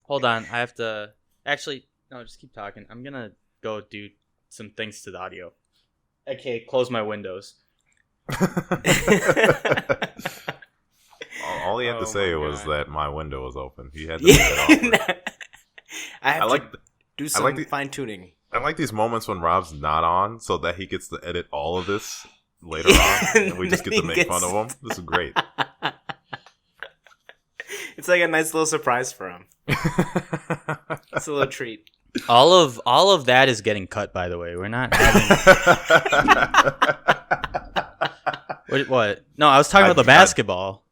Hold on. I have to... Actually, no, just keep talking. I'm going to go do some things to the audio. Okay, close my windows. All he had to say was that my window was open. He had to make it off. I have to do some fine-tuning. I like these moments when Rob's not on so that he gets to edit all of this later on. And we just get to make fun of him. This is great. It's like a nice little surprise for him. It's a little treat. All of that is getting cut, by the way. We're not having... What? No, I was talking about the basketball.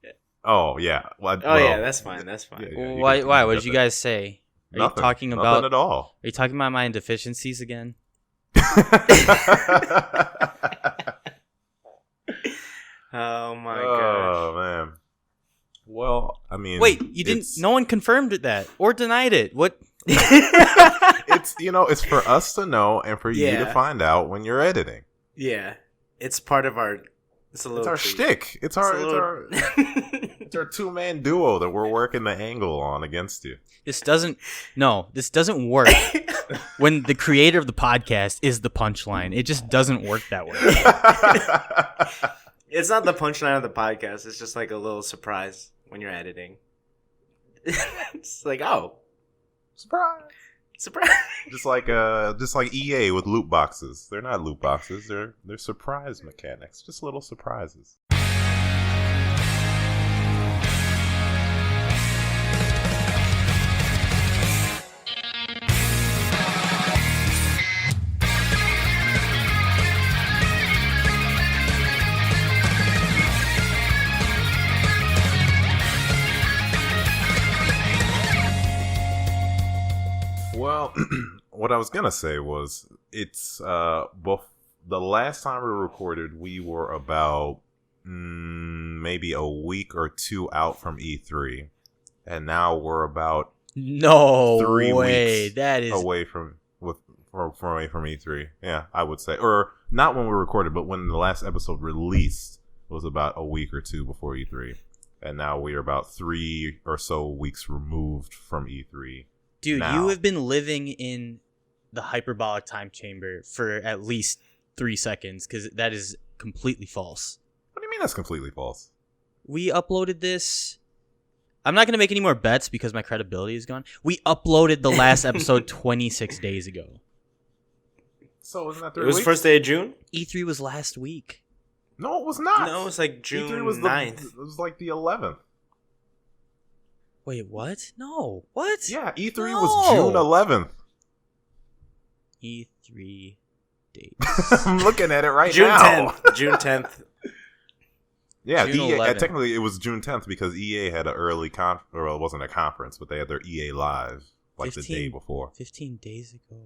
Oh, yeah. Well, yeah, that's fine. That's fine. Yeah, Why? What did you guys say? Are nothing, you talking about... Nothing at all. Are you talking about my deficiencies again? Oh, my gosh. Oh, man. Well, I mean... Wait, you didn't... No one confirmed that or denied it. What... It's for us to know and for you to find out when you're editing. Yeah. It's part of our... It's our shtick. It's our two-man duo that we're working the angle on against you. This doesn't work when the creator of the podcast is the punchline. It just doesn't work that way. It's not the punchline of the podcast. It's just like a little surprise when you're editing. It's like, oh, surprise. Just like EA with loot boxes. They're not loot boxes. They're surprise mechanics. Just little surprises. Well, what I was going to say was it's the last time we recorded, we were about maybe a week or two out from E3. And now we're about 3 weeks that is away from E3. Yeah, I would say. Or not when we recorded, but when the last episode released was about a week or two before E3. And now we are about 3 or so weeks removed from E3. Dude, now. You have been living in the hyperbolic time chamber for at least 3 seconds, because that is completely false. What do you mean that's completely false? We uploaded this... I'm not going to make any more bets because my credibility is gone. We uploaded the last episode 26 days ago. So isn't that 3 weeks? It was first day of June? E3 was last week. No, it was not. No, it was like June E3 was 9th. It was like the 11th. Wait, what? No. What? Yeah, E3 was June 11th. E3 date. I'm looking at it right June now. 10th. June 10th. Yeah, technically it was June 10th because EA had an early it wasn't a conference, but they had their EA Live like the day before. 15 days ago.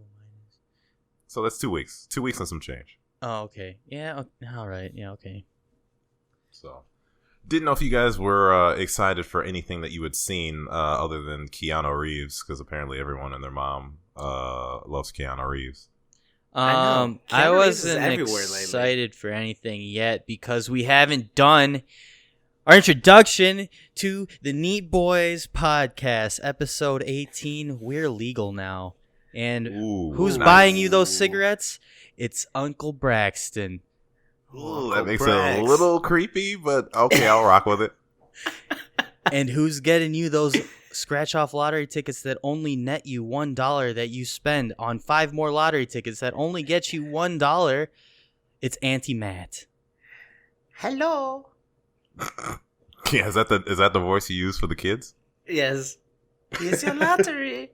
So that's 2 weeks. 2 weeks and some change. Oh, okay. Yeah, all right. Yeah, okay. So, didn't know if you guys were excited for anything that you had seen other than Keanu Reeves, because apparently everyone and their mom loves Keanu Reeves. I wasn't excited for anything yet because we haven't done our introduction to the Neat Boys podcast, episode 18. We're legal now. And who's buying you those cigarettes? It's Uncle Braxton. Ooh, that makes it a little creepy, but okay, I'll rock with it. And who's getting you those scratch-off lottery tickets that only net you $1 that you spend on 5 more lottery tickets that only get you $1? It's Auntie Matt. Hello. Yeah, is that the voice you use for the kids? Yes. Here's your lottery.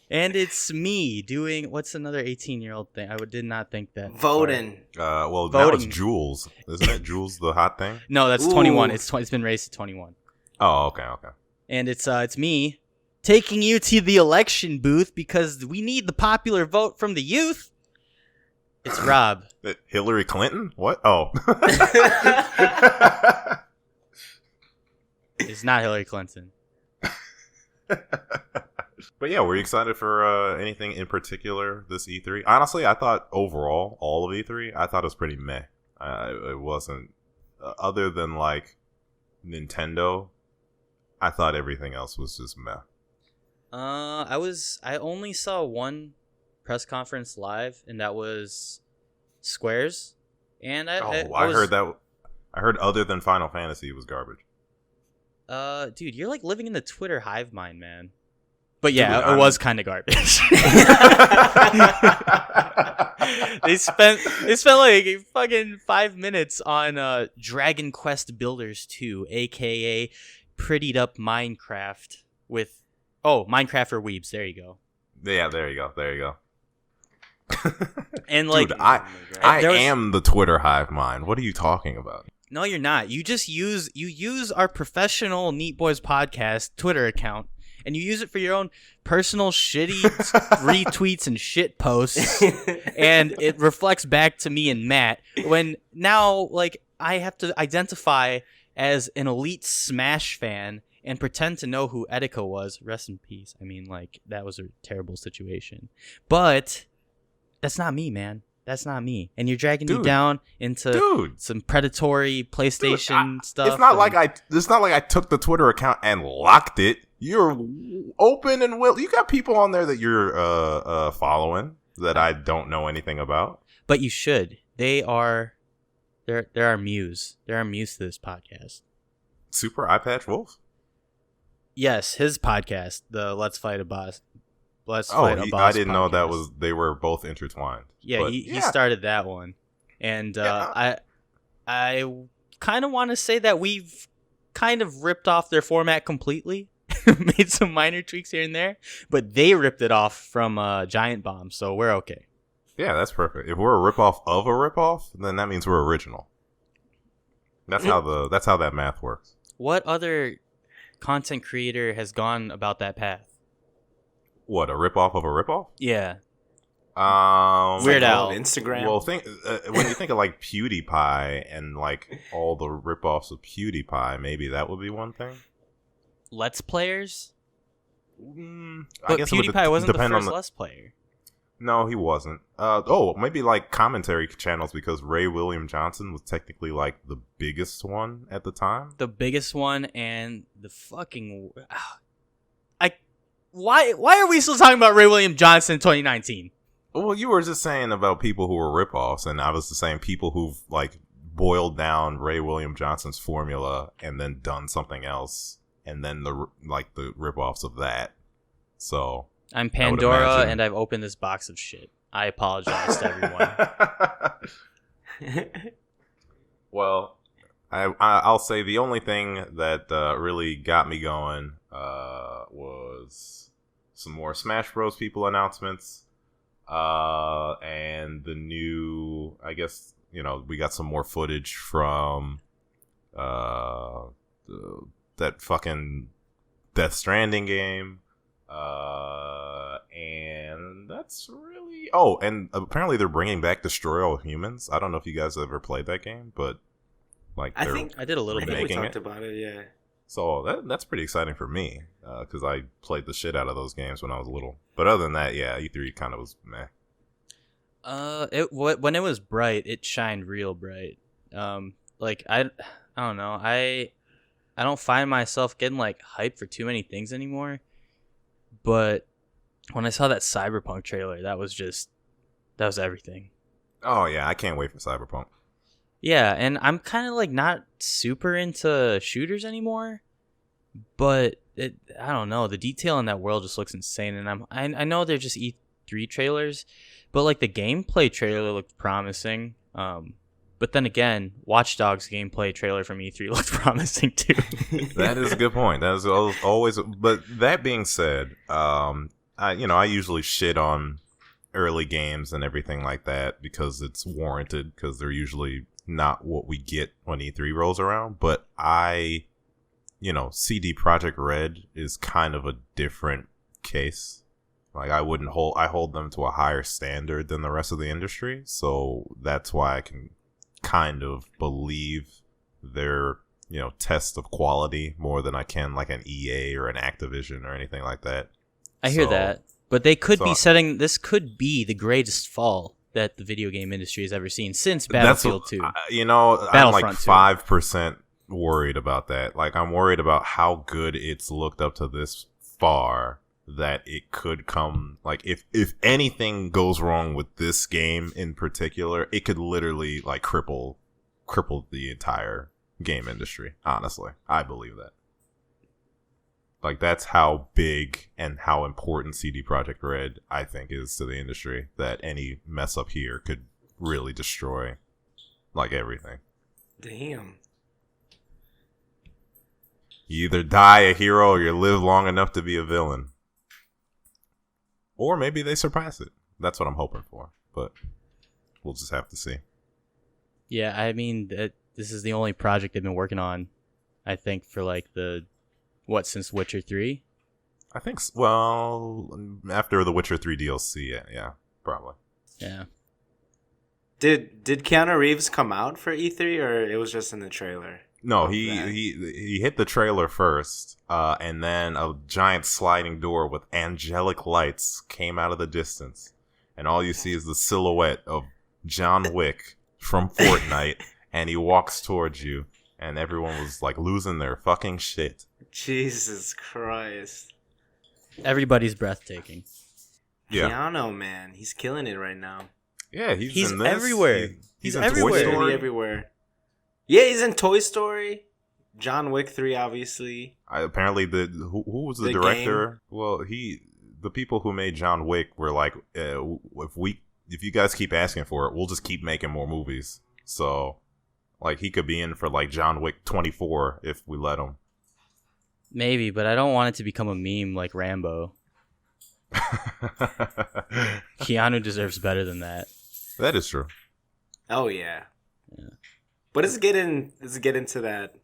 And it's me doing what's another 18-year-old thing? I did not think that. Voting. Now it's Jules. Isn't it Jules the hot thing? No, that's 21. It's been raised to 21. Oh, okay. And it's me taking you to the election booth because we need the popular vote from the youth. It's Rob. Hillary Clinton? What? Oh. It's not Hillary Clinton. But yeah, were you excited for anything in particular this E3? Honestly, I thought overall, all of E3, I thought it was pretty meh. It wasn't, other than like Nintendo, I thought everything else was just meh. I only saw one press conference live, and that was Square's. And I heard that. I heard other than Final Fantasy, it was garbage. Dude, you're like living in the Twitter hive mind, man. But yeah, Dude, it was kind of garbage. They spent like fucking 5 minutes on Dragon Quest Builders 2, aka prettied up Minecraft with Minecraft for weebs. There you go. Yeah, there you go. And like, dude, I am the Twitter hive mind. What are you talking about? No, you're not. You just use our professional Neat Boys podcast Twitter account, and you use it for your own personal shitty retweets and shit posts, and it reflects back to me and Matt. When now, like, I have to identify as an elite Smash fan and pretend to know who Etika was. Rest in peace. I mean, like, that was a terrible situation, but that's not me, man. That's not me. And you're dragging me down into some predatory PlayStation stuff. It's not like I took the Twitter account and locked it. You're open and you got people on there that you're following that I don't know anything about. But you should. They're our muse. They're our muse to this podcast. Super Eyepatch Wolf? Yes, his podcast, the Let's Fight a Boss. I didn't know that they were both intertwined. Yeah, he started that one, and I kind of want to say that we've kind of ripped off their format completely, made some minor tweaks here and there, but they ripped it off from Giant Bomb, so we're okay. Yeah, that's perfect. If we're a ripoff of a ripoff, then that means we're original. That's how that math works. What other content creator has gone about that path? What, a ripoff of a ripoff? Yeah. Weird Al. Instagram. Well, when you think of like PewDiePie and like all the ripoffs of PewDiePie, maybe that would be one thing. Let's Players? I guess PewDiePie wasn't the first Let's Player. No, he wasn't. Maybe like commentary channels, because Ray William Johnson was technically like the biggest one at the time. The biggest one, and the fucking... Why are we still talking about Ray William Johnson in 2019? Well, you were just saying about people who were ripoffs, and I was just saying people who've like boiled down Ray William Johnson's formula and then done something else, and then the ripoffs of that. So I'm Pandora, and I've opened this box of shit. I apologize to everyone. Well, I'll say the only thing that really got me going was some more Smash Bros. People announcements, and the new, I guess, we got some more footage from that fucking Death Stranding game, and that's really... Oh, and apparently they're bringing back Destroy All Humans. I don't know if you guys ever played that game, but like I think I did a little bit. We talked about it, yeah. So that's pretty exciting for me, because I played the shit out of those games when I was little. But other than that, yeah, E3 kind of was meh. When it was bright, it shined real bright. Like I don't know, I don't find myself getting like hyped for too many things anymore. But when I saw that Cyberpunk trailer, that was everything. Oh yeah, I can't wait for Cyberpunk. Yeah, and I'm kind of like not super into shooters anymore, but I don't know, the detail in that world just looks insane, and I know they're just E3 trailers, but like the gameplay trailer looked promising. But then again, Watch Dogs gameplay trailer from E3 looked promising too. That is a good point. That is always. But that being said, I usually shit on early games and everything like that because it's warranted, because they're usually not what we get when E3 rolls around. But CD Projekt Red is kind of a different case. Like I hold them to a higher standard than the rest of the industry. So that's why I can kind of believe their, test of quality more than I can like an EA or an Activision or anything like that. I hear that. But they could be setting, this could be the greatest fall that the video game industry has ever seen since Battlefield 2. I'm like 5% worried about that. Like, I'm worried about how good it's looked up to this far, that it could come, like, if anything goes wrong with this game in particular, it could literally, like, cripple the entire game industry. Honestly, I believe that. Like, that's how big and how important CD Projekt Red, I think, is to the industry, that any mess up here could really destroy, like, everything. Damn. You either die a hero or you live long enough to be a villain. Or maybe they surpass it. That's what I'm hoping for. But we'll just have to see. Yeah, I mean, this is the only project they've been working on, I think, for like since Witcher 3? I think, well, after the Witcher 3 DLC, yeah, probably. Yeah. Did Keanu Reeves come out for E3, or it was just in the trailer? No, he hit the trailer first, and then a giant sliding door with angelic lights came out of the distance, and all you see is the silhouette of John Wick from Fortnite, and he walks towards you, and everyone was like losing their fucking shit. Jesus Christ! Everybody's breathtaking. Yeah, Keanu, man, he's killing it right now. Yeah, he's in this. Everywhere. He's in everywhere. Toy Story. Everywhere. Yeah, he's in Toy Story. John Wick 3, obviously. Apparently, who was the director? Game? Well, the people who made John Wick were like, if you guys keep asking for it, we'll just keep making more movies. So, like, he could be in for like John Wick 24 if we let him. Maybe, but I don't want it to become a meme like Rambo. Keanu deserves better than that. That is true. Oh yeah. But let's get into that.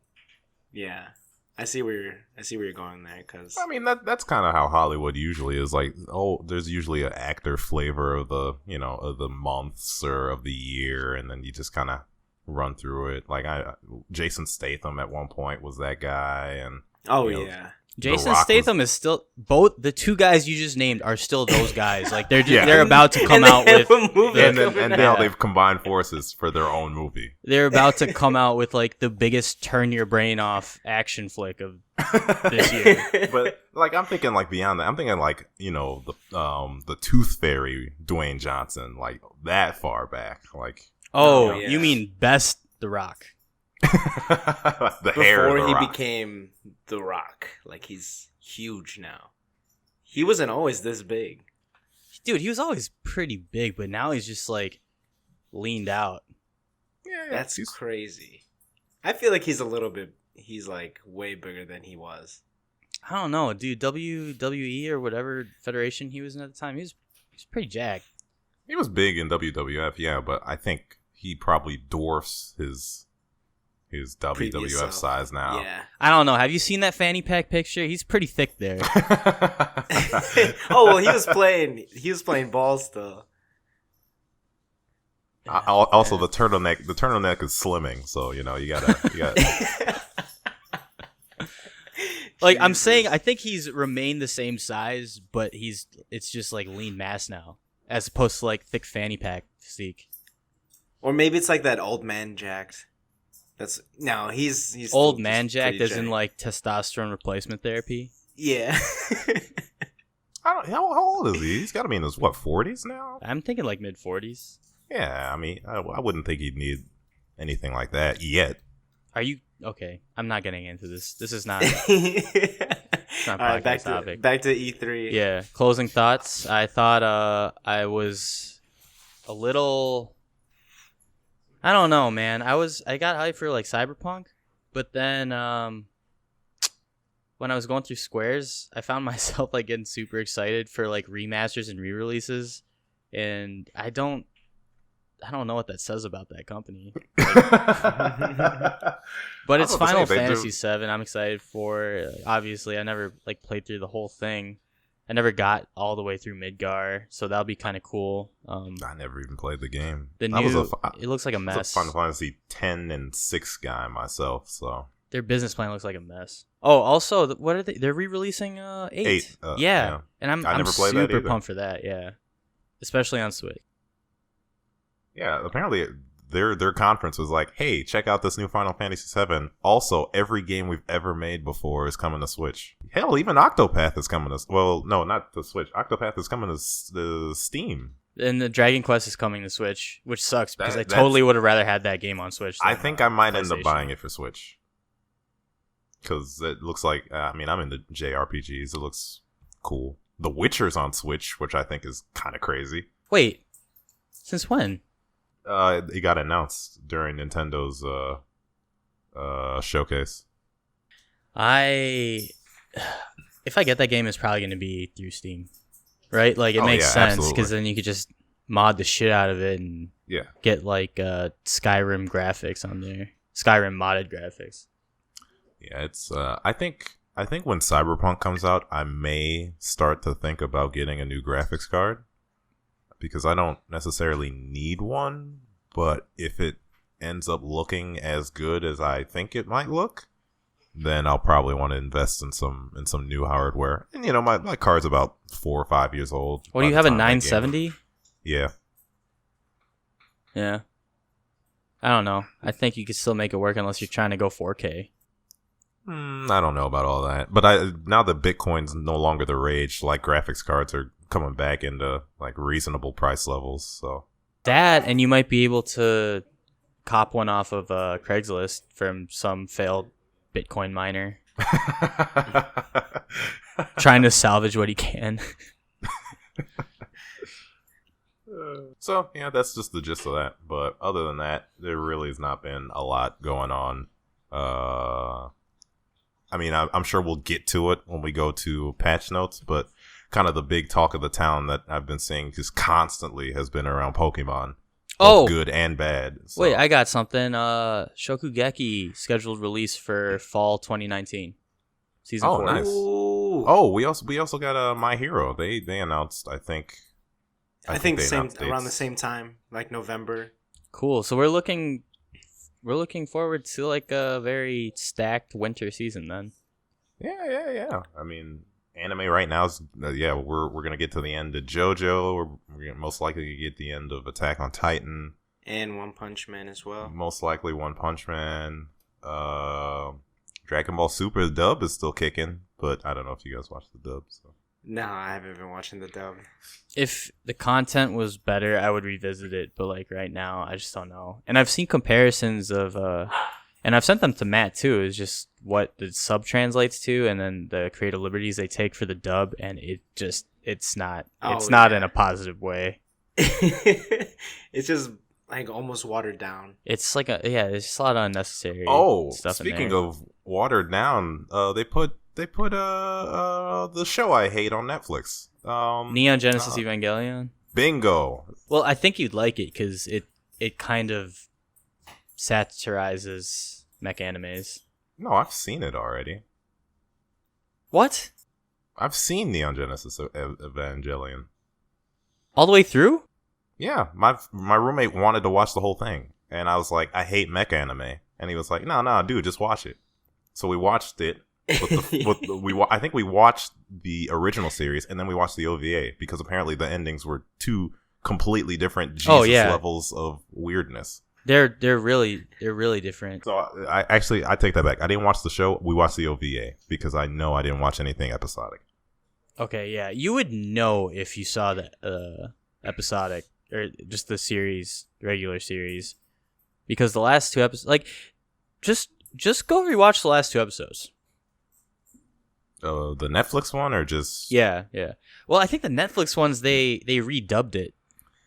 Yeah, I see where you're going there. Cause I mean that's kind of how Hollywood usually is. Like, there's usually an actor flavor of the months or of the year, and then you just kind of run through it. Like Jason Statham at one point was that guy, and Jason Statham is still both the two guys you just named are still those guys. Like they're about to come out with and now they've combined forces for their own movie. They're about to come out with like the biggest turn your brain off action flick of this year. But like I'm thinking like beyond that, I'm thinking like the Tooth Fairy Dwayne Johnson, like that far back. Like you mean Best The Rock? Before he became The Rock, like he's huge now. He wasn't always this big, dude. He was always pretty big, but now he's just like leaned out. Yeah, that's crazy. I feel like he's like way bigger than he was. I don't know, dude. WWE or whatever federation he was in at the time, he was pretty jacked. He was big in WWF, yeah, but I think he probably dwarfs his WWF size now. Yeah. I don't know. Have you seen that fanny pack picture? He's pretty thick there. Oh well, he was playing ball still. Also, the turtleneck is slimming, so you gotta. Like I'm saying, I think he's remained the same size, but it's just like lean mass now, as opposed to like thick fanny pack physique. Or maybe it's like that old man jacked. He's old man jacked as in like testosterone replacement therapy. Yeah. How old is he? He's got to be in his 40s now. I'm thinking like mid 40s. Yeah, I mean, I wouldn't think he'd need anything like that yet. Are you okay? I'm not getting into this. This is not. All right, back to E3. Yeah, closing thoughts. I thought I was a little. I don't know, man. I got hyped for like Cyberpunk, but then when I was going through Squares, I found myself like getting super excited for like remasters and re-releases, and I don't know what that says about that company. But it's Final Fantasy VII. I'm excited for. Obviously, I never like played through the whole thing. I never got all the way through Midgar, so that'll be kind of cool. I never even played the game. It looks like a mess. I was a Final Fantasy 10 and 6 guy myself, so their business plan looks like a mess. Oh, also, what are they? They're re-releasing 8. Yeah, and I'm super pumped for that. Yeah, especially on Switch. Yeah, apparently their conference was like, hey, check out this new Final Fantasy VII. Also, every game we've ever made before is coming to Switch. Hell, even Octopath is coming to... Well, no, not to Switch. Octopath is coming to Steam. And the Dragon Quest is coming to Switch, which sucks because I totally would have rather had that game on Switch. I think I might end up buying it for Switch. Because it looks like... I'm into JRPGs. It looks cool. The Witcher's on Switch, which I think is kind of crazy. Wait. Since when? It got announced during Nintendo's showcase. If I get that game, it's probably going to be through Steam, right? Like it makes sense because then you could just mod the shit out of it and get like Skyrim graphics on there, Skyrim modded graphics. Yeah, it's. I think when Cyberpunk comes out, I may start to think about getting a new graphics card. Because I don't necessarily need one, but if it ends up looking as good as I think it might look, then I'll probably want to invest in some new hardware. And my card's about 4 or 5 years old. What do you have, a 970? Yeah. Yeah. I don't know. I think you could still make it work unless you're trying to go 4K. I don't know about all that. But now that Bitcoin's no longer the rage, like graphics cards are coming back into like reasonable price levels. So that, and you might be able to cop one off of Craigslist from some failed Bitcoin miner trying to salvage what he can. So yeah, that's just the gist of that. But other than that, there really has not been a lot going on. I'm sure we'll get to it when we go to patch notes, but kind of the big talk of the town that I've been seeing just constantly has been around Pokemon. Both good and bad. So. Wait, I got something. Shokugeki scheduled release for fall 2019. Season 4. Nice. Ooh. Oh, we also got My Hero. They announced, I think around the same time, like November. Cool. So we're looking forward to like a very stacked winter season then. Yeah. Anime right now is we're gonna get to the end of JoJo. We're gonna most likely get the end of Attack on Titan and One Punch Man as well. Most likely One Punch Man. Dragon Ball Super, the dub is still kicking, but I don't know if you guys watched the dub. So. No, I haven't been watching the dub. If the content was better, I would revisit it, but like right now, I just don't know. And I've seen comparisons of and I've sent them to Matt too. It's just what the sub translates to, and then the creative liberties they take for the dub, and it's not in a positive way. It's just like almost watered down. It's like there's just a lot of unnecessary. Stuff speaking of watered down, they put the show I hate on Netflix. Neon Genesis Evangelion. Bingo. Well, I think you'd like it because it kind of satirizes mech animes. No, I've seen it already. What? I've seen Neon Genesis Evangelion. All the way through? Yeah, my roommate wanted to watch the whole thing, and I was like, I hate mech anime, and he was like, no, dude, just watch it. So we watched it. I think we watched the original series, and then we watched the OVA because apparently the endings were two completely different levels of weirdness. They're really different. So I take that back. I didn't watch the show. We watched the OVA because I know I didn't watch anything episodic. Okay, yeah, you would know if you saw the episodic or just the series, regular series, because the last 2 episodes, like, just go rewatch the last 2 episodes. The Netflix one or just yeah. Well, I think the Netflix ones they redubbed it.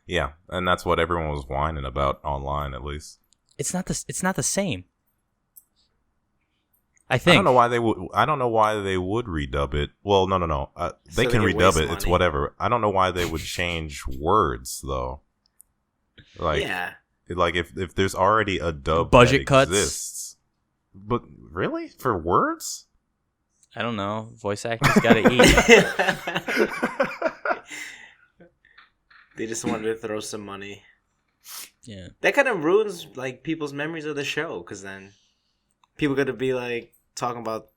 Yeah, and that's what everyone was whining about online, at least. It's not the same. I think. I don't know why they would redub it. Well, no. They can redub it. Money. It's whatever. I don't know why they would change words though. Like, like if there's already a dub budget that cuts exists, but really for words. I don't know. Voice actors gotta eat. They just wanted to throw some money. Yeah. That kind of ruins like people's memories of the show, because then people got to be like talking about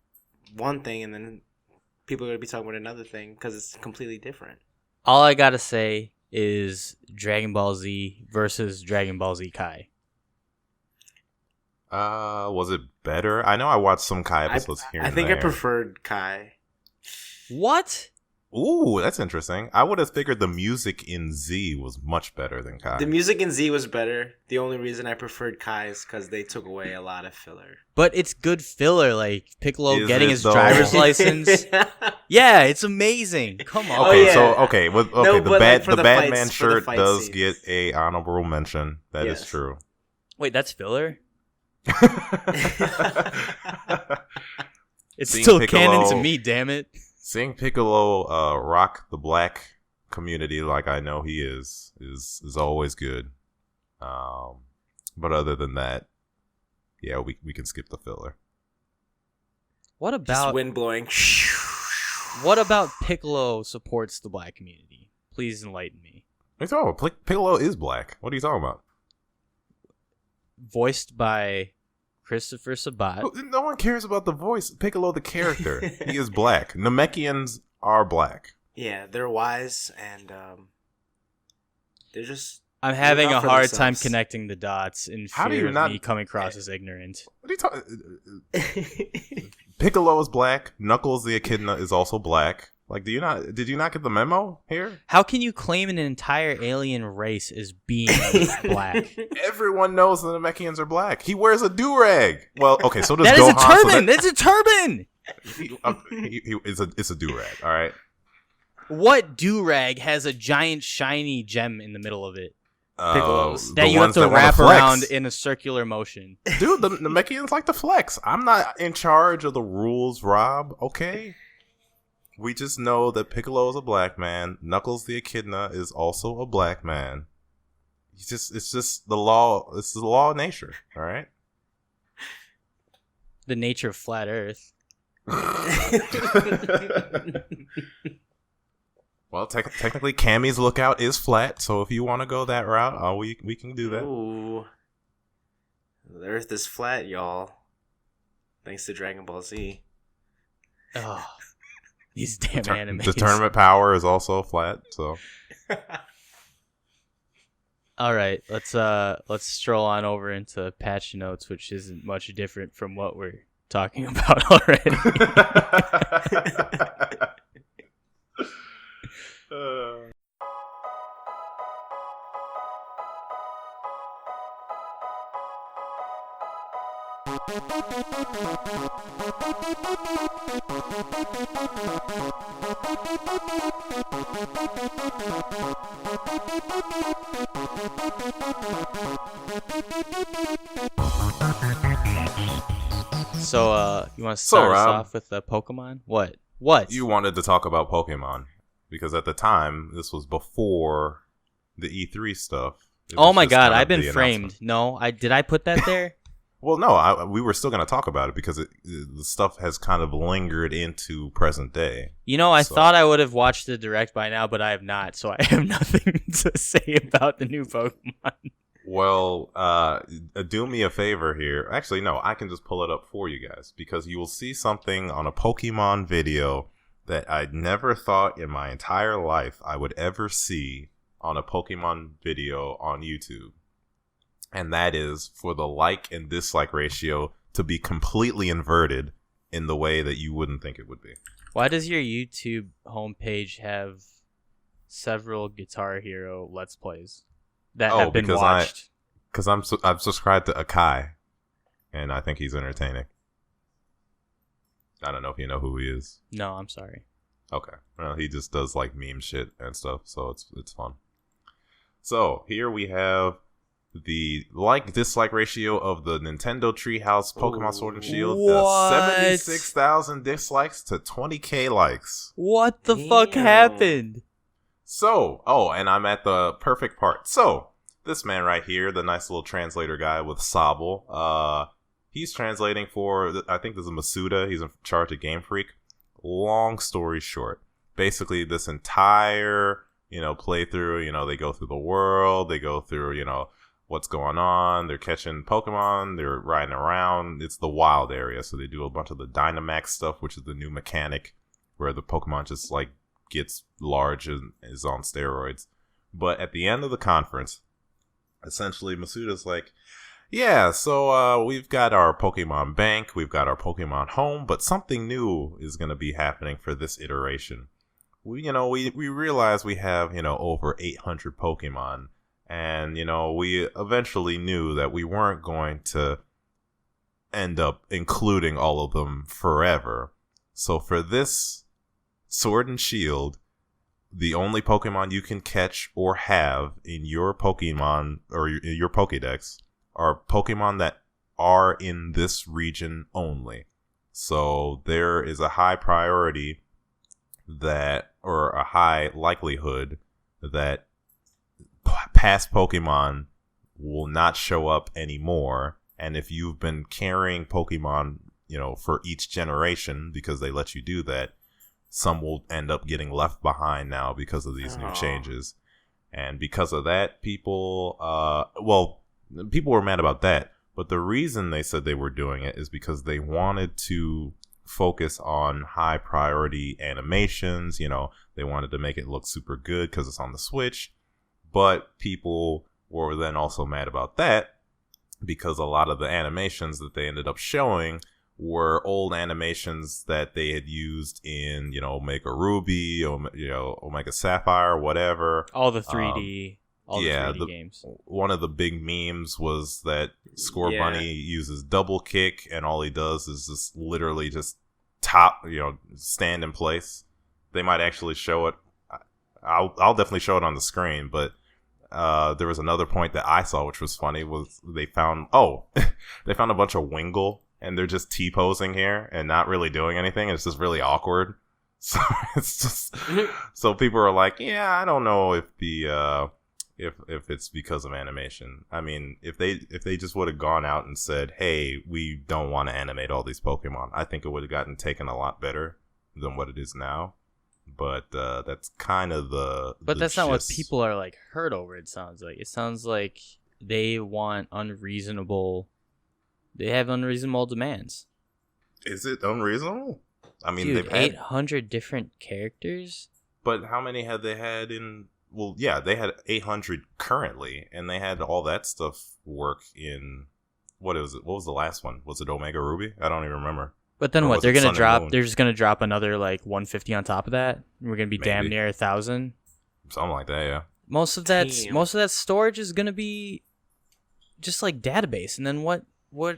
one thing, and then people are going to be talking about another thing because it's completely different. All I gotta say is Dragon Ball Z versus Dragon Ball Z Kai. Was it better? I know I watched some Kai episodes here and there. I think I preferred Kai. What? Ooh, that's interesting. I would have figured the music in Z was much better than Kai. The music in Z was better. The only reason I preferred Kai is because they took away a lot of filler. But it's good filler, like Piccolo getting his driver's license. Yeah, it's amazing. Come on. Okay, the bad man shirt does get a honorable mention. That is true. Wait, that's filler? It's Seeing still Piccolo, canon to me, damn it. Seeing Piccolo rock the black community like I know he is always good. But other than that, yeah, we can skip the filler. What about just wind blowing? What about Piccolo supports the black community? Please enlighten me. What are you talking about? Piccolo is black. What are you talking about? Voiced by Christopher Sabat. No one cares about the voice. Piccolo, the character, he is black. Namekians are black. Yeah, they're wise and they're just. I'm having a hard time connecting the dots in fear of me coming across as ignorant. What are you talking? Piccolo is black. Knuckles the Echidna is also black. Like, did you not get the memo here? How can you claim an entire alien race as being black? Everyone knows the Namekians are black. He wears a do-rag. Well, okay, so does That Gohan. Is a turban. That's a turban. It's a do-rag, all right? What do-rag has a giant shiny gem in the middle of it? Piccolo's. That you have to wrap around in a circular motion. Dude, the Namekians like to flex. I'm not in charge of the rules, Rob, okay? We just know that Piccolo is a black man. Knuckles the Echidna is also a black man. It's just the law. It's the law of nature, all right? The nature of flat Earth. Well, technically, Cammy's lookout is flat, so if you want to go that route, we can do that. Ooh. The Earth is flat, y'all. Thanks to Dragon Ball Z. Oh, these damn animes. The tournament power is also flat, so. All right, let's stroll on over into patch notes, which isn't much different from what we're talking about already. So, you want to start us off with Pokemon? What? You wanted to talk about Pokemon because at the time, this was before the E3 stuff. Oh my god, I've been framed. No, did I put that there? Well, no, we were still going to talk about it because the stuff has kind of lingered into present day. You know, I thought I would have watched the Direct by now, but I have not, so I have nothing to say about the new Pokemon. Well, do me a favor here. Actually, no, I can just pull it up for you guys because you will see something on a Pokemon video that I never thought in my entire life I would ever see on a Pokemon video on YouTube. And that is for the like and dislike ratio to be completely inverted in the way that you wouldn't think it would be. Why does your YouTube homepage have several Guitar Hero Let's Plays that have been watched? Because I've subscribed to Akai, and I think he's entertaining. I don't know if you know who he is. No, I'm sorry. Okay. Well, he just does like meme shit and stuff, so it's fun. So here we have the like-dislike ratio of the Nintendo Treehouse Pokemon Sword and Shield. 76,000 dislikes to 20k likes. What the fuck happened? So, and I'm at the perfect part. So, this man right here, the nice little translator guy with Sobble, he's translating for, I think this is Masuda. He's in charge of Game Freak. Long story short, basically this entire, playthrough, they go through the world, they go through, what's going on, they're catching Pokemon, they're riding around. It's the wild area, so they do a bunch of the Dynamax stuff, which is the new mechanic where the Pokemon just like gets large and is on steroids. But at the end of the conference, essentially Masuda's like, Yeah, so we've got our Pokemon Bank, we've got our Pokemon Home, but something new is going to be happening for this iteration. We realize we have, over 800 Pokemon, and, we eventually knew that we weren't going to end up including all of them forever. So for this Sword and Shield, the only Pokemon you can catch or have in your Pokemon or your Pokédex are Pokemon that are in this region only. So there is a high priority or a high likelihood that past Pokemon will not show up anymore. And if you've been carrying Pokemon, for each generation, because they let you do that, some will end up getting left behind now because of these new changes. And because of that, people were mad about that. But the reason they said they were doing it is because they wanted to focus on high priority animations. They wanted to make it look super good because it's on the Switch. But people were then also mad about that because a lot of the animations that they ended up showing were old animations that they had used in, Omega Ruby, Omega Sapphire, whatever. All the 3D. The 3D games. One of the big memes was that Bunny uses double kick, and all he does is just literally just stand in place. They might actually show it. I'll definitely show it on the screen, but there was another point that I saw which was funny, was they found a bunch of Wingull, and they're just T-posing here and not really doing anything. It's just really awkward. So it's just so people are like, yeah, I don't know if the if it's because of animation. I mean, if they just would have gone out and said, hey, we don't want to animate all these Pokemon, I think it would have gotten taken a lot better than what it is now. But that's kind of But that's not what people are like hurt over. It sounds like they want They have unreasonable demands. Is it unreasonable? I mean, dude, 800 different characters. But how many had they had in? Well, yeah, they had 800 currently, and they had all that stuff work in. What was it? What was the last one? Was it Omega Ruby? I don't even remember. But then what? They're gonna drop. They're just gonna drop another like 150 on top of that. We're gonna be damn near 1,000. Something like that, yeah. Most of that storage is gonna be just like database, and then what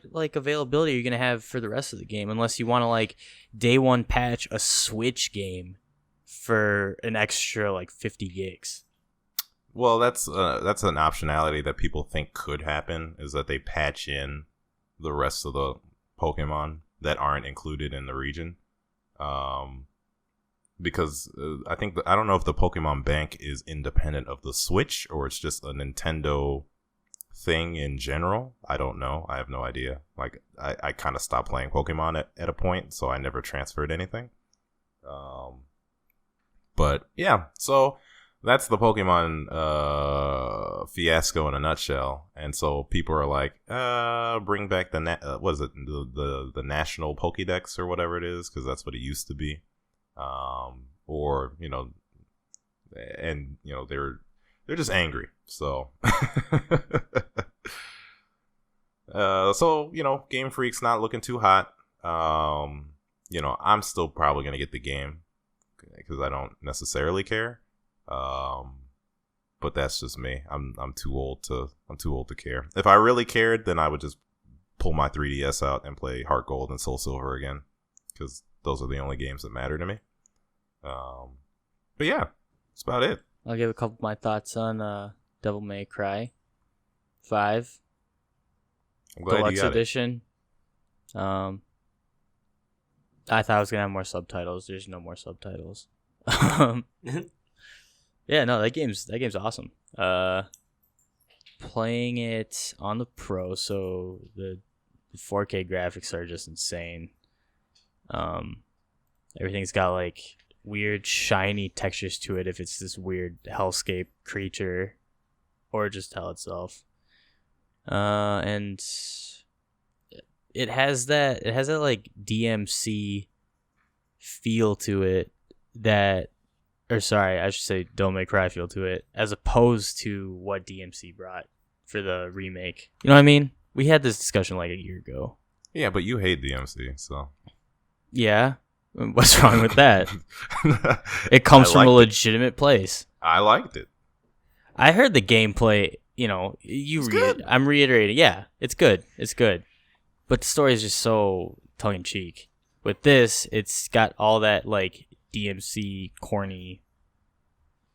like availability are you gonna have for the rest of the game? Unless you want to like day one patch a Switch game for an extra like 50 gigs. Well, that's an optionality that people think could happen, is that they patch in the rest of the Pokemon that aren't included in the region, because I don't know if the Pokemon Bank is independent of the Switch or it's just a Nintendo thing in general. I don't know. I have no idea. Like I kind of stopped playing Pokemon at a point, so I never transferred anything. But yeah, so that's the Pokemon fiasco in a nutshell. And so people are like, bring back the the National Pokédex or whatever it is, because that's what it used to be. Or they're just angry. So Game Freak's not looking too hot. I'm still probably gonna get the game because I don't necessarily care. But that's just me. I'm too old to care. If I really cared, then I would just pull my 3DS out and play Heart Gold and Soul Silver again, because those are the only games that matter to me. But yeah, that's about it. I'll give a couple of my thoughts on Devil May Cry 5 Deluxe Edition. I thought I was gonna have more subtitles. There's no more subtitles. Yeah, no, that game's awesome. Playing it on the Pro, so the 4K graphics are just insane. Everything's got like weird shiny textures to it, if it's this weird hellscape creature or just hell itself. And it has that like DMC feel to it I should say Devil May Cry feel to it, as opposed to what DMC brought for the remake. You know what I mean? We had this discussion like a year ago. Yeah, but you hate DMC, so. Yeah. What's wrong with that? It comes from a legitimate place. I liked it. I heard the gameplay, I'm reiterating. Yeah, it's good. It's good. But the story is just so tongue-in-cheek. With this, it's got all that, like, DMC corny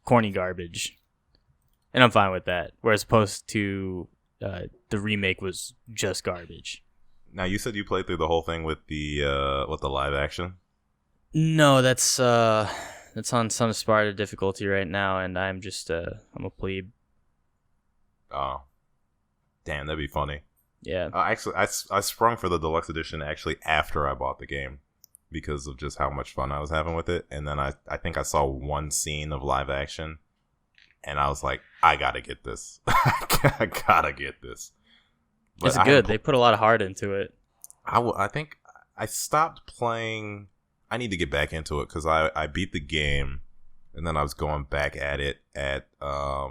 garbage. And I'm fine with that. Whereas opposed to the remake was just garbage. Now, you said you played through the whole thing with the live action? No, that's on Son of Sparta difficulty right now, and I'm just I'm a plebe. Oh, damn, that'd be funny. Yeah. Actually, I sprung for the deluxe edition actually after I bought the game because of just how much fun I was having with it, and then I think I saw one scene of live action, and I was like, I gotta get this. I gotta get this. But it's good. They put a lot of heart into it. I think I stopped playing. I need to get back into it because I beat the game, and then I was going back at it at what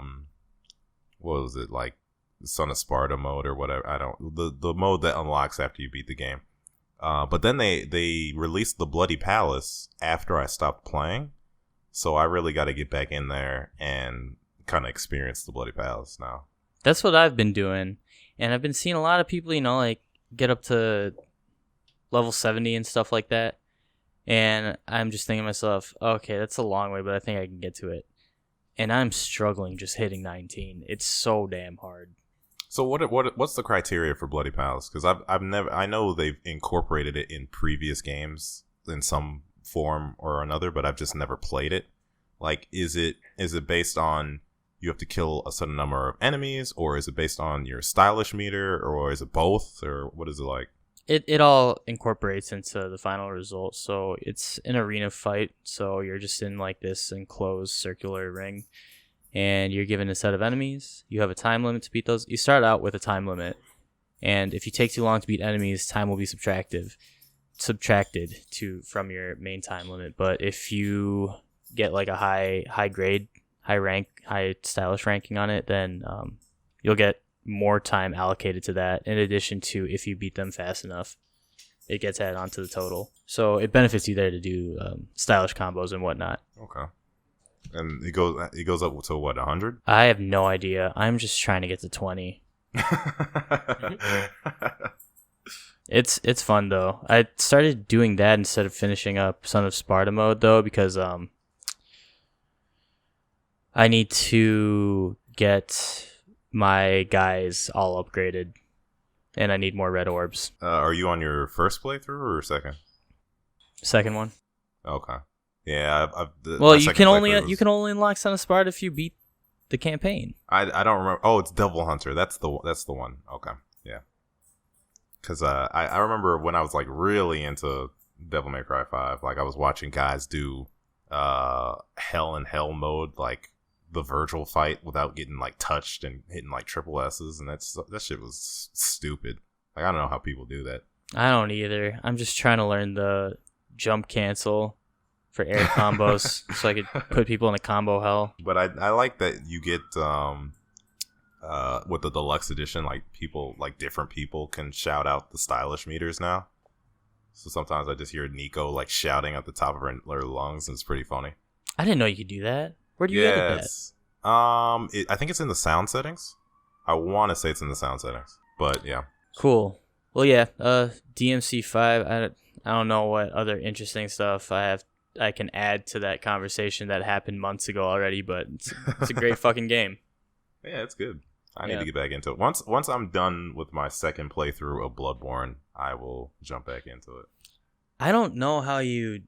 was it, like Son of Sparta mode or whatever. I don't the mode that unlocks after you beat the game. But then they released the Bloody Palace after I stopped playing, so I really got to get back in there and kind of experience the Bloody Palace now. That's what I've been doing, and I've been seeing a lot of people, like get up to level 70 and stuff like that. And I'm just thinking to myself, okay, that's a long way, but I think I can get to it. And I'm struggling just hitting 19. It's so damn hard. So what's the criteria for Bloody Palace? Because I know they've incorporated it in previous games in some form or another, but I've just never played it. Like, is it based on you have to kill a certain number of enemies, or is it based on your stylish meter, or is it both, or what is it like? It all incorporates into the final result. So it's an arena fight. So you're just in like this enclosed circular ring, and you're given a set of enemies. You have a time limit to beat those. You start out with a time limit, and if you take too long to beat enemies, time will be subtracted from your main time limit. But if you get like a high grade, high rank, high stylish ranking on it, then you'll get more time allocated to that, in addition to if you beat them fast enough, it gets added onto the total. So it benefits you there to do stylish combos and whatnot. Okay. And it goes up to what, 100? I have no idea. I'm just trying to get to 20. It's fun though. I started doing that instead of finishing up Son of Sparta mode though, because I need to get my guys all upgraded, and I need more red orbs. Are you on your first playthrough or second? Second one. Okay. Yeah. You can only unlock Son of Sparta if you beat the campaign. I don't remember. Oh, it's Devil Hunter. That's the one. Okay. Yeah. Because I remember when I was like really into Devil May Cry 5, like I was watching guys do Hell in Hell mode, like the Virgil fight without getting like touched and hitting like triple S's, and that shit was stupid. Like, I don't know how people do that. I don't either. I'm just trying to learn the jump cancel for air combos so I could put people in a combo hell. But I like that you get with the deluxe edition, like different people can shout out the stylish meters now. So sometimes I just hear Nico like shouting at the top of her lungs, and it's pretty funny. I didn't know you could do that. Where do you edit that? I think it's in the sound settings. I want to say it's in the sound settings, but yeah. Cool. Well, yeah. DMC 5. I don't know what other interesting stuff I can add to that conversation that happened months ago already, but it's a great fucking game. Yeah, it's good. I need to get back into it. Once I'm done with my second playthrough of Bloodborne, I will jump back into it. I don't know how you.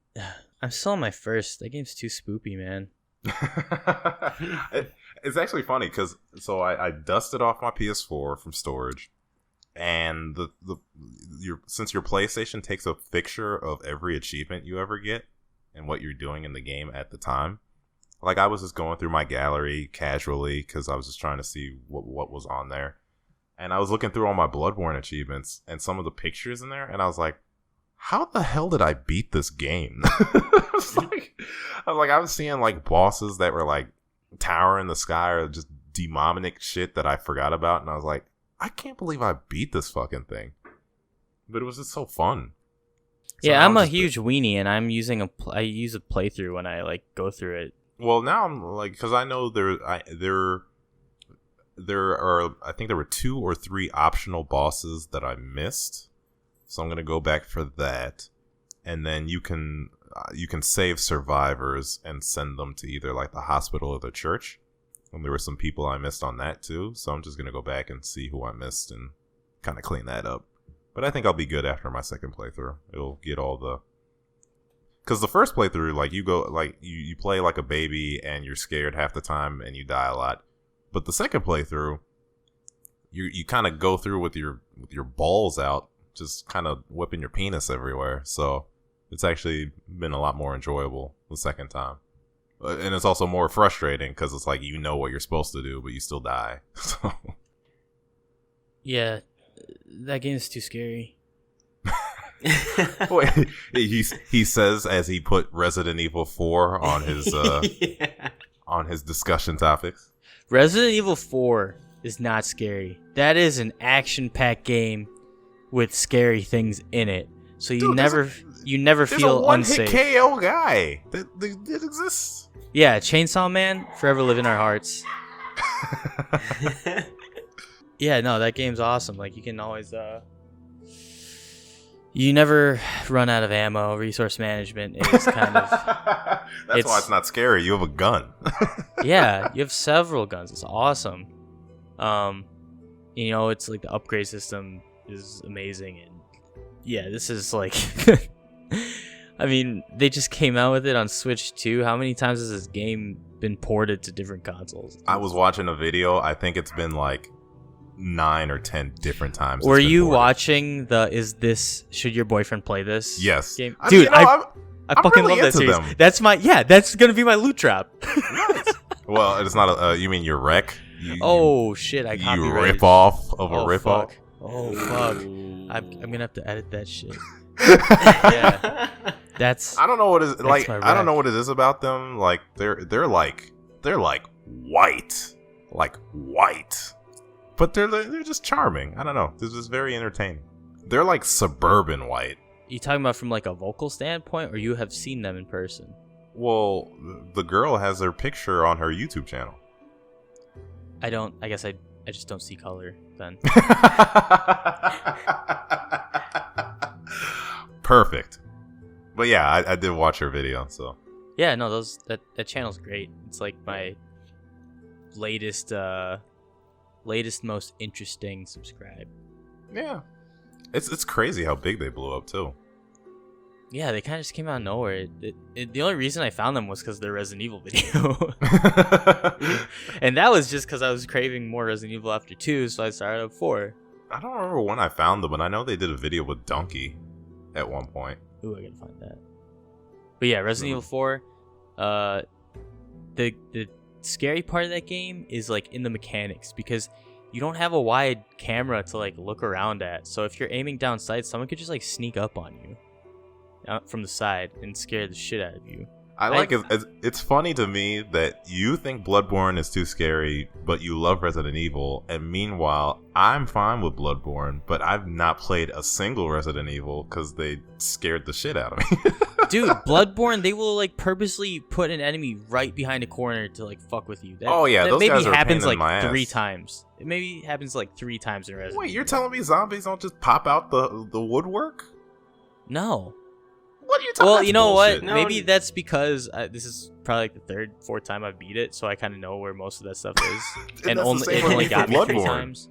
I'm still on my first. That game's too spoopy, man. It's actually funny because I dusted off my PS4 from storage, and since your PlayStation takes a picture of every achievement you ever get and what you're doing in the game at the time, like I was just going through my gallery casually because I was just trying to see what was on there, and I was looking through all my Bloodborne achievements and some of the pictures in there, and I was like, how the hell did I beat this game? I was seeing like bosses that were like tower in the sky or just demonic shit that I forgot about, and I was like, I can't believe I beat this fucking thing. But it was just so fun. So yeah, I'm a huge weenie, and I use a playthrough when I like go through it. Well, now I'm like, because I know there are, I think there were 2 or 3 optional bosses that I missed. So I'm gonna go back for that, and then you can save survivors and send them to either like the hospital or the church. And there were some people I missed on that too, so I'm just gonna go back and see who I missed and kind of clean that up. But I think I'll be good after my second playthrough. It'll get all the... Because the first playthrough, like, you go, like, you play like a baby and you're scared half the time and you die a lot. But the second playthrough, you kind of go through with your balls out, just kind of whipping your penis everywhere. So it's actually been a lot more enjoyable the second time. And it's also more frustrating because it's like you know what you're supposed to do, but you still die. So... Yeah, that game's too scary. Wait, he says as he put Resident Evil 4 on his on his discussion topics. Resident Evil 4 is not scary. That is an action-packed game with scary things in it. So you never feel unsafe. There's a one-hit KO guy that exists. Yeah, Chainsaw Man, forever live in our hearts. Yeah, no, that game's awesome. Like, you can always you never run out of ammo. Resource management is kind of... That's why it's not scary. You have a gun. Yeah, you have several guns. It's awesome. It's like the upgrade system is amazing. And yeah, this is like... I mean, they just came out with it on Switch too. How many times has this game been ported to different consoles? I was watching a video. I think it's been like 9 or 10 different times. Were you watching should your boyfriend play this? Yes. Game? Dude, I fucking really love that series. Them. That's gonna be my loot trap. Nice. Well, it's not you mean your wreck? Shit, I copyrighted. You rip off of a rip off? Oh fuck. I'm gonna have to edit that shit. Yeah. I don't know what is like. I don't know what it is about them. Like they're like white, but they're just charming. I don't know. This is very entertaining. They're like suburban white. You talking about from like a vocal standpoint, or you have seen them in person? Well, the girl has their picture on her YouTube channel. I guess I just don't see color then. Perfect. But yeah, I did watch her video, so. Yeah, no, that channel's great. It's like my latest most interesting subscribe. Yeah. It's crazy how big they blew up too. Yeah, they kind of just came out of nowhere. The only reason I found them was because of their Resident Evil video. And that was just because I was craving more Resident Evil after 2, so I started at 4. I don't remember when I found them, but I know they did a video with Donkey at one point. Ooh, I gotta find that. But yeah, Resident Evil 4, the scary part of that game is like in the mechanics, because you don't have a wide camera to like look around at. So if you're aiming down sights, someone could just like sneak up on you from the side and scare the shit out of you. It's funny to me that you think Bloodborne is too scary, but you love Resident Evil, and meanwhile, I'm fine with Bloodborne, but I've not played a single Resident Evil because they scared the shit out of me. Dude, Bloodborne, they will like purposely put an enemy right behind a corner to like fuck with you. Those maybe guys are happens like my 3 ass. times. It maybe happens like 3 times in Resident Evil. Wait, you're telling me zombies don't just pop out the woodwork? No. What are you talking Well, about? you know bullshit. what? Maybe that's because this is probably like the 3rd, 4th time I've beat it, so I kind of know where most of that stuff is. And it only got me 3 Bloodborne. times.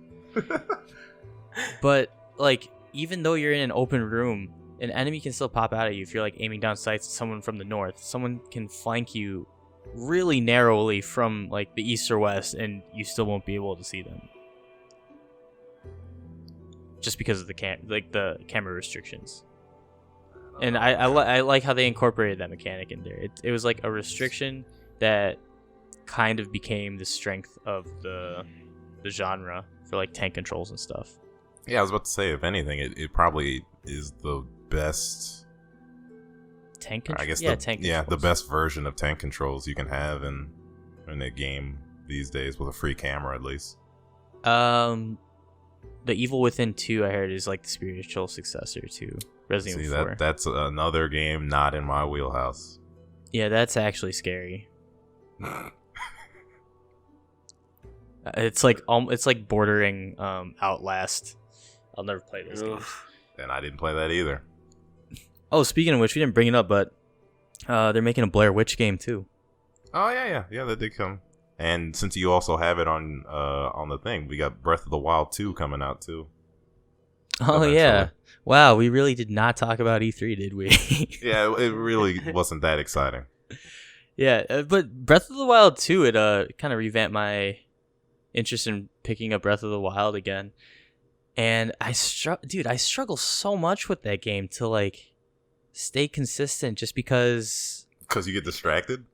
But like, even though you're in an open room, an enemy can still pop out at you if you're like aiming down sights at someone from the north. Someone can flank you really narrowly from like the east or west, and you still won't be able to see them, just because of the camera restrictions. And I like how they incorporated that mechanic in there. It was like a restriction that kind of became the strength of the genre for like tank controls and stuff. Yeah, I was about to say, if anything, it probably is the best tank controls. I guess tank controls. the best version of tank controls you can have in a game these days with a free camera, at least. the Evil Within 2, I heard, is like the spiritual successor to Resident Evil 4. That's another game not in my wheelhouse. Yeah, that's actually scary. It's like bordering Outlast. I'll never play those games. And I didn't play that either. Oh, speaking of which, we didn't bring it up, but they're making a Blair Witch game too. Oh yeah, that did come. And since you also have it on the thing, we got Breath of the Wild 2 coming out too. Oh eventually. Yeah! Wow, we really did not talk about E3, did we? Yeah, it really wasn't that exciting. Yeah, but Breath of the Wild 2, it kind of revamped my interest in picking up Breath of the Wild again. And I struggle so much with that game to like stay consistent just because you get distracted.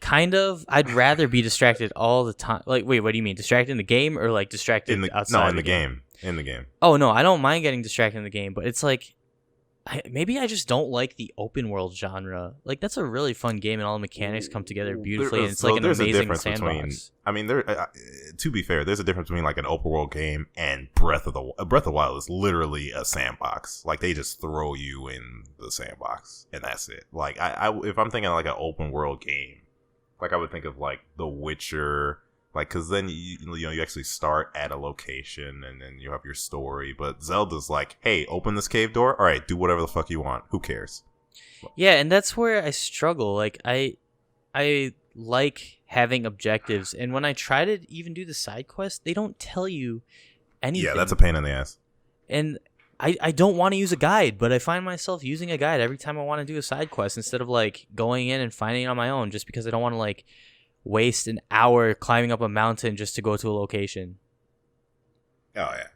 Kind of. I'd rather be distracted all the time. Like, wait, what do you mean? Distracted in the game or like distracted outside? No, in the game. In the game. Oh no, I don't mind getting distracted in the game, but it's like maybe I just don't like the open world genre. Like that's a really fun game, and all the mechanics come together beautifully, and it's like an amazing sandbox. I mean, to be fair, there's a difference between like an open world game and Breath of the Wild is literally a sandbox. Like they just throw you in the sandbox, and that's it. Like if I'm thinking like an open world game, like I would think of like The Witcher. Like, because then you actually start at a location and then you have your story. But Zelda's like, hey, open this cave door. All right, do whatever the fuck you want. Who cares? Yeah, and that's where I struggle. Like, I like having objectives. And when I try to even do the side quest, they don't tell you anything. Yeah, that's a pain in the ass. And I don't want to use a guide, but I find myself using a guide every time I want to do a side quest instead of, like, going in and finding it on my own just because I don't want to, like, waste an hour climbing up a mountain just to go to a location. Oh yeah,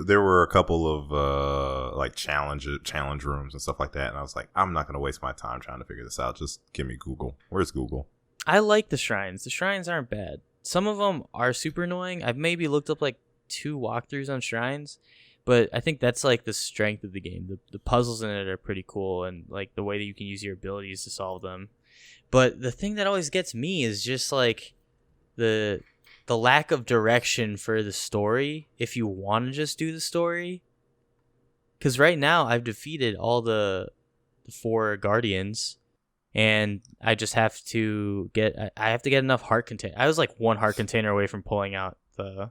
there were a couple of like challenge rooms and stuff like that, and I was like, I'm not gonna waste my time trying to figure this out. Just give me Google. Where's Google? I like the shrines. The shrines aren't bad. Some of them are super annoying. I've maybe looked up like 2 walkthroughs on shrines, but I think that's like the strength of the game. The puzzles in it are pretty cool, and like the way that you can use your abilities to solve them. But the thing that always gets me is just like the lack of direction for the story if you want to just do the story. Because right now I've defeated all the 4 guardians, and I just have to get enough heart container. I was like 1 heart container away from pulling out the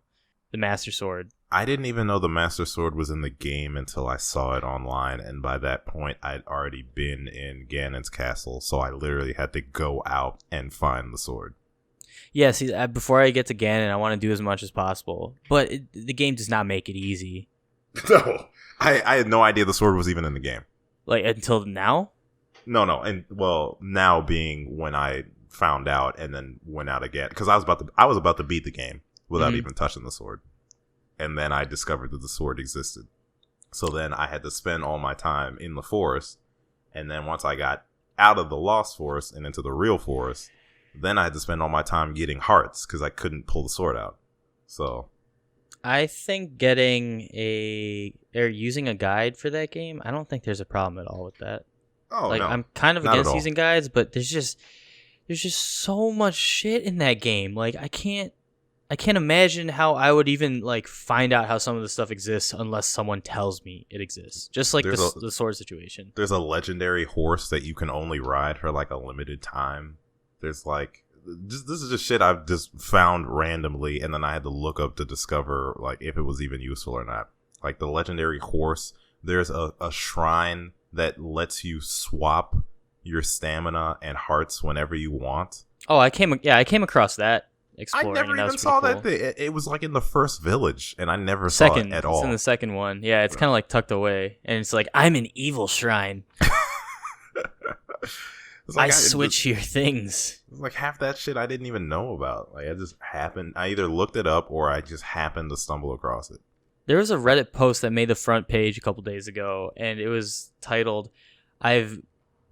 Master Sword. I didn't even know the Master Sword was in the game until I saw it online, and by that point, I'd already been in Ganon's castle, so I literally had to go out and find the sword. Yeah, see, before I get to Ganon, I want to do as much as possible, but the game does not make it easy. No, I had no idea the sword was even in the game. Like, until now? No, and well, now being when I found out and then went out again, because I was about to beat the game without even touching the sword. And then I discovered that the sword existed. So then I had to spend all my time in the forest. And then once I got out of the Lost Forest and into the real forest, then I had to spend all my time getting hearts because I couldn't pull the sword out. So I think using a guide for that game, I don't think there's a problem at all with that. Oh, like, no. I'm kind of Not against using guides, but there's just so much shit in that game. Like, I can't imagine how I would even like find out how some of the stuff exists unless someone tells me it exists. Just like the sword situation. There's a legendary horse that you can only ride for like a limited time. There's like this is just shit I've just found randomly, and then I had to look up to discover like if it was even useful or not. Like the legendary horse, there's a shrine that lets you swap your stamina and hearts whenever you want. Oh, I came across that. Exploring, I never even saw that thing. It was like in the first village, and I never saw it at all. It's in the second one. Yeah, it's kind of like tucked away, and it's like, I'm an evil shrine. Like, I switch your things. It's like half that shit I didn't even know about. Like I either looked it up or I just happened to stumble across it. There was a Reddit post that made the front page a couple days ago, and it was titled, I've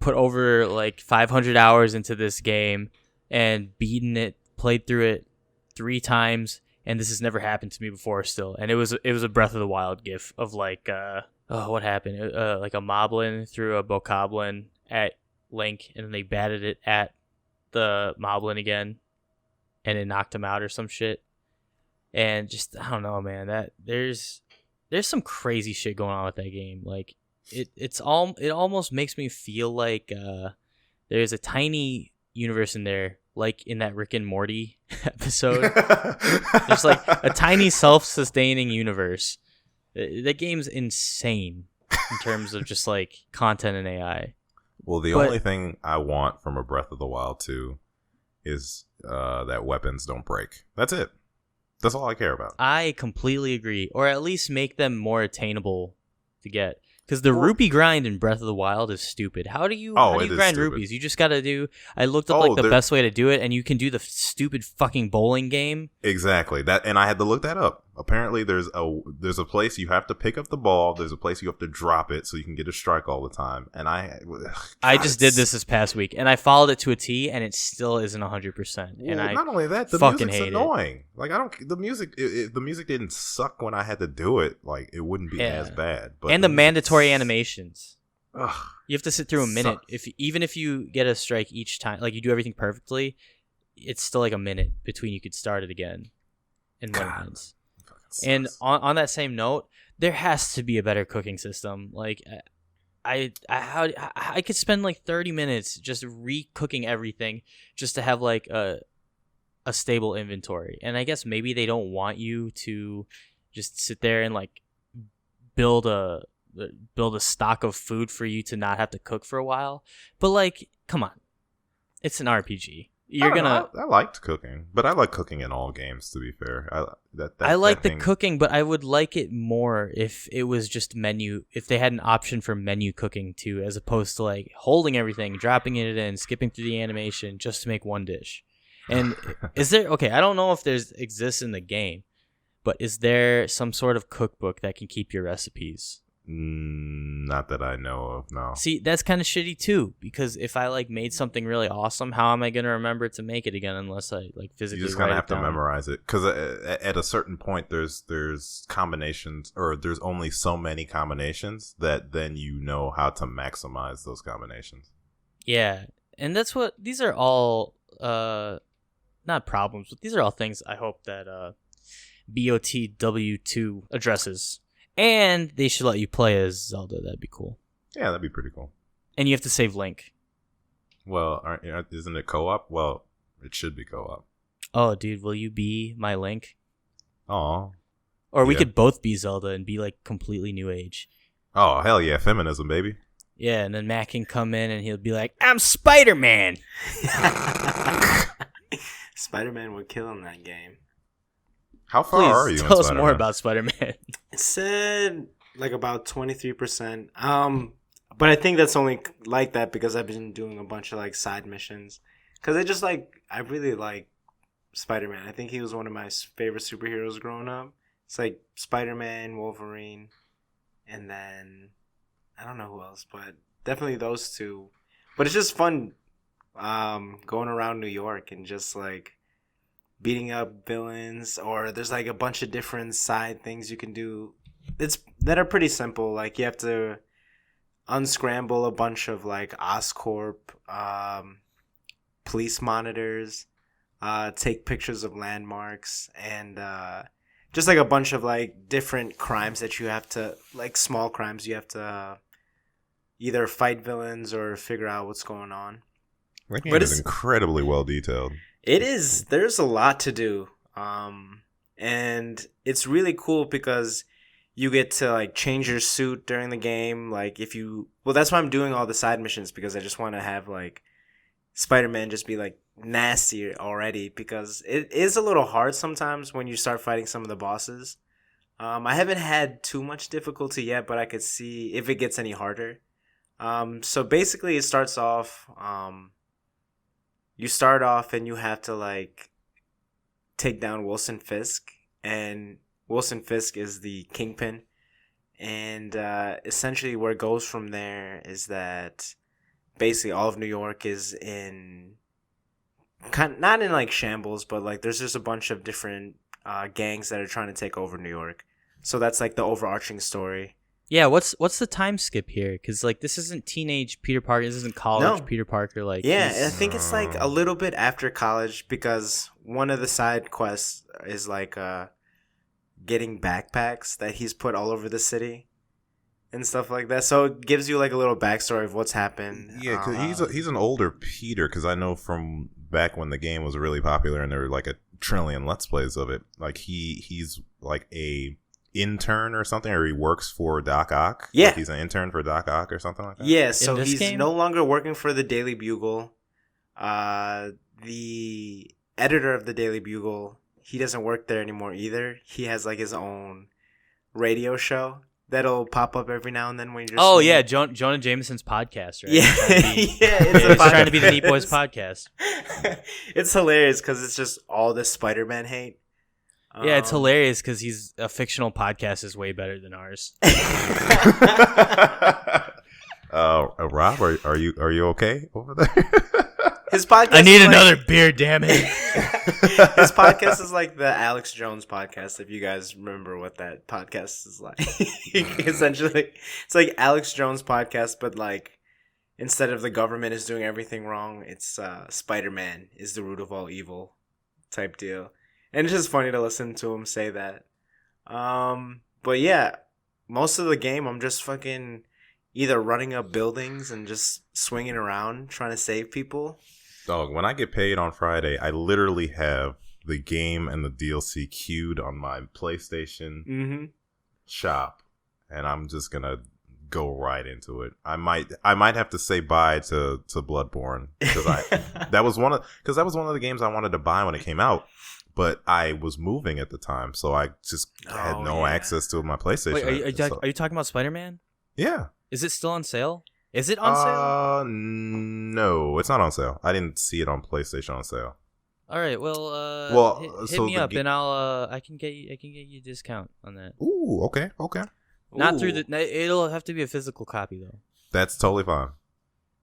put over like 500 hours into this game and beaten it, played through it 3 times, and this has never happened to me before still. And it was a Breath of the Wild gif of like what happened, like a moblin threw a bokoblin at Link, and then they batted it at the moblin again, and it knocked him out or some shit. And just I don't know, man. That there's some crazy shit going on with that game. Like it almost makes me feel like there's a tiny universe in there, like in that Rick and Morty episode. There's like a tiny self-sustaining universe. That game's insane in terms of just like content and AI. Well, the only thing I want from a Breath of the Wild 2 is that weapons don't break. That's it. That's all I care about. I completely agree. Or at least make them more attainable to get. Because the rupee grind in Breath of the Wild is stupid. How do you grind rupees? You just got to do... I looked up the best way to do it, and you can do the stupid fucking bowling game. Exactly. And I had to look that up. Apparently, there's a place you have to pick up the ball. There's a place you have to drop it so you can get a strike all the time. And I just did this past week, and I followed it to a T, and it still isn't 100%. Well, and I not only that, the music's annoying. Like the music. If the music didn't suck when I had to do it, like it wouldn't be as bad. But and the mandatory animations. Ugh, you have to sit through a minute. Even if you get a strike each time, like you do everything perfectly, it's still like a minute between you could start it again. And when it ends. And on that same note, there has to be a better cooking system. Like I could spend like 30 minutes just re-cooking everything just to have like a stable inventory. And I guess maybe they don't want you to just sit there and like build a stock of food for you to not have to cook for a while. But like, come on, it's an RPG. I liked cooking, but I like cooking in all games. To be fair, I like the cooking, but I would like it more if it was just menu. If they had an option for menu cooking too, as opposed to like holding everything, dropping it in, skipping through the animation just to make one dish. And is there I don't know if there's exists in the game, but is there some sort of cookbook that can keep your recipes? Not that I know of, no. See, that's kind of shitty too, because if I like made something really awesome, how am I going to remember to make it again unless I like physically? You just kind of have to memorize it, because at a certain point, there's combinations, or there's only so many combinations that then you know how to maximize those combinations. Yeah, and that's what these are all. Not problems, but these are all things I hope that BOTW2 addresses. And they should let you play as Zelda. That'd be cool. Yeah, that'd be pretty cool. And you have to save Link. Well, isn't it co-op? Well, it should be co-op. Oh, dude, will you be my Link? Oh. Or we could both be Zelda and be like completely new age. Oh, hell yeah, feminism, baby. Yeah, and then Matt can come in and he'll be like, I'm Spider-Man. Spider-Man would kill in that game. How far are you? Tell us more about Spider-Man. It said like about 23%. But I think that's only like that because I've been doing a bunch of like side missions. Because I really like Spider-Man. I think he was one of my favorite superheroes growing up. It's like Spider-Man, Wolverine, and then I don't know who else, but definitely those two. But it's just fun going around New York and just like beating up villains, or there's like a bunch of different side things you can do that are pretty simple. Like you have to unscramble a bunch of like Oscorp police monitors, take pictures of landmarks, and just like a bunch of like different crimes that you have to, like small crimes you have to either fight villains or figure out what's going on. That game is incredibly well detailed. It is. There's a lot to do. And it's really cool because you get to like change your suit during the game. Like that's why I'm doing all the side missions, because I just want to have like Spider-Man just be like nasty already, because it is a little hard sometimes when you start fighting some of the bosses. I haven't had too much difficulty yet, but I could see if it gets any harder. So basically it starts off, you start off and you have to like take down Wilson Fisk, and Wilson Fisk is the kingpin. And essentially where it goes from there is that basically all of New York is not in like shambles, but like there's just a bunch of different gangs that are trying to take over New York. So that's like the overarching story. Yeah, what's the time skip here? Because like this isn't teenage Peter Parker. This isn't college Peter Parker. Like I think it's like a little bit after college, because one of the side quests is like getting backpacks that he's put all over the city and stuff like that. So it gives you like a little backstory of what's happened. Yeah, because he's an older Peter, because I know from back when the game was really popular and there were like a trillion Let's Plays of it, like he's like a intern or something, or he works for Doc Ock. Yeah. Like he's an intern for Doc Ock or something like that. Yeah, so he's game? no longer working for the Daily Bugle. The editor of the Daily Bugle, he doesn't work there anymore either. He has like his own radio show that'll pop up every now and then when you're just yeah, Jonah Jameson's podcast, right? Yeah, It's trying to be the Neat Boys podcast. It's hilarious because it's just all this Spider-Man hate. Yeah, it's hilarious because he's a fictional podcast is way better than ours. Rob, are you okay over there? His podcast. I need another beer, damn it. His podcast is like the Alex Jones podcast, if you guys remember what that podcast is like. Essentially, it's like Alex Jones podcast, but like instead of the government is doing everything wrong, it's Spider-Man is the root of all evil type deal. And it's just funny to listen to him say that. But yeah, most of the game I'm just fucking either running up buildings and just swinging around trying to save people. Dog, when I get paid on Friday, I literally have the game and the DLC queued on my PlayStation shop, and I'm just gonna go right into it. I might have to say bye to Bloodborne because that was one of the games I wanted to buy when it came out, but I was moving at the time, so I just had no access to my PlayStation. Wait, are you talking about Spider-Man? Yeah. Is it still on sale? Is it on sale? No, it's not on sale. I didn't see it on PlayStation on sale. All right, hit me up and I can get you a discount on that. Ooh, okay. Not through it'll have to be a physical copy though. That's totally fine.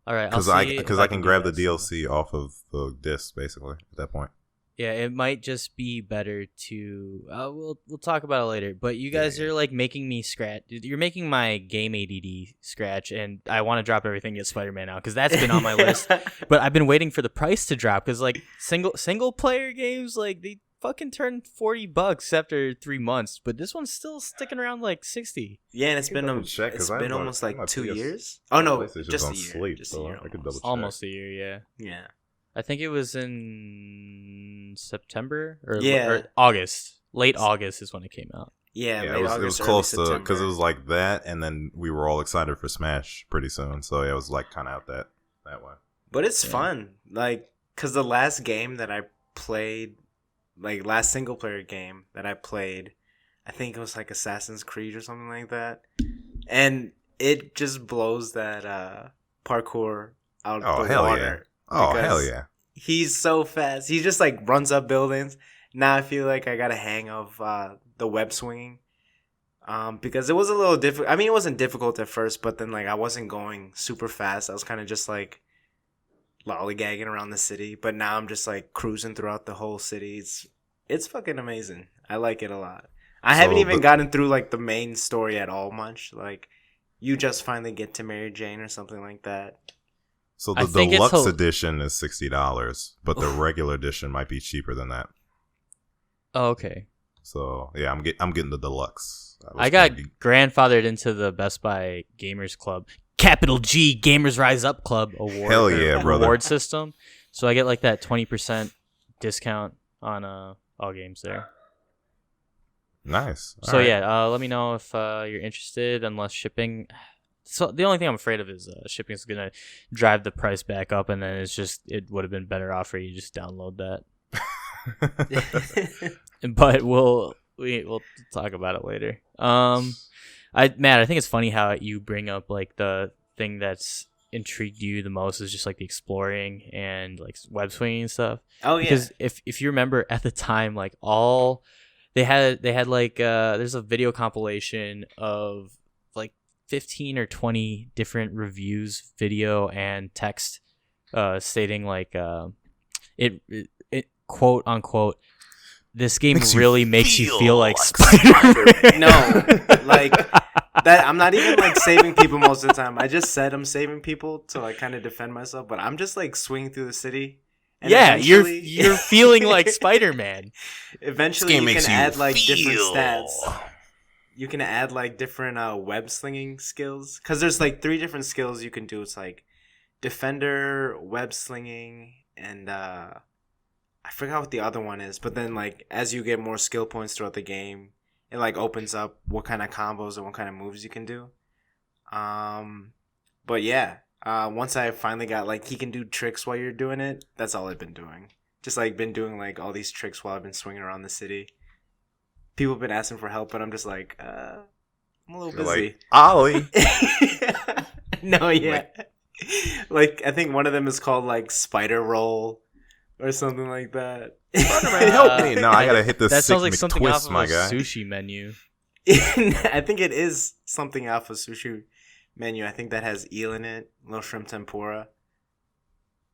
All right, because I can grab the DLC off of the disc basically at that point. Yeah, it might just be better to. We'll talk about it later. But you guys are like making me scratch. You're making my game ADD scratch, and I want to drop everything to get Spider-Man out because that's been on my list. But I've been waiting for the price to drop because like single player games, like they fucking turn $40 after 3 months. But this one's still sticking around like $60. Yeah, and it's been almost like 2 years. Oh no, just a year. Just a year. I could double check. Almost a year. Yeah. Yeah. I think it was in September or August. Late August is when it came out. Yeah, it was close to because it was like that, and then we were all excited for Smash pretty soon. So it was like kind of out that way. But it's fun, like because the last game that I played, like last single player game that I played, I think it was like Assassin's Creed or something like that, and it just blows that parkour out of the water. Yeah. Oh, hell yeah. He's so fast. He just like runs up buildings. Now I feel like I got a hang of the web swinging. Because it was a little difficult. I mean, it wasn't difficult at first, but then like I wasn't going super fast. I was kind of just like lollygagging around the city. But now I'm just like cruising throughout the whole city. It's fucking amazing. I like it a lot. I haven't even gotten through like the main story at all much. Like you just finally get to Mary Jane or something like that. So the deluxe edition is $60, but the regular edition might be cheaper than that. Oh, okay. So yeah, I'm getting the deluxe. I got grandfathered into the Best Buy Gamers Club, capital G Gamers Rise Up Club award. Hell yeah, brother! Award system. So I get like that 20% discount on all games there. Nice. So yeah, let me know if you're interested. Unless shipping. So the only thing I'm afraid of is shipping is gonna drive the price back up, and then it would have been better off for you to just download that. But we'll talk about it later. Matt, I think it's funny how you bring up like the thing that's intrigued you the most is just like the exploring and like web swinging and stuff. Oh yeah. Because if you remember at the time, like all they had like there's a video compilation of 15 or 20 different reviews, video and text, stating like it quote unquote, this game really makes you feel like Spider-Man. No, like that. I'm not even like saving people most of the time. I just said I'm saving people to like kind of defend myself, but I'm just like swinging through the city And yeah, you're feeling like Spider-Man. Eventually, you can add like different stats. You can add like different web slinging skills because there's like 3 different skills you can do. It's like defender, web slinging, and I forgot what the other one is. But then like as you get more skill points throughout the game, it like opens up what kind of combos and what kind of moves you can do. But yeah, once I finally got like he can do tricks while you're doing it. That's all I've been doing. Just like been doing like all these tricks while I've been swinging around the city. People have been asking for help, but I'm just like, I'm a little busy. Like, Ollie. No, yeah. Like, I think one of them is called, like, Spider Roll or something like that. Spider-Man, help me. No, I gotta hit this that sick sounds like something McTwist, off of my a guy. sushi menu. I think it is something off a sushi menu. I think that has eel in it, little shrimp tempura.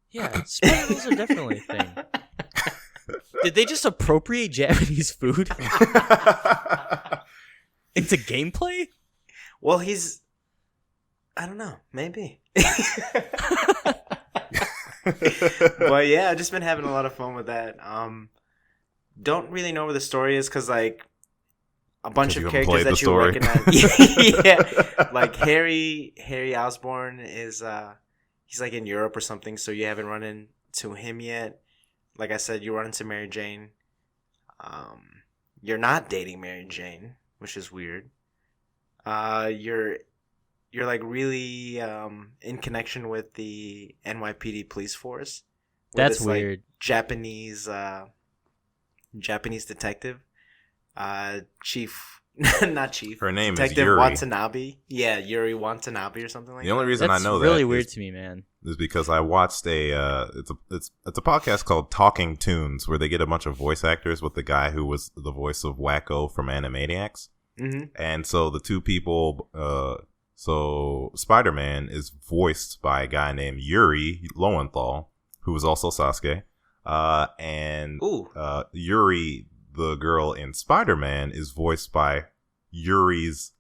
Yeah, spider rolls are definitely a thing. Did they just appropriate Japanese food into gameplay? Well, I don't know, maybe. But yeah, I've just been having a lot of fun with that. Don't really know where the story is because like a bunch of characters that you recognize. Yeah, like Harry Osborn is he's like in Europe or something, so you haven't run into him yet. Like I said, you run into Mary Jane. You're not dating Mary Jane, which is weird. You're like really in connection with the NYPD police force. That's weird. Like, Japanese detective, chief, not chief. Her name Detective is Yuri Watanabe. Yeah, Yuri Watanabe or something like that. The only reason That's I know really that weird to me, man. is because I watched it's a podcast called Talking Tunes where they get a bunch of voice actors with the guy who was the voice of Wacko from Animaniacs. Mm-hmm. And so the two people, so Spider-Man is voiced by a guy named Yuri Lowenthal, who was also Sasuke. And Yuri, the girl in Spider-Man, is voiced by Yuri's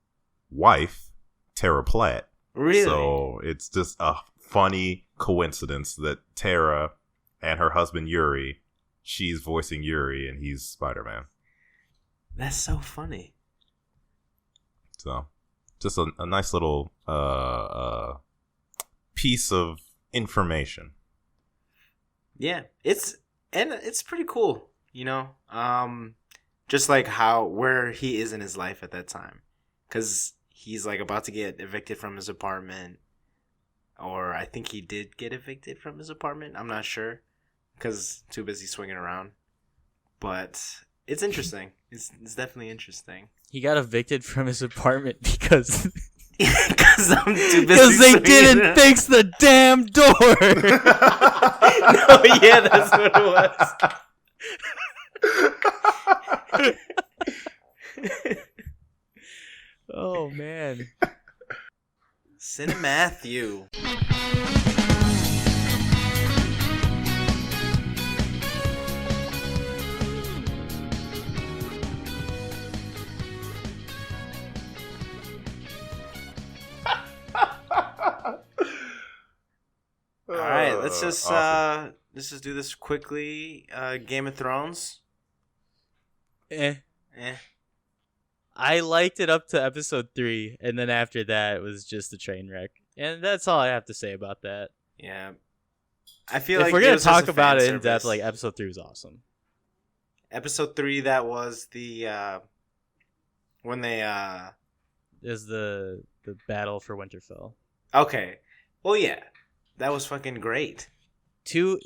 wife, Tara Platt. Really? So it's just a funny coincidence that Tara and her husband Yuri, she's voicing Yuri and he's Spider-Man. That's so funny. So just a nice little piece of information. Yeah, it's pretty cool, you know. Just like where he is in his life at that time, because he's like about to get evicted from his apartment, or I think he did get evicted from his apartment. I'm not sure, because too busy swinging around. But it's interesting. It's definitely interesting. He got evicted from his apartment because I'm too busy. Because they didn't fix the damn door. No, yeah, that's what it was. Oh man. Cine Matthew. All right, let's just do this quickly. Game of Thrones. Eh. I liked it up to episode 3, and then after that, it was just a train wreck. And that's all I have to say about that. Yeah. I feel if like we're going to talk about it in service. depth, like, episode 3 was awesome. Episode 3, that was the, when they, is the battle for Winterfell. Okay. Well, yeah. That was fucking great. 2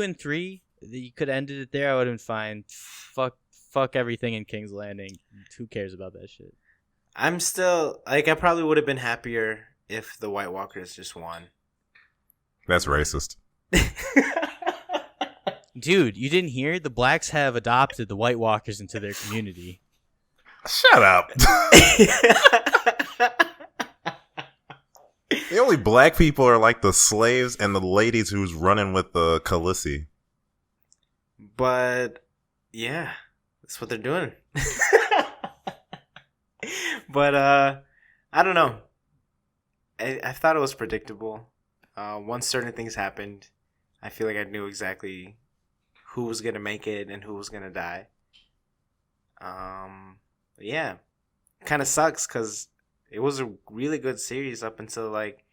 and 3, you could have ended it there. I would have been fine. Fuck everything in King's Landing. Who cares about that shit? I'm still like I probably would have been happier if the White Walkers just won. That's racist. Dude, you didn't hear? The blacks have adopted the White Walkers into their community. Shut up. The only black people are like the slaves and the ladies who's running with the Khaleesi. But yeah, that's what they're doing. But I don't know. I thought it was predictable. Once certain things happened, I feel like I knew exactly who was gonna make it and who was gonna die. Yeah, kind of sucks because it was a really good series up until like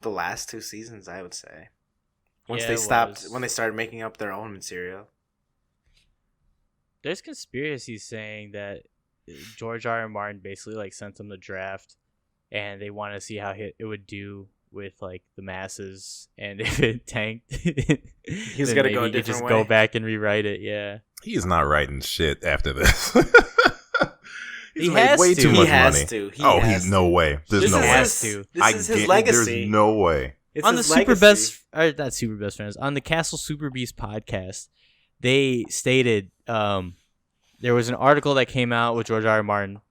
the last 2 seasons, I would say. When they started making up their own material. There's conspiracies saying that George R.R. Martin basically like sent them the draft, and they want to see how it would do with like the masses, and if it tanked, he's gonna go a different just way. Go back and rewrite it. Yeah, he's not writing shit after this. He has way to. too much has money. to. He's no way. There's no way. This is his legacy. There's no way. It's on the his Super legacy. Best, or not Super Best Friends, on the Castle Super Beast podcast, they stated there was an article that came out with George R.R. Martin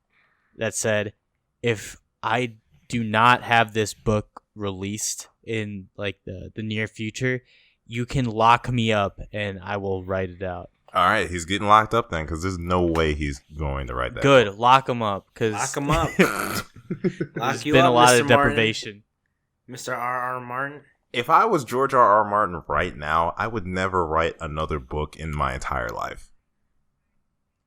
that said, if I do not have this book released in like the near future, you can lock me up and I will write it out. All right, he's getting locked up then, because there's no way he's going to write that. Good, book. lock him up. Lock him up. There's been a lot of deprivation. Mr. R.R. Martin. If I was George R.R. Martin right now, I would never write another book in my entire life.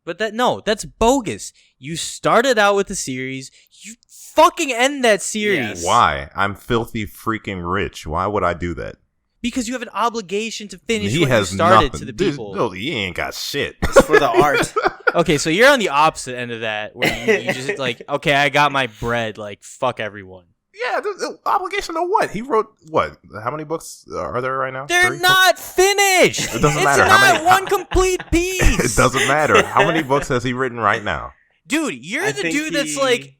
But that's bogus. You started out with the series. You fucking end that series. Yes. Why? I'm filthy freaking rich. Why would I do that? Because you have an obligation to finish He what has you started nothing. to the people. No, he ain't got shit. It's for the art. Okay, so you're on the opposite end of that, where you just like, okay, I got my bread, like, fuck everyone. Yeah, the obligation to what? He wrote what? How many books are there right now? They're 3? not finished. It doesn't matter. It's How not many? one complete piece. It doesn't matter. How many books has he written right now? Dude, you're I the think dude that's like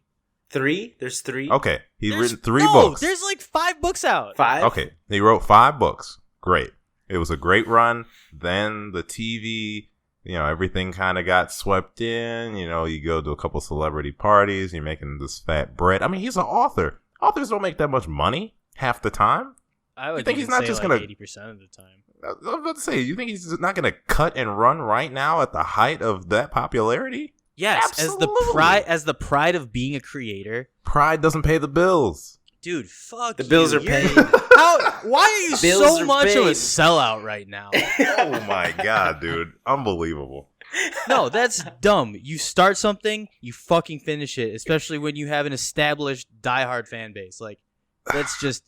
3. There's 3. Okay, he's there's- written 3 no, books. There's like 5 books out. 5. Okay, he wrote 5 books. Great. It was a great run. Then the TV, everything kind of got swept in. You go to a couple celebrity parties. You're making this fat bread. I mean, he's an author. Authors don't make that much money half the time. I would think he's not say just like gonna 80% of the time. I was about to say, you think he's not going to cut and run right now at the height of that popularity? Yes, Absolutely. as the pride of being a creator. Pride doesn't pay the bills. Dude, fuck The you. bills are You're- paid. Why are you Bills so are much of a paid. sellout right now? Oh my god, dude. Unbelievable. No, that's dumb. You start something, you fucking finish it, especially when you have an established diehard fan base. Like, it's just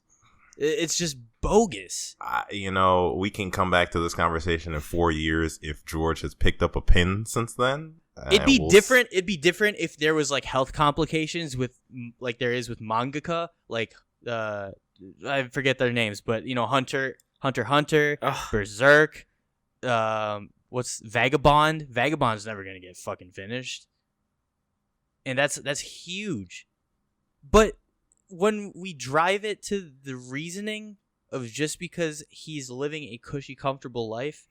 bogus. We can come back to this conversation in 4 years if George has picked up a pen since then. It'd be different. It'd be different if there was like health complications with like there is with mangaka, like I forget their names, but Hunter, Ugh. Berserk, what's Vagabond? Vagabond's never gonna get fucking finished, and that's huge. But when we drive it to the reasoning of just because he's living a cushy, comfortable life,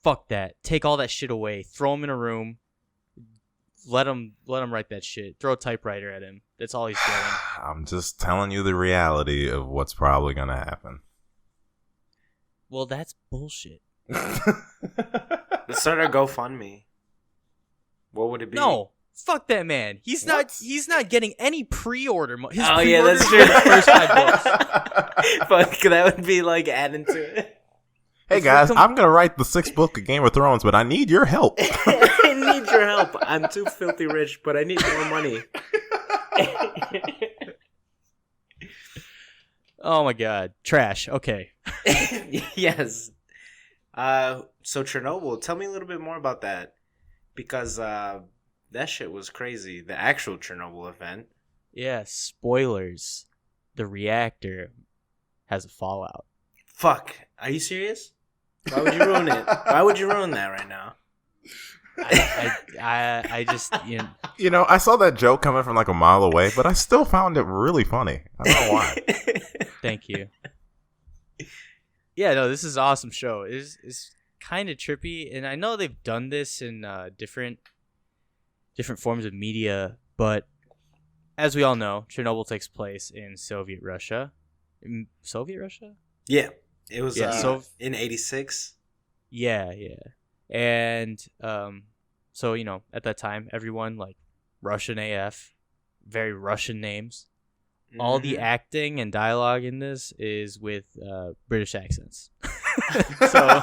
fuck that. Take all that shit away. Throw him in a room. Let him write that shit. Throw a typewriter at him. That's all he's doing. I'm just telling you the reality of what's probably going to happen. Well, that's bullshit. Let's start a GoFundMe. What would it be? No, fuck that man. He's not getting any pre-order money. Oh yeah, that's true. The first 5 books. But that would be like adding to it. Hey guys, I'm going to write the 6th book of Game of Thrones, but I need your help. I need your help. I'm too filthy rich, but I need more money. Oh my god, trash. Okay. Yes. So Chernobyl, tell me a little bit more about that, because that shit was crazy. The actual Chernobyl event. Yeah, spoilers. The reactor has a fallout. Fuck. Are you serious? Why would you ruin it? Why would you ruin that right now? I just I saw that joke coming from like a mile away, but I still found it really funny. I don't know why. Thank you. Yeah, no, this is an awesome show. It's kind of trippy, and I know they've done this in different forms of media, but as we all know, Chernobyl takes place in Soviet Russia. Soviet Russia? Yeah. It was in '86. Yeah. And so at that time, everyone like Russian AF, very Russian names. All the acting and dialogue in this is with British accents. So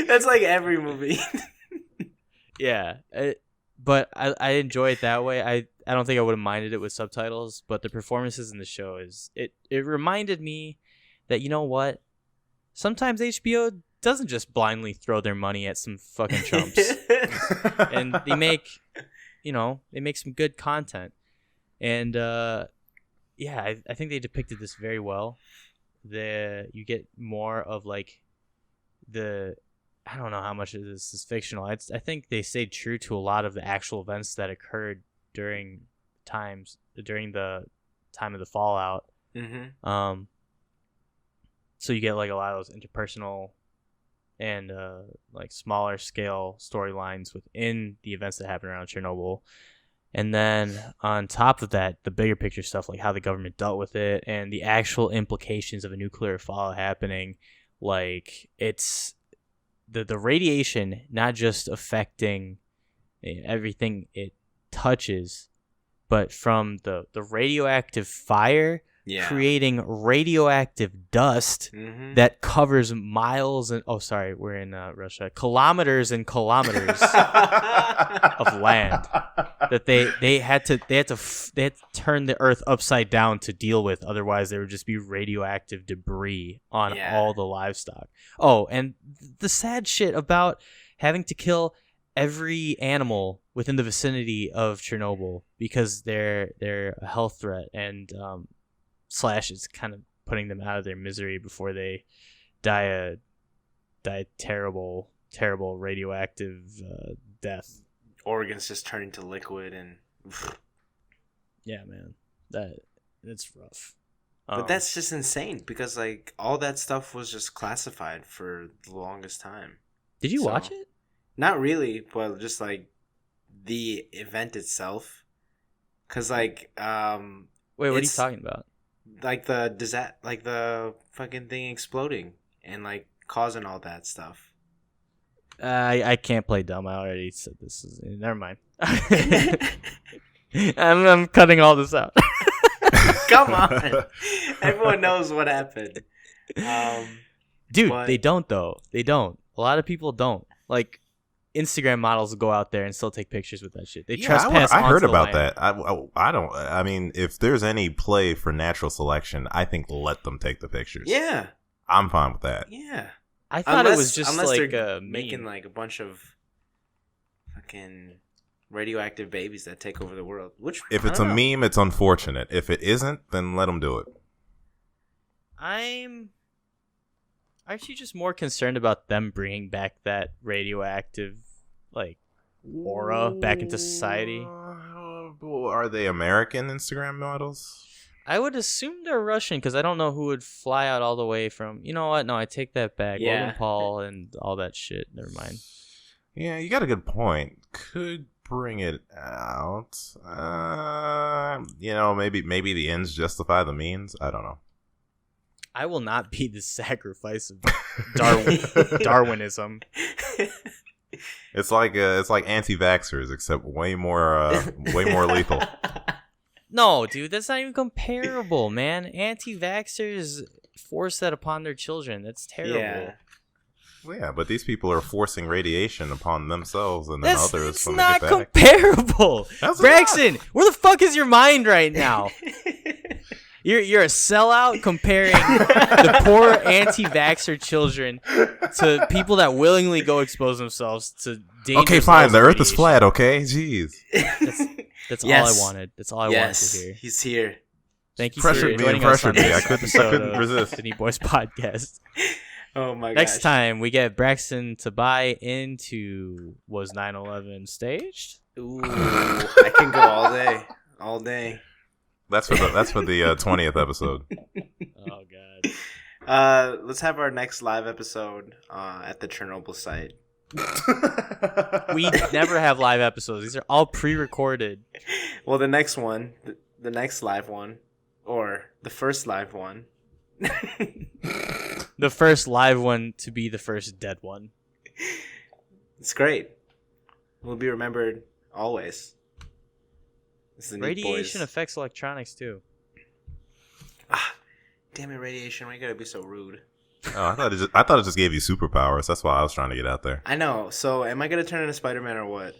that's like every movie. yeah, but I enjoy it that way. I don't think I would have minded it with subtitles, but the performances in the show it reminded me that, you know what, sometimes HBO doesn't just blindly throw their money at some fucking chumps, and they make some good content, and yeah, I think they depicted this very well. You get more of like I don't know how much of this is fictional. I think they stayed true to a lot of the actual events that occurred during the time of the fallout. Mm-hmm. So you get like a lot of those interpersonal and like smaller scale storylines within the events that happened around Chernobyl. And then on top of that, the bigger picture stuff, like how the government dealt with it and the actual implications of a nuclear fallout happening. Like, it's the radiation not just affecting everything it touches, but from the radioactive fire creating radioactive dust that covers miles and we're in Russia, kilometers and kilometers of land that they had to turn the earth upside down to deal with. Otherwise there would just be radioactive debris on all the livestock. Oh, and the sad shit about having to kill every animal within the vicinity of Chernobyl because they're a health threat, and Slash is kind of putting them out of their misery before they die a terrible radioactive death. Organs just turn into liquid, and yeah, man, that's rough. But that's just insane because like all that stuff was just classified for the longest time. Did you watch it? Not really, but just like the event itself. Cause like wait, what are you talking about? Like the fucking thing exploding and like causing all that stuff. I can't play dumb. I already said this. Never mind. I'm cutting all this out. Come on, everyone knows what happened. Dude, they don't though. They don't. A lot of people don't. Like, Instagram models go out there and still take pictures with that shit. They trespass. I heard onto about the land. that. I don't. I mean, if there's any play for natural selection, I think let them take the pictures. Yeah, I'm fine with that. Yeah, I thought it was just like making like a bunch of fucking radioactive babies that take over the world. Which, if it's a meme, it's unfortunate. If it isn't, then let them do it. Aren't you just more concerned about them bringing back that radioactive, like, aura back into society? Are they American Instagram models? I would assume they're Russian, because I don't know who would fly out all the way from... You know what? No, I take that back. Yeah. Logan Paul and all that shit. Never mind. Yeah, you got a good point. Could bring it out. Maybe the ends justify the means. I don't know. I will not be the sacrifice of Darwinism. It's like anti-vaxxers, except way more lethal. No, dude, that's not even comparable, man. Anti-vaxxers force that upon their children. That's terrible. Yeah. Well, yeah, but these people are forcing radiation upon themselves and then others. It's not comparable. Braxton, where the fuck is your mind right now? You're a sellout comparing the poor anti-vaxxer children to people that willingly go expose themselves to dangerous. Okay, fine. The Earth is flat. Okay, jeez. That's all I wanted. That's all I wanted to hear. He's here. Thank you for joining us on this couldn't resist. The Neatboyspodcast. Oh my god. Next time we get Braxton to buy into Was 9/11 staged? Ooh, I can go all day. That's for the 20th episode. Oh god. Let's have our next live episode at the Chernobyl site. We never have live episodes. These are all pre-recorded. Well, the next one, the next live one, or the first live one. The first live one to be the first dead one. It's great. We'll be remembered always. Radiation affects electronics too. Damn it, radiation! Why you gotta be so rude? Oh, I thought it just gave you superpowers. That's why I was trying to get out there. I know. So, am I gonna turn into Spider-Man or what?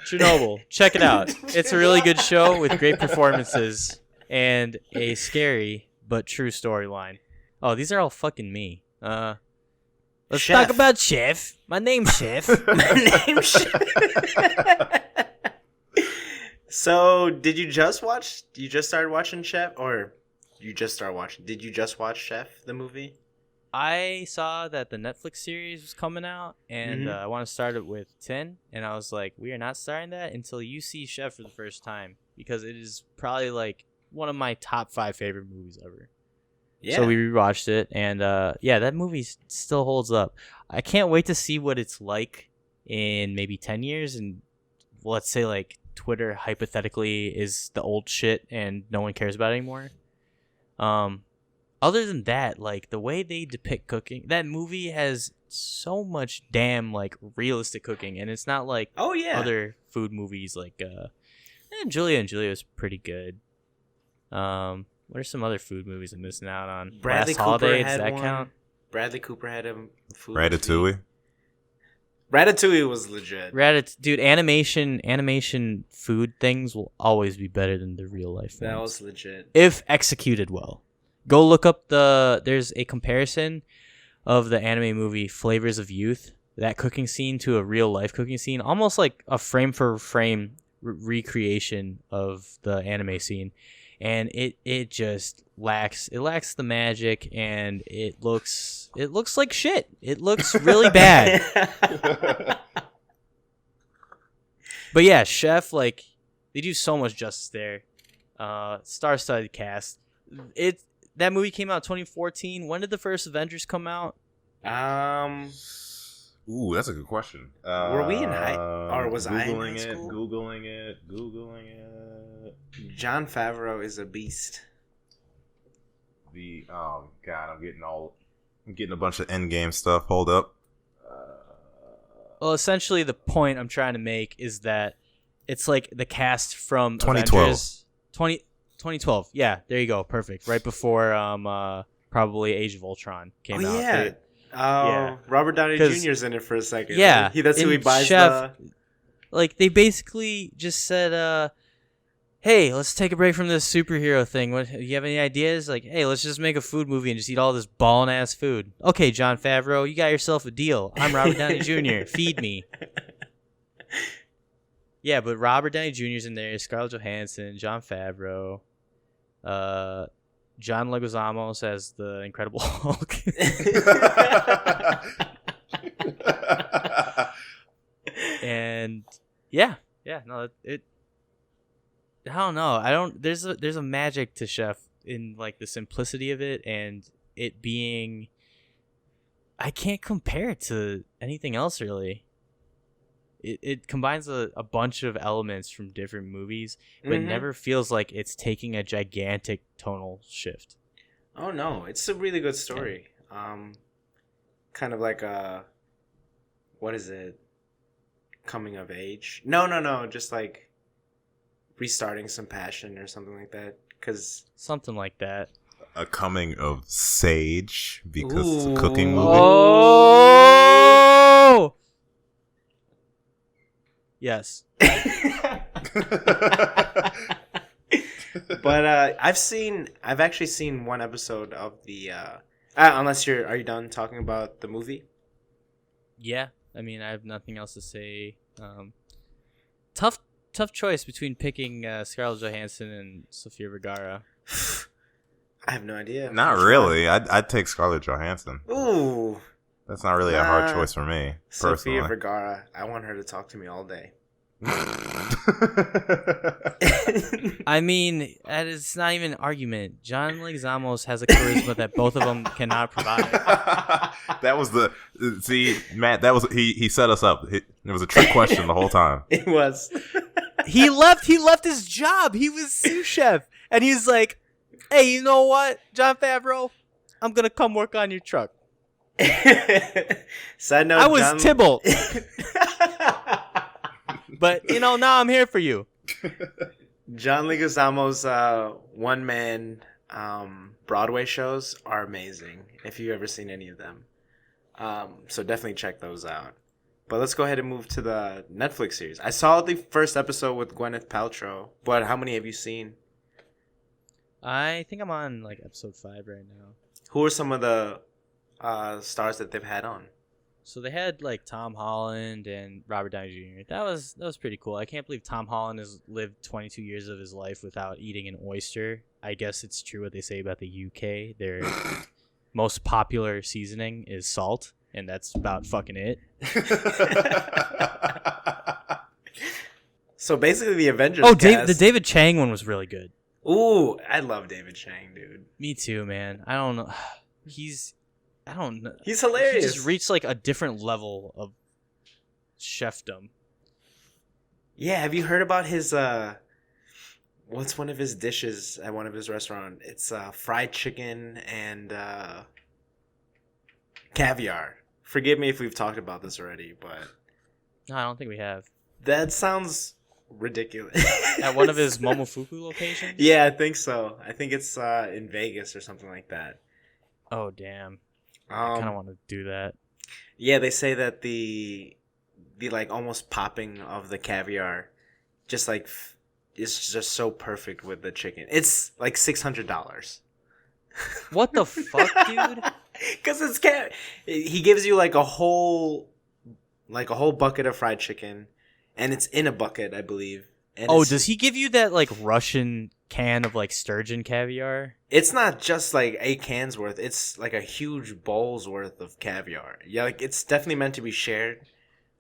Chernobyl. Check it out. It's a really good show with great performances and a scary but true storyline. Oh, these are all fucking me. Let's Chef. talk about Chef. My name's Chef. My name's Chef. So, did you just start watching Chef, or you just started watching? Did you just watch Chef, the movie? I saw that the Netflix series was coming out, and I want to start it with 10, and I was like, we are not starting that until you see Chef for the first time, because it is probably like one of my top 5 favorite movies ever. Yeah. So we rewatched it, and that movie still holds up. I can't wait to see what it's like in maybe 10 years, and let's say like Twitter hypothetically is the old shit and no one cares about it anymore. Other than that, like the way they depict cooking, that movie has so much damn like realistic cooking, and it's not like other food movies like Julia and Julia is pretty good. What are some other food movies I'm missing out on? Bradley Last Cooper Holiday, had does that one. count? Bradley Cooper had a food Ratatouille. movie. Ratatouille was legit. Dude, animation food things will always be better than the real life ones. That was legit. If executed well. Go look up there's a comparison of the anime movie Flavors of Youth, that cooking scene to a real life cooking scene, almost like a frame for frame recreation of the anime scene. And it just lacks the magic, and it looks like shit. It looks really bad. But yeah, Chef, like, they do so much justice there. Star-studded cast. That movie came out 2014. When did the first Avengers come out? Ooh, that's a good question. Were we in high, or was I in high school? Googling it. Jon Favreau is a beast. God, I'm getting a bunch of Endgame stuff. Hold up. Well, essentially, the point I'm trying to make is that it's like the cast from 2012. Avengers. 2012. Yeah, there you go. Perfect. Right before probably Age of Ultron came out. Yeah. Yeah. Robert Downey Jr. is in it for a second. Yeah. That's who he buys Chef, Like, they basically just said, hey, let's take a break from this superhero thing. What, you have any ideas? Like, hey, let's just make a food movie and just eat all this ballin'-ass food. Okay, Jon Favreau, you got yourself a deal. I'm Robert Downey Jr. Feed me. Yeah, but Robert Downey Jr.'s in there, Scarlett Johansson, Jon Favreau, John Leguizamo as the Incredible Hulk. And I don't know. There's a magic to Chef in like the simplicity of it, and it being, I can't compare it to anything else really. It combines a bunch of elements from different movies, but it never feels like it's taking a gigantic tonal shift. Oh no, it's a really good story. Kind of like what is it? Coming of age? No, just like restarting some passion or something like that. Something like that. A coming of sage because it's a cooking movie. Oh! Yes. But I've actually seen one episode of the unless are you done talking about the movie? Yeah, I mean, I have nothing else to say. Tough choice between picking Scarlett Johansson and Sofia Vergara. I have no idea. Not really. I'd take Scarlett Johansson. Ooh. That's not really a hard choice for me, personally. Sofia Vergara. I want her to talk to me all day. I mean, that is not even an argument. John Leguizamo has a charisma that both of them cannot provide. That was Matt. That was he set us up. It was a trick question the whole time. It was. He left his job. He was sous chef, and he's like, "Hey, you know what, Jon Favreau? I'm gonna come work on your truck." Side note, I was Tybalt. But, now I'm here for you. John Leguizamo's one-man Broadway shows are amazing. If you've ever seen any of them, so definitely check those out. But let's go ahead and move to the Netflix series. I saw the first episode with Gwyneth Paltrow, but how many have you seen? I think I'm on like episode 5 right now. Who are some of the stars that they've had on? So they had like Tom Holland and Robert Downey Jr. That was pretty cool. I can't believe Tom Holland has lived 22 years of his life without eating an oyster. I guess it's true what they say about the UK. Their most popular seasoning is salt, and that's about fucking it. So basically, the Avengers. Oh, the David Chang one was really good. Ooh, I love David Chang, dude. Me too, man. I don't know. I don't know. He's hilarious. He just reached like a different level of chefdom. Yeah, have you heard about his what's one of his dishes at one of his restaurants? It's fried chicken and caviar. Forgive me if we've talked about this already, but No, I don't think we have. That sounds ridiculous. At one of his Momofuku locations? Yeah, I think so. I think it's in Vegas or something like that. Oh, damn. I kind of want to do that. Yeah, they say that the like almost popping of the caviar just like is just so perfect with the chicken. It's like $600. What the fuck, dude? Because it's he gives you like a whole bucket of fried chicken, and it's in a bucket, I believe. And does he give you that like Russian can of like sturgeon caviar? It's not just like a can's worth. It's like a huge bowl's worth of caviar. Yeah, like it's definitely meant to be shared.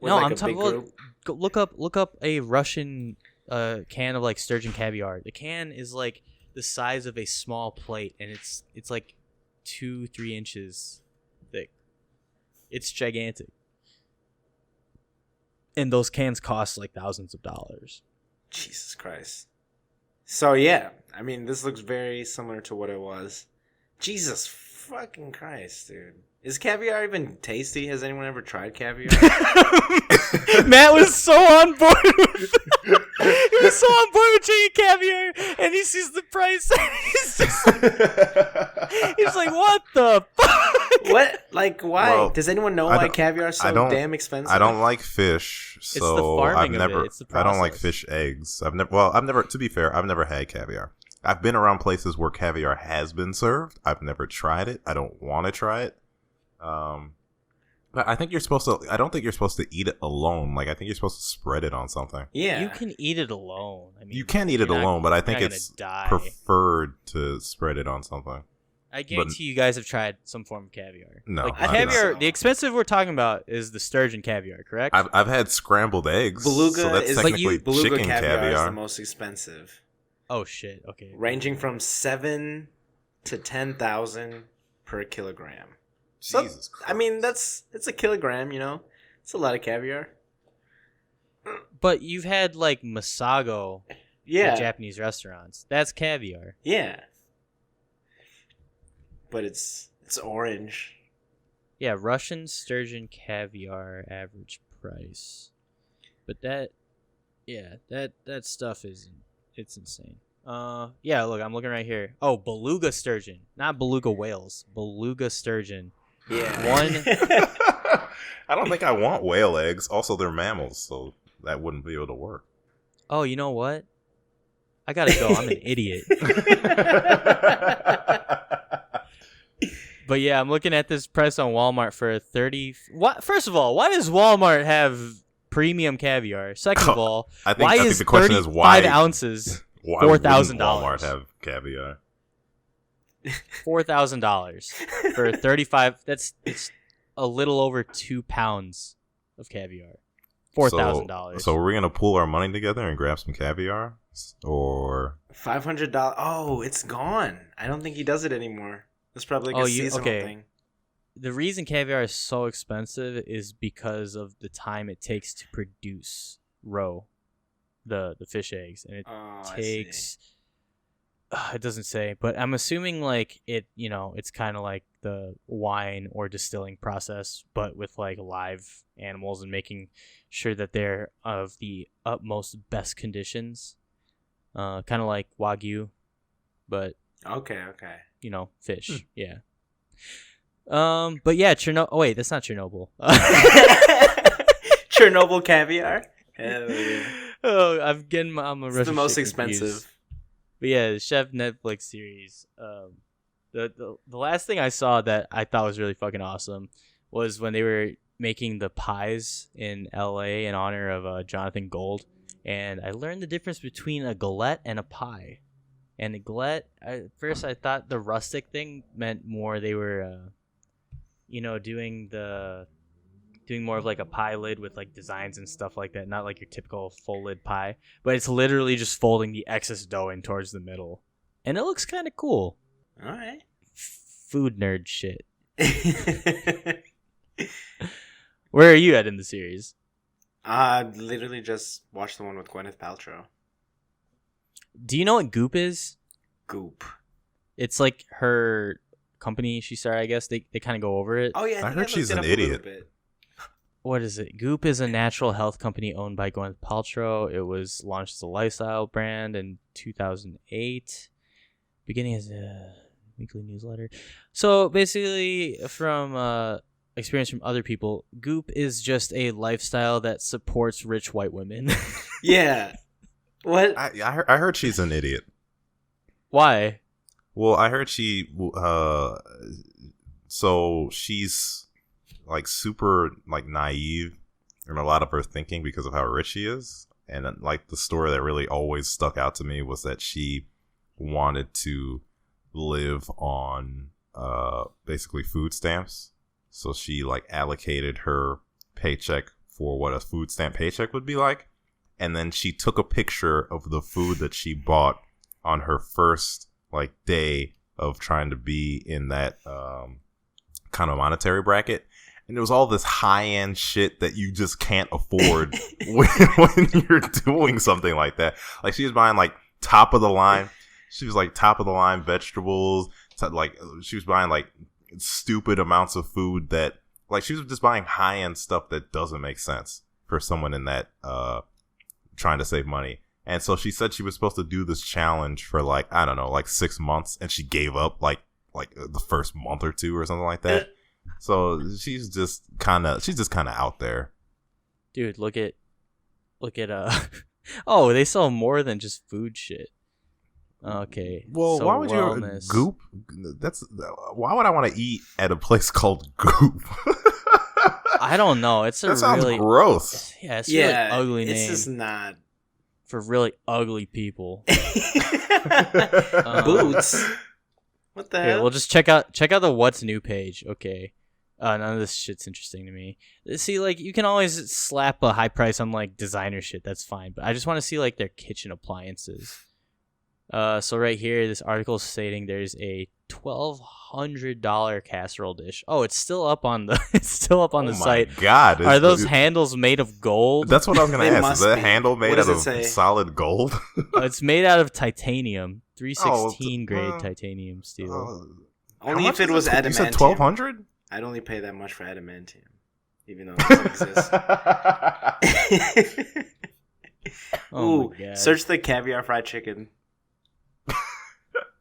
With I'm talking about look up a Russian can of like sturgeon caviar. The can is like the size of a small plate, and it's like 2-3 inches thick. It's gigantic, and those cans cost like thousands of dollars. Jesus Christ. So yeah, I mean, this looks very similar to what it was. Jesus fucking Christ, dude. Is caviar even tasty? Has anyone ever tried caviar? Matt was so on board with he was so on board with chicken caviar, and he sees the price, and he's like, what the fuck? What? Like, why? Well, does anyone know why caviar is so damn expensive? I don't like fish, so it's the farming I've never. of it. It's the process. I don't like fish eggs. I've never. To be fair, I've never had caviar. I've been around places where caviar has been served. I've never tried it. I don't want to try it. But I think you're supposed to. I don't think you're supposed to eat it alone. Like I think you're supposed to spread it on something. Yeah, you can eat it alone. I mean, you can eat it alone, but I think it's preferred to spread it on something. I guarantee you guys have tried some form of caviar. No, like caviar. The expensive we're talking about is the sturgeon caviar, correct? I've had scrambled eggs. Beluga so that's is technically beluga chicken caviar is the most expensive. Oh shit! Okay, ranging from 7,000 to 10,000 per kilogram. Jesus Christ. I mean, it's a kilogram, you know? It's a lot of caviar. But you've had, like, Masago at Japanese restaurants. That's caviar. Yeah. But it's orange. Yeah, Russian sturgeon caviar average price. But that stuff it's insane. Yeah, look, I'm looking right here. Oh, beluga sturgeon. Not beluga whales. Beluga sturgeon. Yeah. I don't think I want whale eggs. Also, they're mammals, so that wouldn't be able to work. Oh, you know what? I gotta go. I'm an idiot. But yeah, I'm looking at this price on Walmart for 30. What? First of all, why does Walmart have premium caviar? Second of all, I think the question is why 5 ounces why $4,000? Walmart have caviar. $4,000 for 35. It's a little over 2 pounds of caviar. $4,000. So we're gonna pool our money together and grab some caviar, or $500. Oh, it's gone. I don't think he does it anymore. It's probably like a seasonal thing. The reason caviar is so expensive is because of the time it takes to produce the fish eggs, and it takes. It doesn't say, but I'm assuming like it, it's kind of like the wine or distilling process, but with like live animals and making sure that they're of the utmost best conditions. Kind of like Wagyu, but Okay. Fish. Yeah. But yeah, Chernobyl. Oh wait, that's not Chernobyl. Chernobyl caviar. Hell yeah. Oh, I'm a It's Russian the most shit expensive. confused. But yeah, the Chef Netflix series. The last thing I saw that I thought was really fucking awesome was when they were making the pies in L.A. in honor of Jonathan Gold, and I learned the difference between a galette and a pie. And a galette, at first I thought the rustic thing meant more they were, doing more of like a pie lid with like designs and stuff like that, not like your typical full lid pie, but it's literally just folding the excess dough in towards the middle, and it looks kind of cool. All right. Food nerd shit. Where are you at in the series? Literally just watched the one with Gwyneth Paltrow. Do you know what Goop is? Goop. It's like her company she started, I guess. They kind of go over it. Oh yeah, I heard she's an idiot. What is it? Goop is a natural health company owned by Gwyneth Paltrow. It was launched as a lifestyle brand in 2008. Beginning as a weekly newsletter. So basically, from experience from other people, Goop is just a lifestyle that supports rich white women. Yeah. What? I heard she's an idiot. Why? Well, I heard so she's like super like naive in a lot of her thinking because of how rich she is. And like the story that really always stuck out to me was that she wanted to live on basically food stamps. So she like allocated her paycheck for what a food stamp paycheck would be like. And then she took a picture of the food that she bought on her first like day of trying to be in that kind of monetary bracket. And it was all this high-end shit that you just can't afford when you're doing something like that. Like she was buying like top of the line. She was like top of the line vegetables. Like she was buying like stupid amounts of food that like she was just buying high-end stuff that doesn't make sense for someone in that trying to save money. And so she said she was supposed to do this challenge for like, I don't know, like 6 months, and she gave up like the first month or two or something like that. So she's just kind of out there. Dude, look at oh, they sell more than just food shit. Okay. Well, so why would wellness. you Goop? Why would I want to eat at a place called Goop? I don't know. It's that sounds really gross. Yeah, it's really ugly name. It's just not for really ugly people. Boots. What the hell? Yeah, well, just check out the what's new page. Okay. None of this shit's interesting to me. See, like, you can always slap a high price on like designer shit. That's fine, but I just want to see like their kitchen appliances. So right here, this article is stating there's a $1,200 casserole dish. Oh, it's still up on the site. Oh my God! Are those handles made of gold? That's what I was going to ask. Is that handle made out of solid gold? It's made out of titanium, 316 grade titanium steel. Only if it was adamantium. You said 1,200? I'd only pay that much for adamantium, even though it doesn't exist. Ooh, search the caviar fried chicken.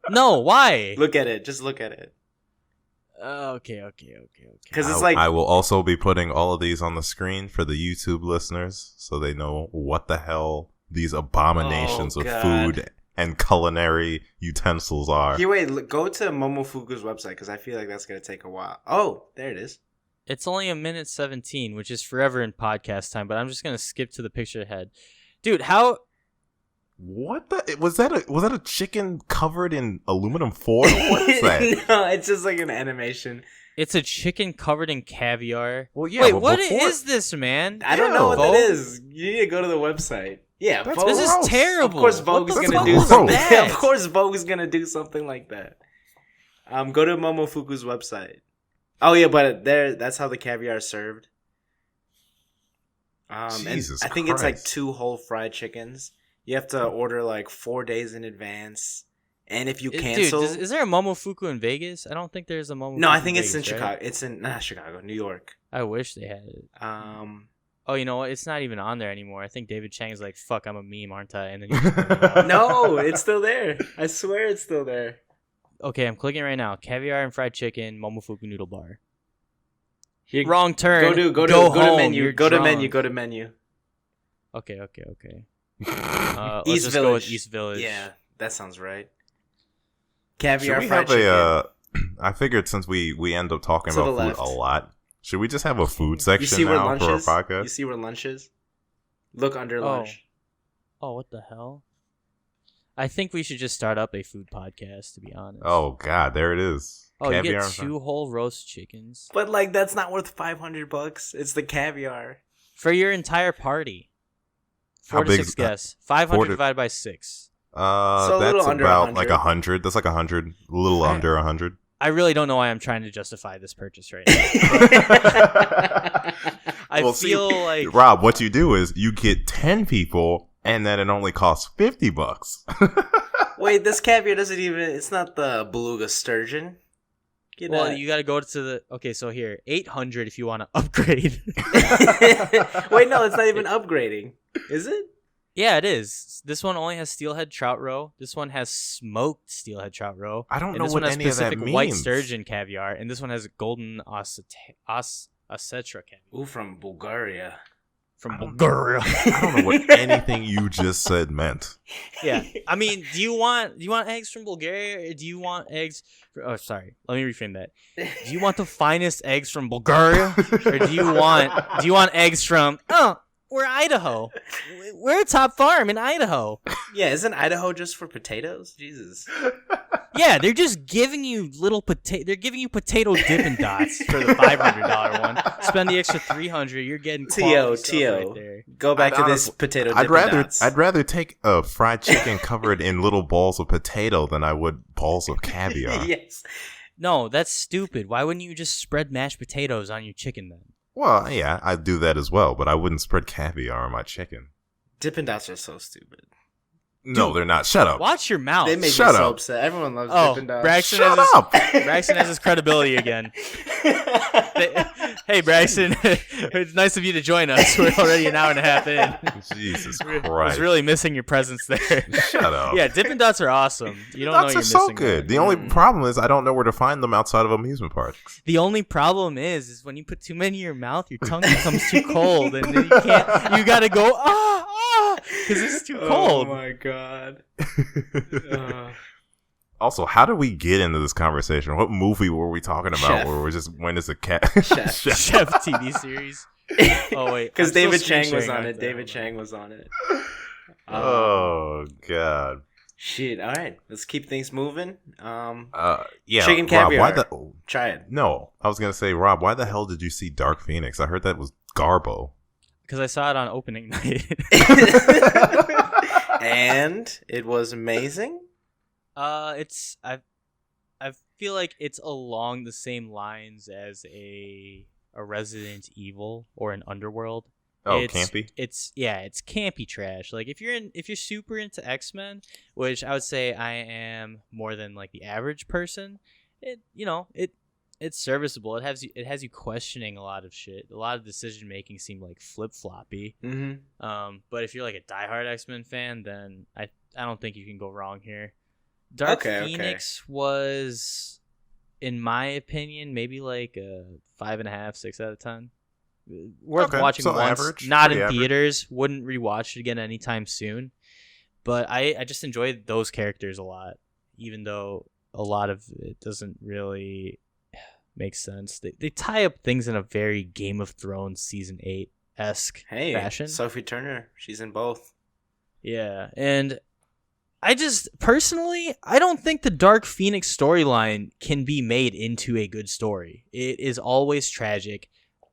No, why? Look at it. Just look at it. Okay. Because it's like I will also be putting all of these on the screen for the YouTube listeners, so they know what the hell these abominations of food and culinary utensils are. Here, wait. Go to Momofuku's website because I feel like that's gonna take a while. Oh, there it is. It's only 1:17, which is forever in podcast time. But I'm just gonna skip to the picture ahead, dude. How? What the was that a chicken covered in aluminum foil? What is that? No, it's just like an animation. It's a chicken covered in caviar. Well, yeah. Wait, what is this, man? I don't know what that is. You need to go to the website. Yeah, Vogue. This is terrible. Of course, Vogue is gonna do something. Of course, Vogue is gonna do something like that. Go to Momofuku's website. Oh yeah, but that's how the caviar is served. Jesus and I think Christ. it's like 2 whole fried chickens. You have to order like 4 days in advance, and if you cancel, dude, is there a Momofuku in Vegas? I don't think there's a Momofuku. No, I think it's Vegas, in right? Chicago. It's in not Chicago, New York. I wish they had it. Oh, you know what? It's not even on there anymore. I think David Chang is like, "Fuck, I'm a meme, aren't I?" And then no, it's still there. I swear, it's still there. Okay, I'm clicking right now. Caviar and fried chicken, Momofuku noodle bar. Wrong turn. Go to menu. Go to menu. Okay. East let's just Village. go with East Village. Yeah, that sounds right. Caviar Should we fried have chicken. I figured since we end up talking To about the food left. a lot, should we just have a food You section see where now lunch for our is? podcast? You see where lunch is? Look under lunch. Oh, what the hell? I think we should just start up a food podcast, to be honest. Oh God, there it is. Oh, Caviar you get and fri- 2 whole roast chickens But like, that's not worth $500. It's the caviar. for your entire party. How 4 to big 6 is that? guests. 500 4 to- divided by 6. So a little that's under about 100. like 100. That's like 100, a little Alright. under 100. I really don't know why I'm trying to justify this purchase right now. I Well, feel see, like Rob, what you do is you get 10 people, and then it only costs $50. Wait, this caviar doesn't even. It's not the beluga sturgeon. Get well, that. you got to go to the okay. So here, 800 if you want to upgrade. Wait, no, it's not even upgrading. Is it? Yeah, it is. This one only has steelhead trout roe. This one has smoked steelhead trout roe. I don't And know this what one has any of that Pacific means. white sturgeon caviar, and this one has golden osetra caviar Ooh, from Bulgaria. from I don't Bulgaria. I don't know what anything you just said meant. Yeah, I mean, do you want eggs from Bulgaria, or do you want eggs? Oh, sorry. Let me reframe that. Do you want the finest eggs from Bulgaria, or do you want eggs from? Oh, we're Idaho. We're a top farm in Idaho. Yeah, isn't Idaho just for potatoes? Jesus. Yeah, they're just giving you little potato. They're giving you potato Dippin' Dots for the $500 one. Spend the extra $300. You're getting quality stuff right there. Go back to this Honestly, potato I'd Dippin' rather Dots. I'd rather take a fried chicken covered in little balls of potato than I would balls of caviar. Yes. No, that's stupid. Why wouldn't you just spread mashed potatoes on your chicken then? Well, yeah, I'd do that as well, but I wouldn't spread caviar on my chicken. Dippin' Dots are so stupid. No, Dude, they're not. Shut up. Watch your mouth. They make Shut me so up. upset. Everyone loves Oh, Dippin' Dots. Braxton Shut has up. Braxton has his credibility again. Hey, Braxton, it's nice of you to join us. We're already an hour and a half in. Jesus I was Christ. really missing your presence there. Shut up. Yeah, Dippin' Dots are awesome. You don't know Dots you're are so missing good. them. The only problem is I don't know where to find them outside of amusement parks. The only problem is when you put too many in your mouth, your tongue becomes too cold, and then you can't. You gotta go because it's too cold. Oh my god. Also, how did we get into this conversation? What movie were we talking about? Chef. Where we're just when is a cat? Chef. Chef TV series. Oh wait, Because I'm still David screen Chang was sharing on right it. there. David Chang was on it. Oh God. Shit. All right. Let's keep things moving. Yeah. Chicken Rob, why caviar. the? Try it. No, I was gonna say, Rob, why the hell did you see Dark Phoenix? I heard that was Garbo. Because I saw it on opening night. And it was amazing. I feel like it's along the same lines as a Resident Evil or an Underworld. Oh, It's campy. It's campy trash. Like if you're super into X-Men, which I would say I am more than like the average person, it's serviceable. It has you questioning a lot of shit. A lot of decision making seemed like flip floppy. Mm-hmm. But if you're like a diehard X-Men fan, then I don't think you can go wrong here. Dark Phoenix was, in my opinion, maybe like a 5.5, 6 out of 10. Worth watching so once, average, not in pretty average. theaters. Wouldn't rewatch it again anytime soon. But I just enjoyed those characters a lot, even though a lot of it doesn't really make sense. They tie up things in a very Game of Thrones season 8-esque fashion. Sophie Turner. She's in both. Yeah, and I just personally, I don't think the Dark Phoenix storyline can be made into a good story. It is always tragic.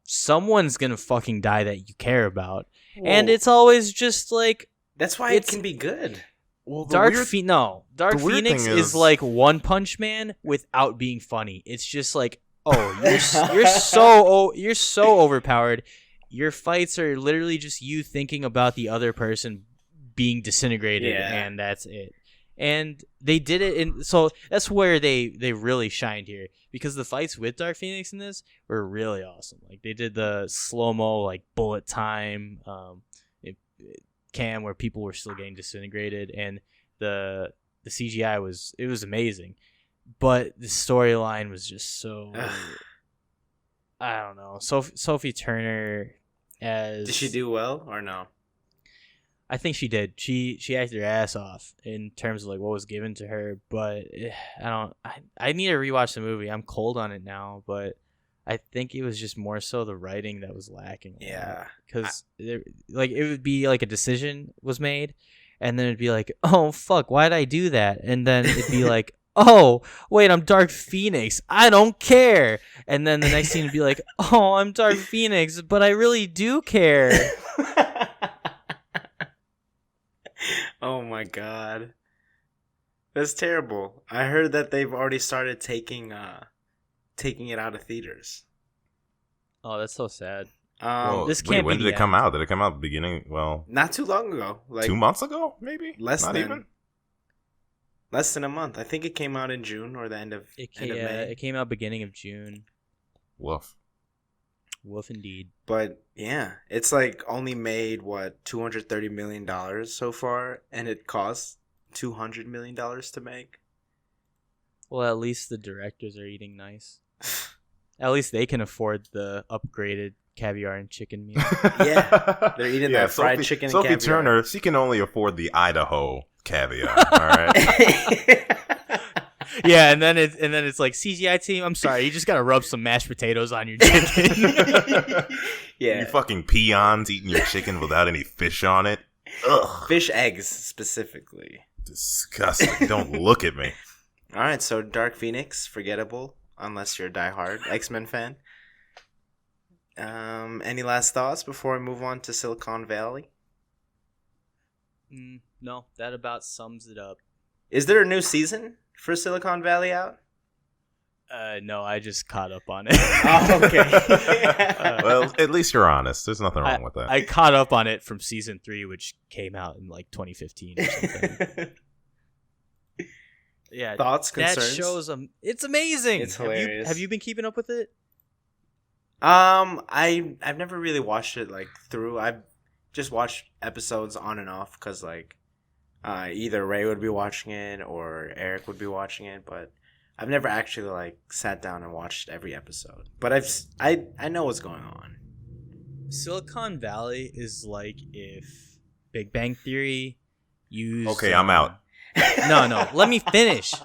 Someone's gonna fucking die that you care about, and it's always just like that's why it can be good. Well, Dark Phoenix thing is like One Punch Man without being funny. It's just like, oh, you're so overpowered. Your fights are literally just you thinking about the other person being disintegrated, and that's it. And they did it so that's where they really shined here, because the fights with Dark Phoenix in this were really awesome. Like they did the slow-mo like bullet time cam where people were still getting disintegrated, and the CGI was amazing. but the storyline was just so. I don't know. Sophie Turner as. Did she do well or no? I think she did. She acted her ass off in terms of like what was given to her, but I need to rewatch the movie. I'm cold on it now, but I think it was just more so the writing that was lacking. Yeah, because like it would be like a decision was made, and then it'd be like, oh fuck, why did I do that? And then it'd be like, oh wait, I'm Dark Phoenix, I don't care. And then the next scene would be like, oh, I'm Dark Phoenix, but I really do care. Oh my god, that's terrible. I heard that they've already started taking it out of theaters. Oh, that's so sad. This can't. When did it come out? Did it come out beginning? Well, not too long ago. Like 2 months ago, maybe. Less than a month. I think it came out in June or the end of May. It came out beginning of June. Woof Indeed. But yeah, it's like only made $230 million so far, and it costs $200 million to make. Well, at least the directors are eating nice. At least they can afford the upgraded caviar and chicken meal. Yeah, they're eating that fried chicken and caviar. Sophie Turner, she can only afford the Idaho caviar. All right. Yeah, and then it's like, CGI team, I'm sorry, you just gotta rub some mashed potatoes on your chicken. Yeah, you fucking peons eating your chicken without any fish on it. Ugh. Fish eggs specifically. Disgusting. Don't look at me. All right, so Dark Phoenix, forgettable unless you're a diehard X-Men fan. Any last thoughts before we move on to Silicon Valley? No, that about sums it up. Is there a new season for Silicon Valley out? No, I just caught up on it. Oh, okay. Well, at least you're honest. There's nothing wrong with that. I caught up on it from season 3, which came out in like 2015 or something. Yeah, thoughts, concerns? That show's it's amazing. It's hilarious. Have you been keeping up with it? I've never really watched it like through. I've just watched episodes on and off because like either Ray would be watching it or Eric would be watching it, but I've never actually like sat down and watched every episode. But I know what's going on. Silicon Valley is like if Big Bang Theory used. Okay, I'm out. No. Let me finish.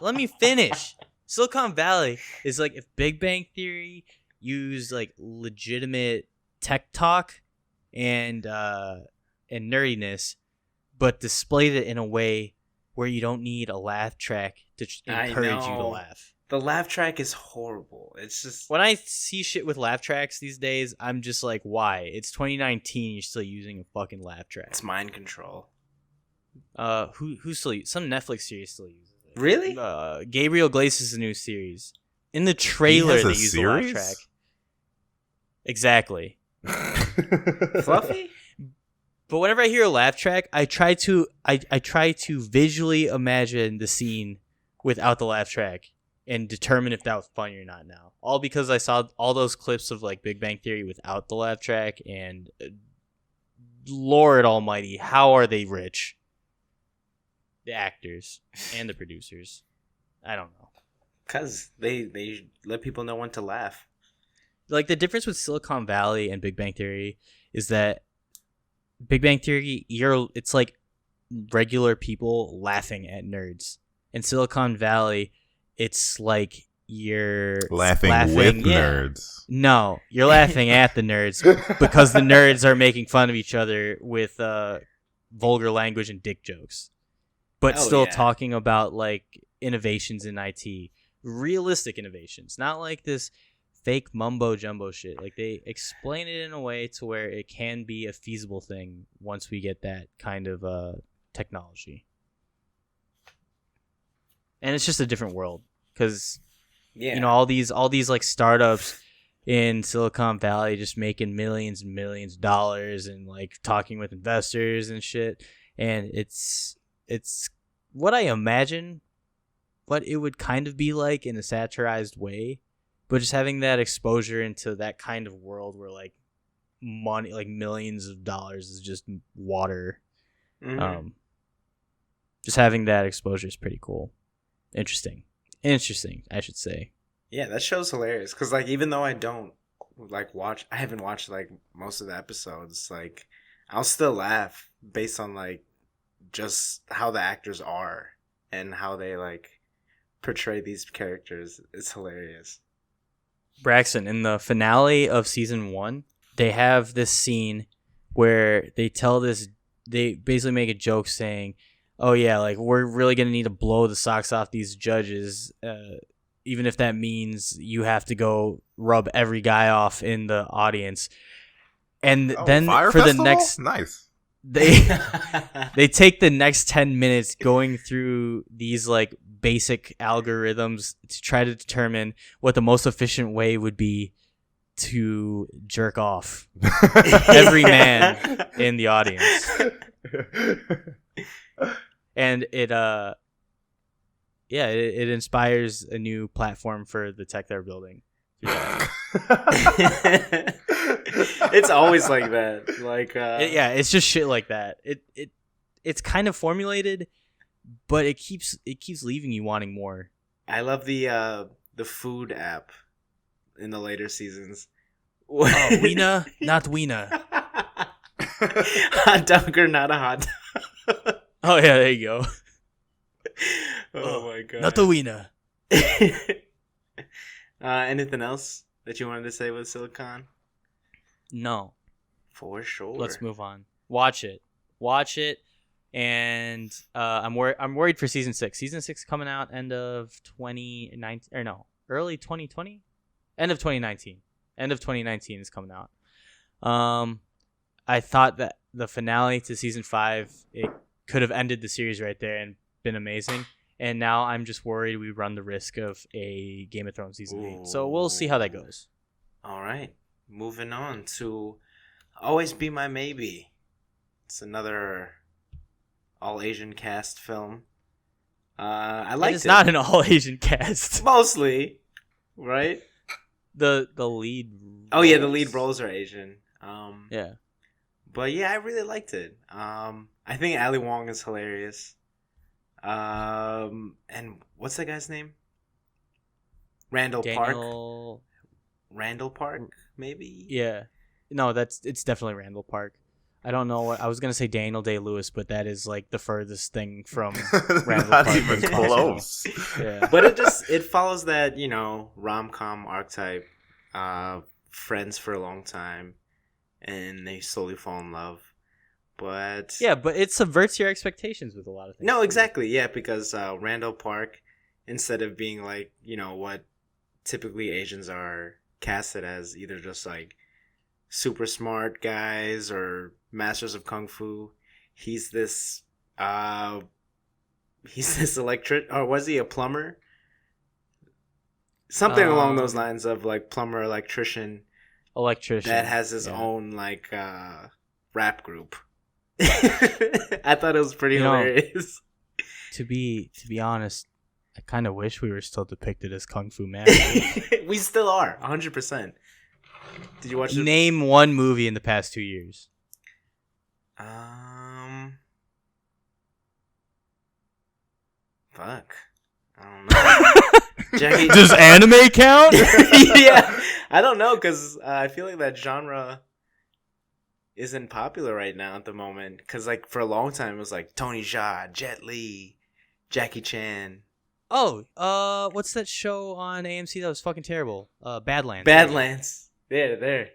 Silicon Valley is like if Big Bang Theory used like legitimate tech talk and nerdiness, but displayed it in a way where you don't need a laugh track to encourage you to laugh. The laugh track is horrible. It's just when I see shit with laugh tracks these days, I'm just like, why? It's 2019. You're still using a fucking laugh track. It's mind control. Who still some Netflix series still uses it? Really? Gabriel Iglesias' new series. In the trailer, they use the laugh track. Exactly. Fluffy. But whenever I hear a laugh track, I try to visually imagine the scene without the laugh track and determine if that was funny or not. Now, all because I saw all those clips of like Big Bang Theory without the laugh track, and Lord Almighty, how are they rich? The actors and the producers. I don't know. Because they let people know when to laugh. Like the difference with Silicon Valley and Big Bang Theory is that Big Bang Theory, it's like regular people laughing at nerds. In Silicon Valley, it's like you're laughing with nerds. No, you're laughing at the nerds because the nerds are making fun of each other with vulgar language and dick jokes. But still talking about like innovations in IT, realistic innovations, not like this fake mumbo jumbo shit. Like they explain it in a way to where it can be a feasible thing once we get that kind of technology. And it's just a different world because you know all these like startups in Silicon Valley just making millions and millions of dollars and like talking with investors and shit, and it's what I imagine what it would kind of be like in a satirized way, but just having that exposure into that kind of world where like money, like millions of dollars is just water. Mm-hmm. Just having that exposure is pretty cool. Interesting. Interesting, I should say. Yeah, that show's hilarious. Because, like, even though I don't, like, I haven't watched, like, most of the episodes, like, I'll still laugh based on, like, just how the actors are and how they, like, portray these characters. It's hilarious. Braxton, in the finale of season 1, they have this scene where they basically make a joke saying, oh yeah, like, we're really going to need to blow the socks off these judges, even if that means you have to go rub every guy off in the audience. And then Fire for Festival? the next... Nice. They take the next 10 minutes going through these, like, basic algorithms to try to determine what the most efficient way would be to jerk off every man in the audience. And it inspires a new platform for the tech they're building. It's always like that. Like it's just shit like that. It's kind of formulated, but it keeps leaving you wanting more. I love the food app in the later seasons. Oh, Weena, not Weena. Hot dog or not a hot dog. Oh yeah, there you go. Oh my god. Not the Weena. Anything else that you wanted to say with Silicon? No. For sure. Let's move on. Watch it, and I'm worried for season 6. Season 6 coming out end of 2019, or no, early 2020, end of 2019. End of 2019 is coming out. I thought that the finale to season 5, it could have ended the series right there and been amazing. And now I'm just worried we run the risk of a Game of Thrones season 8. So we'll see how that goes. All right. Moving on to Always Be My Maybe. It's another all-Asian cast film. I liked it. It's not an all-Asian cast. Mostly, right? The lead. Oh, yeah, the lead roles are Asian. Yeah. But yeah, I really liked it. I think Ali Wong is hilarious. And what's that guy's name? Randall Park. Randall Park, maybe? Yeah. No, it's definitely Randall Park. I don't know what I was gonna say. Daniel Day-Lewis, but that is like the furthest thing from Randall Not Park. even close. Yeah. But it follows that, you know, rom-com archetype. Friends for a long time, and they slowly fall in love. But yeah, but it subverts your expectations with a lot of things. No, exactly. Yeah, because Randall Park, instead of being like, you know, what typically Asians are casted as, either just like super smart guys or masters of kung fu, he's this electric, or was he a plumber? Something along those lines of like plumber, electrician that has his own like rap group. I thought it was pretty hilarious. To be honest, I kind of wish we were still depicted as Kung Fu Man. We still are, 100%. Did you watch it? Name one movie in the past 2 years. Fuck. I don't know. Jackie. Does anime count? Yeah, I don't know, because I feel like that genre isn't popular right now at the moment. Because like for a long time it was like Tony Jaa, Jet Li, Jackie Chan. Oh, what's that show on AMC that was fucking terrible? Badlands. Badlands. There.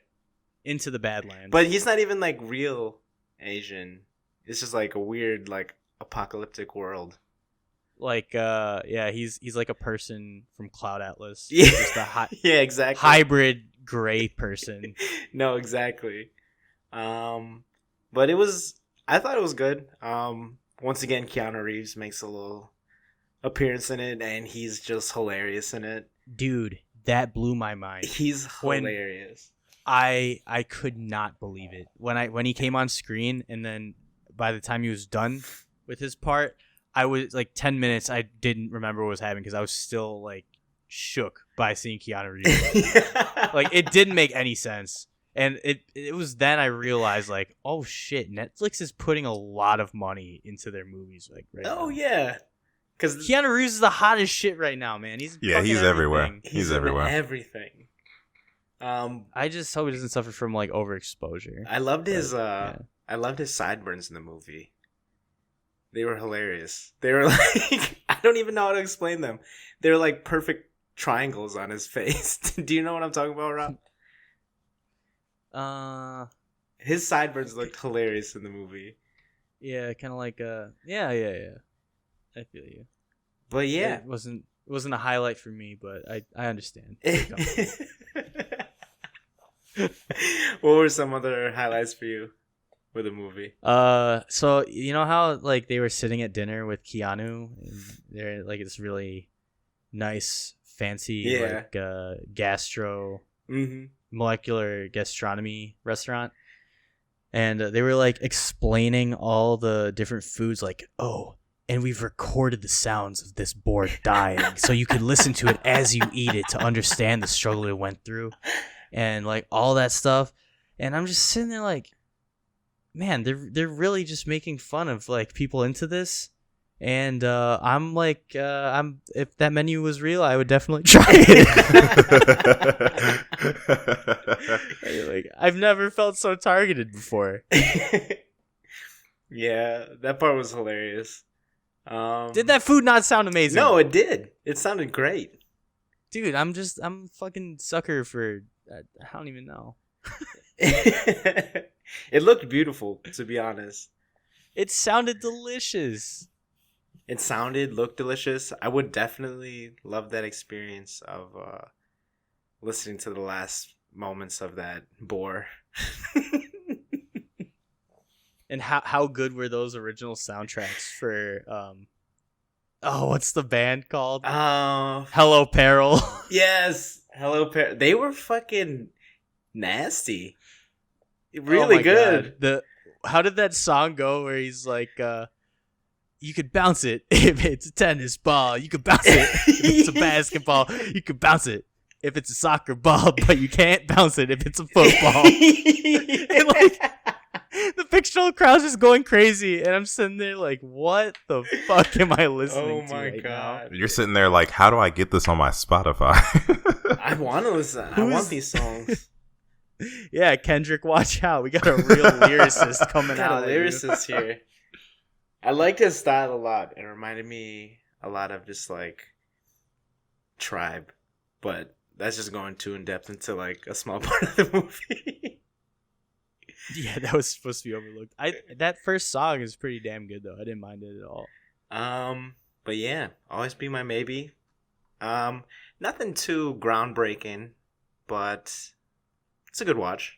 Into the Badlands. But he's not even like real Asian. It's just like a weird like apocalyptic world. Like he's like a person from Cloud Atlas. Yeah, just a yeah, exactly. Hybrid gray person. No, exactly. But I thought it was good. Once again, Keanu Reeves makes a little appearance in it, and he's just hilarious in it. Dude, that blew my mind. He's hilarious. I could not believe it when he came on screen, and then by the time he was done with his part, I was like 10 minutes. I didn't remember what was happening because I was still like shook by seeing Keanu Reeves. Like it didn't make any sense, and it was then I realized like, oh shit, Netflix is putting a lot of money into their movies like right now. Yeah, Because Keanu Reeves is the hottest shit right now, man. He's everywhere. He's everywhere. Everything. I just hope he doesn't suffer from like overexposure. I loved his I loved his sideburns in the movie. They were hilarious. They were like I don't even know how to explain them. They were like perfect triangles on his face. Do you know what I'm talking about, Rob? His sideburns looked hilarious in the movie. Yeah, kind of like yeah. I feel you. But yeah, it wasn't a highlight for me, but I understand. What were some other highlights for you with the movie? So you know how like they were sitting at dinner with Keanu, and they're like this really nice, fancy like molecular gastronomy restaurant, and they were like explaining all the different foods, like and we've recorded the sounds of this boar dying, so you can listen to it as you eat it to understand the struggle it went through, and like all that stuff. And I'm just sitting there like, man, they're really just making fun of like people into this. And I'm like, if that menu was real, I would definitely try it. Like, I've never felt so targeted before. Yeah, that part was hilarious. Did that food not sound amazing? No, it did. It sounded great. Dude, I'm fucking sucker for, I don't even know. It looked beautiful, to be honest. It sounded delicious. Looked delicious. I would definitely love that experience of listening to the last moments of that boar. And how good were those original soundtracks for what's the band called? Hello Peril. Yes, Hello Peril. They were fucking nasty. Really good. How did that song go where he's like you could bounce it if it's a tennis ball, you could bounce it if it's a basketball, you could bounce it if it's a soccer ball, but you can't bounce it if it's a football. And like the fictional crowd's just going crazy, and I'm sitting there like, what the fuck am I listening to right now? You're sitting there like, how do I get this on my Spotify? I want to listen. I want these songs. Yeah, Kendrick, watch out. We got a real lyricist coming out. Got a lyricist here. I liked his style a lot. It reminded me a lot of just like Tribe, but that's just going too in depth into like a small part of the movie. Yeah, that was supposed to be overlooked. That first song is pretty damn good though. I didn't mind it at all. But yeah, Always Be My Maybe. Nothing too groundbreaking, but it's a good watch.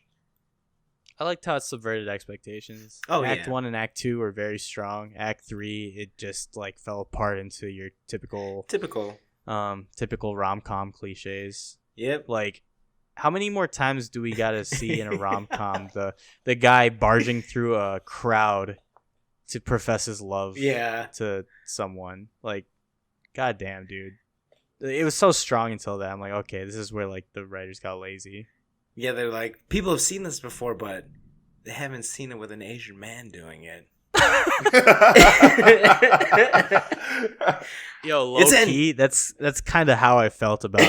I liked how it subverted expectations. Act 1 and Act 2 were very strong. Act 3, it just like fell apart into your typical rom-com cliches. Yep. Like, how many more times do we gotta see in a rom-com the guy barging through a crowd to profess his love to someone? Like, goddamn, dude. It was so strong until that. I'm like, okay, this is where like the writers got lazy. Yeah, they're like, people have seen this before, but they haven't seen it with an Asian man doing it. Yo, low key, that's kind of how I felt about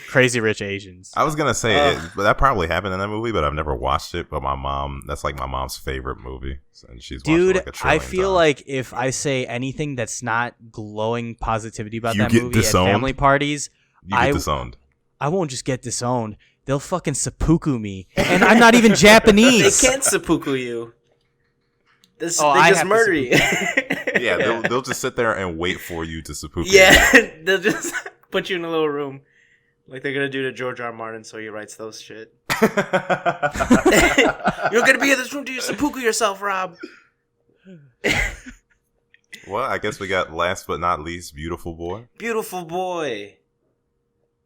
Crazy Rich Asians. I was gonna say but that probably happened in that movie, but I've never watched it. But that's like my mom's favorite movie, and she's watched it like a trillion I feel times. like if I say anything that's not glowing positivity about that movie disowned. At family parties, You get disowned. I won't just get disowned. They'll fucking seppuku me, and I'm not even Japanese. They can't seppuku you. They just murder you. Yeah, they'll just sit there and wait for you to seppuku. Yeah, they'll just put you in a little room, like they're gonna do to George R. Martin, so he writes those shit. You're gonna be in this room till you seppuku yourself, Rob. Well, I guess we got last but not least, Beautiful Boy. Beautiful Boy.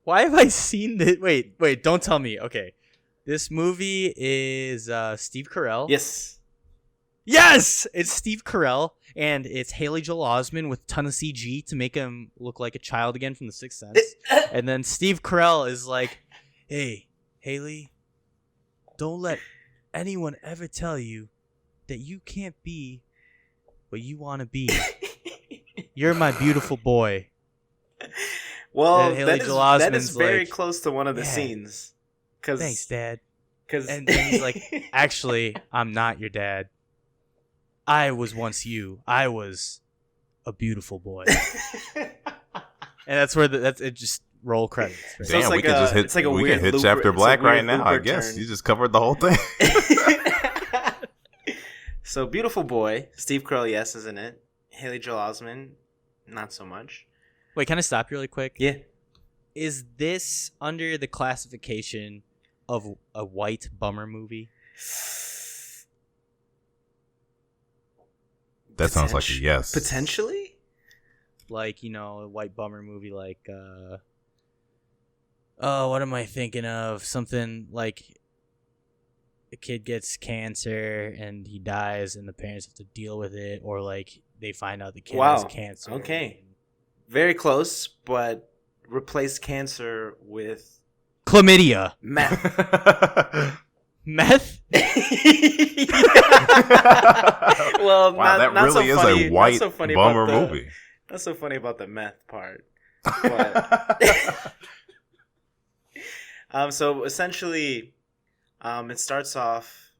Why have I seen this? Wait, don't tell me. Okay. This movie is Steve Carell. Yes! It's Steve Carell, and it's Haley Joel Osment with a ton of CG to make him look like a child again from The Sixth Sense. And then Steve Carell is like, hey, Haley, don't let anyone ever tell you that you can't be what you want to be. You're my beautiful boy. Well, that is very like, close to one of the scenes. Thanks, Dad. And he's like, actually, I'm not your dad. I was once you. I was a beautiful boy. And that's where it just roll credits. Right? Damn, so we could just hit. Like we can hit chapter black right now. I guess turn. You just covered the whole thing. So, beautiful boy. Steve Carell, yes, is in it. Haley Joel Osment, not so much. Wait, can I stop you really quick? Yeah. Is this under the classification of a white bummer movie? That sounds like a yes. Potentially? Like, a white bummer movie like, what am I thinking of? Something like a kid gets cancer and he dies and the parents have to deal with it, or like they find out the kid has cancer. Okay. Very close, but replace cancer with chlamydia. Meth. Meth? Well, wow, that really is a white bummer movie. Not so funny about the meth part. But so essentially, it starts off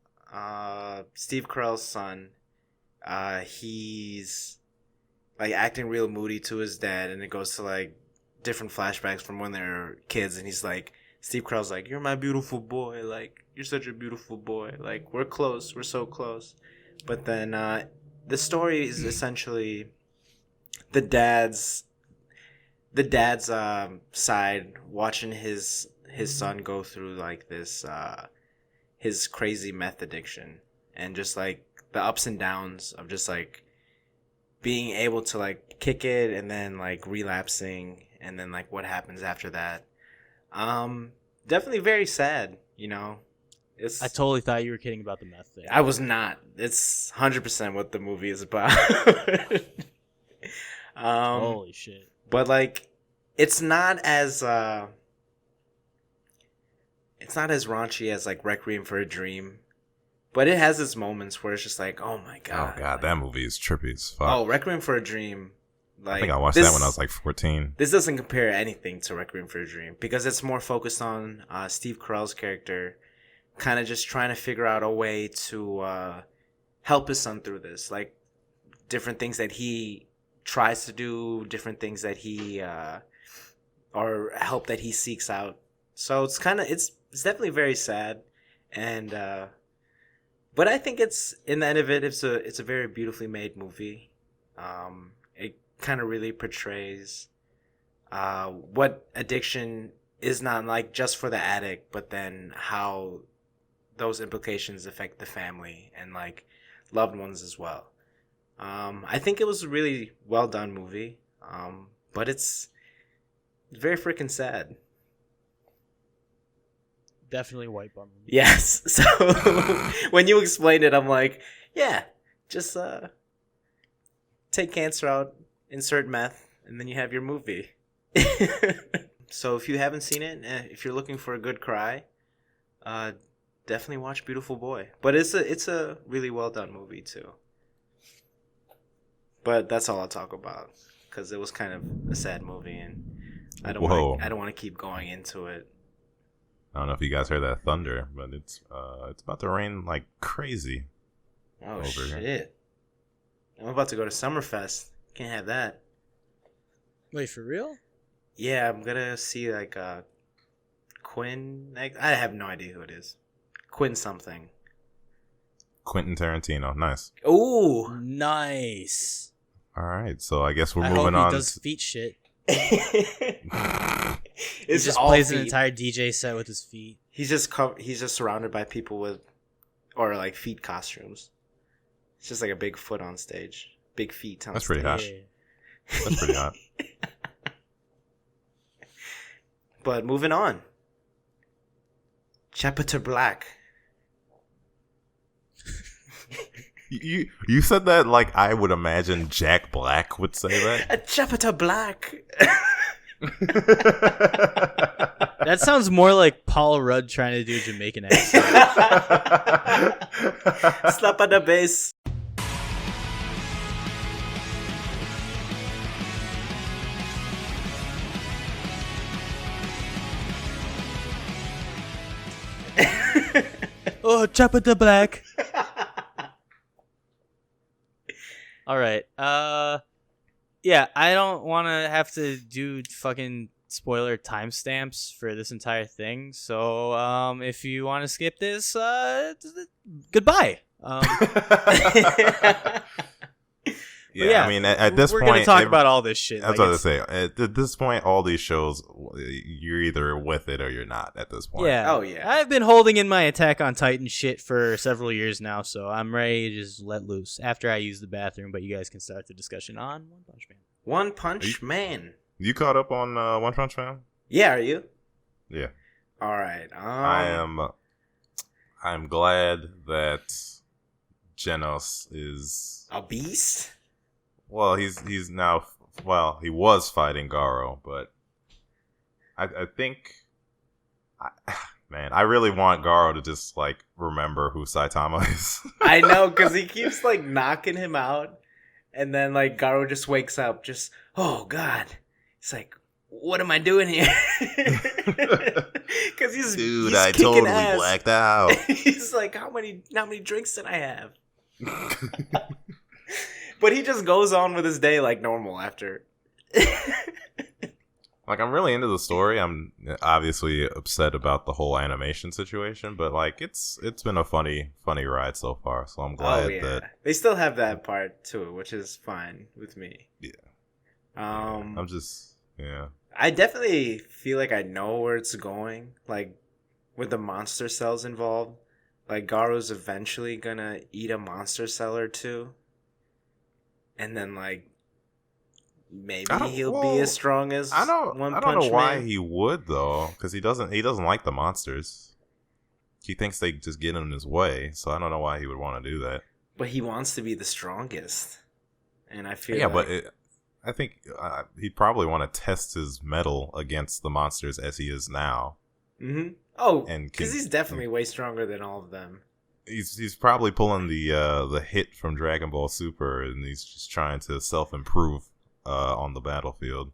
Steve Carell's son. He's like acting real moody to his dad, and it goes to like different flashbacks from when they were kids, and he's like, Steve Carell's like, "You're my beautiful boy, like you're such a beautiful boy, like we're close, we're so close." But then the story is essentially the dad's side watching his son go through like this his crazy meth addiction, and just like the ups and downs of just like being able to like kick it and then like relapsing, and then like what happens after that. Definitely very sad, I totally thought you were kidding about the meth thing. I was not. It's 100% what the movie is about. Holy shit. But like it's not as raunchy as like Requiem for a Dream. But it has its moments where it's just like, oh my god. Oh god, that movie is trippy as fuck. Oh, Requiem for a Dream. Like, I think I watched that when I was like 14. This doesn't compare anything to Requiem for a Dream because it's more focused on Steve Carell's character kind of just trying to figure out a way to help his son through this. Like different things that he tries to do, different things that he or help that he seeks out. So it's definitely very sad, and but I think it's, in the end of it, it's a very beautifully made movie. It kind of really portrays what addiction is, not like just for the addict, but then how those implications affect the family and like loved ones as well. I think it was a really well done movie, but it's very freaking sad. Definitely white bummer. Yes. So when you explained it, I'm like, yeah, just take cancer out, insert meth, and then you have your movie. So if you haven't seen it, if you're looking for a good cry, definitely watch Beautiful Boy. But it's a really well done movie too. But that's all I'll talk about because it was kind of a sad movie, and I don't want to keep going into it. I don't know if you guys heard that thunder, but it's about to rain like crazy. Oh shit! Here. I'm about to go to Summerfest. Can't have that. Wait, for real? Yeah, I'm gonna see like Quinn. I have no idea who it is. Quinn something. Quentin Tarantino. Nice. Ooh, nice. All right, so I guess we're moving on. He does feet shit. He just plays an entire DJ set with his feet. He's just surrounded by people with, or like feet costumes. It's just like a big foot on stage, big feet on That's stage. Pretty hot. That's pretty hot. But moving on. Chapter Black. You said that like I would imagine Jack Black would say that. A Chapter Black. That sounds more like Paul Rudd trying to do a Jamaican accent. Slap on the bass. Oh, chopper the black. All right. Yeah, I don't want to have to do fucking spoiler timestamps for this entire thing. So, if you want to skip this, goodbye. Yeah, I mean, at this we're point, gonna talk about all this shit. I was about to say, at this point, all these shows, you're either with it or you're not. At this point, yeah. Oh yeah. I've been holding in my Attack on Titan shit for several years now, so I'm ready to just let loose after I use the bathroom. But you guys can start the discussion on One Punch Man. One Punch Man. You caught up on One Punch Man? Yeah, are you? Yeah. All right. I'm glad that Genos is a beast. Well, he's now. Well, he was fighting Garo, but I think, man, I really want Garo to just like remember who Saitama is. I know, because he keeps like knocking him out, and then like Garo just wakes up, just oh god, it's like, what am I doing here? Because he's I totally ass. blacked out. He's like, how many drinks did I have? But he just goes on with his day like normal after. Like, I'm really into the story. I'm obviously upset about the whole animation situation, but like it's been a funny ride so far. So I'm glad that they still have that part too, which is fine with me. Yeah. I'm just yeah. I definitely feel like I know where it's going. Like with the monster cells involved, like Garo's eventually gonna eat a monster cell or two, and then like maybe he'll be as strong as I don't know why Man. he would though, because he doesn't like the monsters. He thinks they just get in his way, so I don't know why he would want to do that. But he wants to be the strongest, and I feel I think he'd probably want to test his mettle against the monsters as he is now. Mm-hmm. Oh, because he's definitely way stronger than all of them. He's probably pulling the hit from Dragon Ball Super, and he's just trying to self-improve on the battlefield.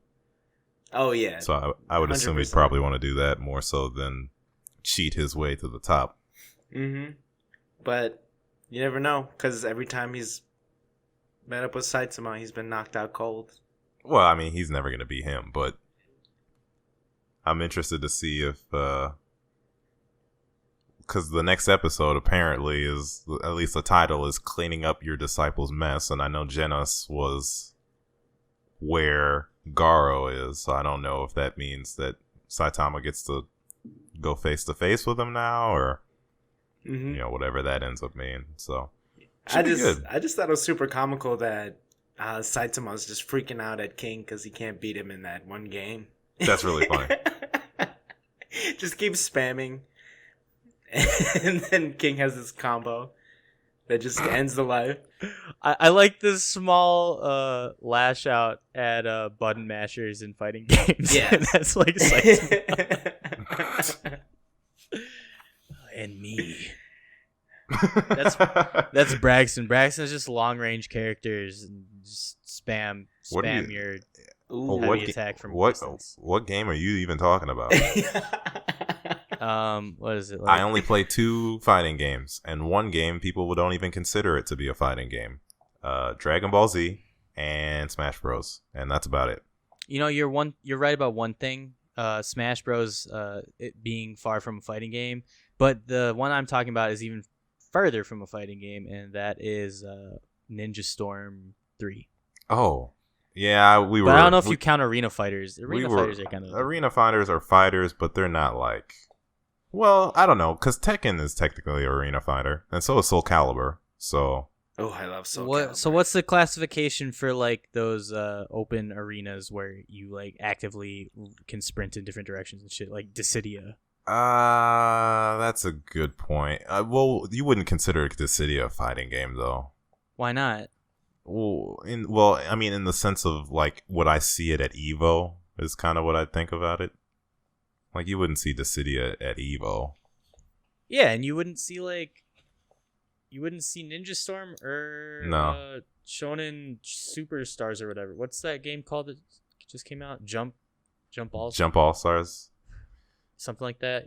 Oh yeah. So I would assume 100%. He'd probably want to do that more so than cheat his way to the top. Mm-hmm. But you never know, because every time he's met up with Saitama, he's been knocked out cold. Well, I mean, he's never going to be him, but I'm interested to see if, because the next episode apparently is, at least the title is Cleaning Up Your Disciple's Mess, and I know Genos was where Garo is, so I don't know if that means that Saitama gets to go face to face with him now, or whatever that ends up meaning. So I just thought it was super comical that Saitama's just freaking out at King because he can't beat him in that one game. That's really funny. Just keeps spamming, and then King has this combo that just ends the life. I like this small lash out at button mashers in fighting games. Yeah, that's like and me. That's Braxton. Braxton's just long range characters and just spam your heavy attack from distance. What game are you even talking about? What is it like? I only play 2 fighting games, and one game people don't even consider it to be a fighting game. Dragon Ball Z and Smash Bros, and that's about it. You know, you're right about one thing. Smash Bros, it being far from a fighting game, but the one I'm talking about is even further from a fighting game, and that is Ninja Storm 3. Oh, yeah, we were. But I don't know if you count arena fighters. Fighters are kind of arena fighters are fighters, but they're not like. Well, I don't know, because Tekken is technically an arena fighter, and so is Soul Calibur. So. Oh, I love Soul Calibur. So what's the classification for like those open arenas where you like actively can sprint in different directions and shit, like Dissidia? That's a good point. Well, you wouldn't consider Dissidia a fighting game, though. Why not? Well, I mean, in the sense of like what I see it at Evo is kind of what I think about it. Like, you wouldn't see Dissidia at Evo. Yeah, and you wouldn't see Ninja Storm or Shonen Superstars or whatever. What's that game called that just came out? Jump All Stars. Jump All Stars. something like that.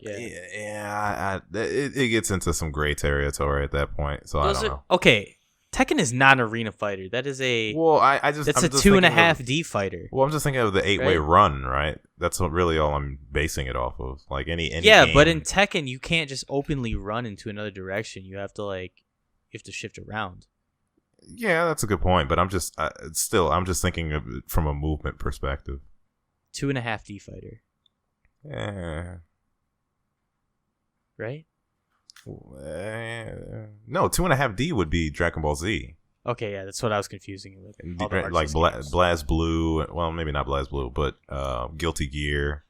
It gets into some gray territory at that point. So I don't know. Okay, Tekken is not an arena fighter. That is a that's I'm a just 2.5D fighter. Well, I'm just thinking of the 8-way run, right? That's really all I'm basing it off of. Like any yeah, game. but in Tekken you can't just openly run into another direction. You have to shift around. Yeah, that's a good point. But I'm just thinking of it from a movement perspective. 2.5D fighter. Yeah. Right? No, 2.5D would be Dragon Ball Z. Okay, yeah, that's what I was confusing with. Like Blast Blue. Well, maybe not Blast Blue, but Guilty Gear.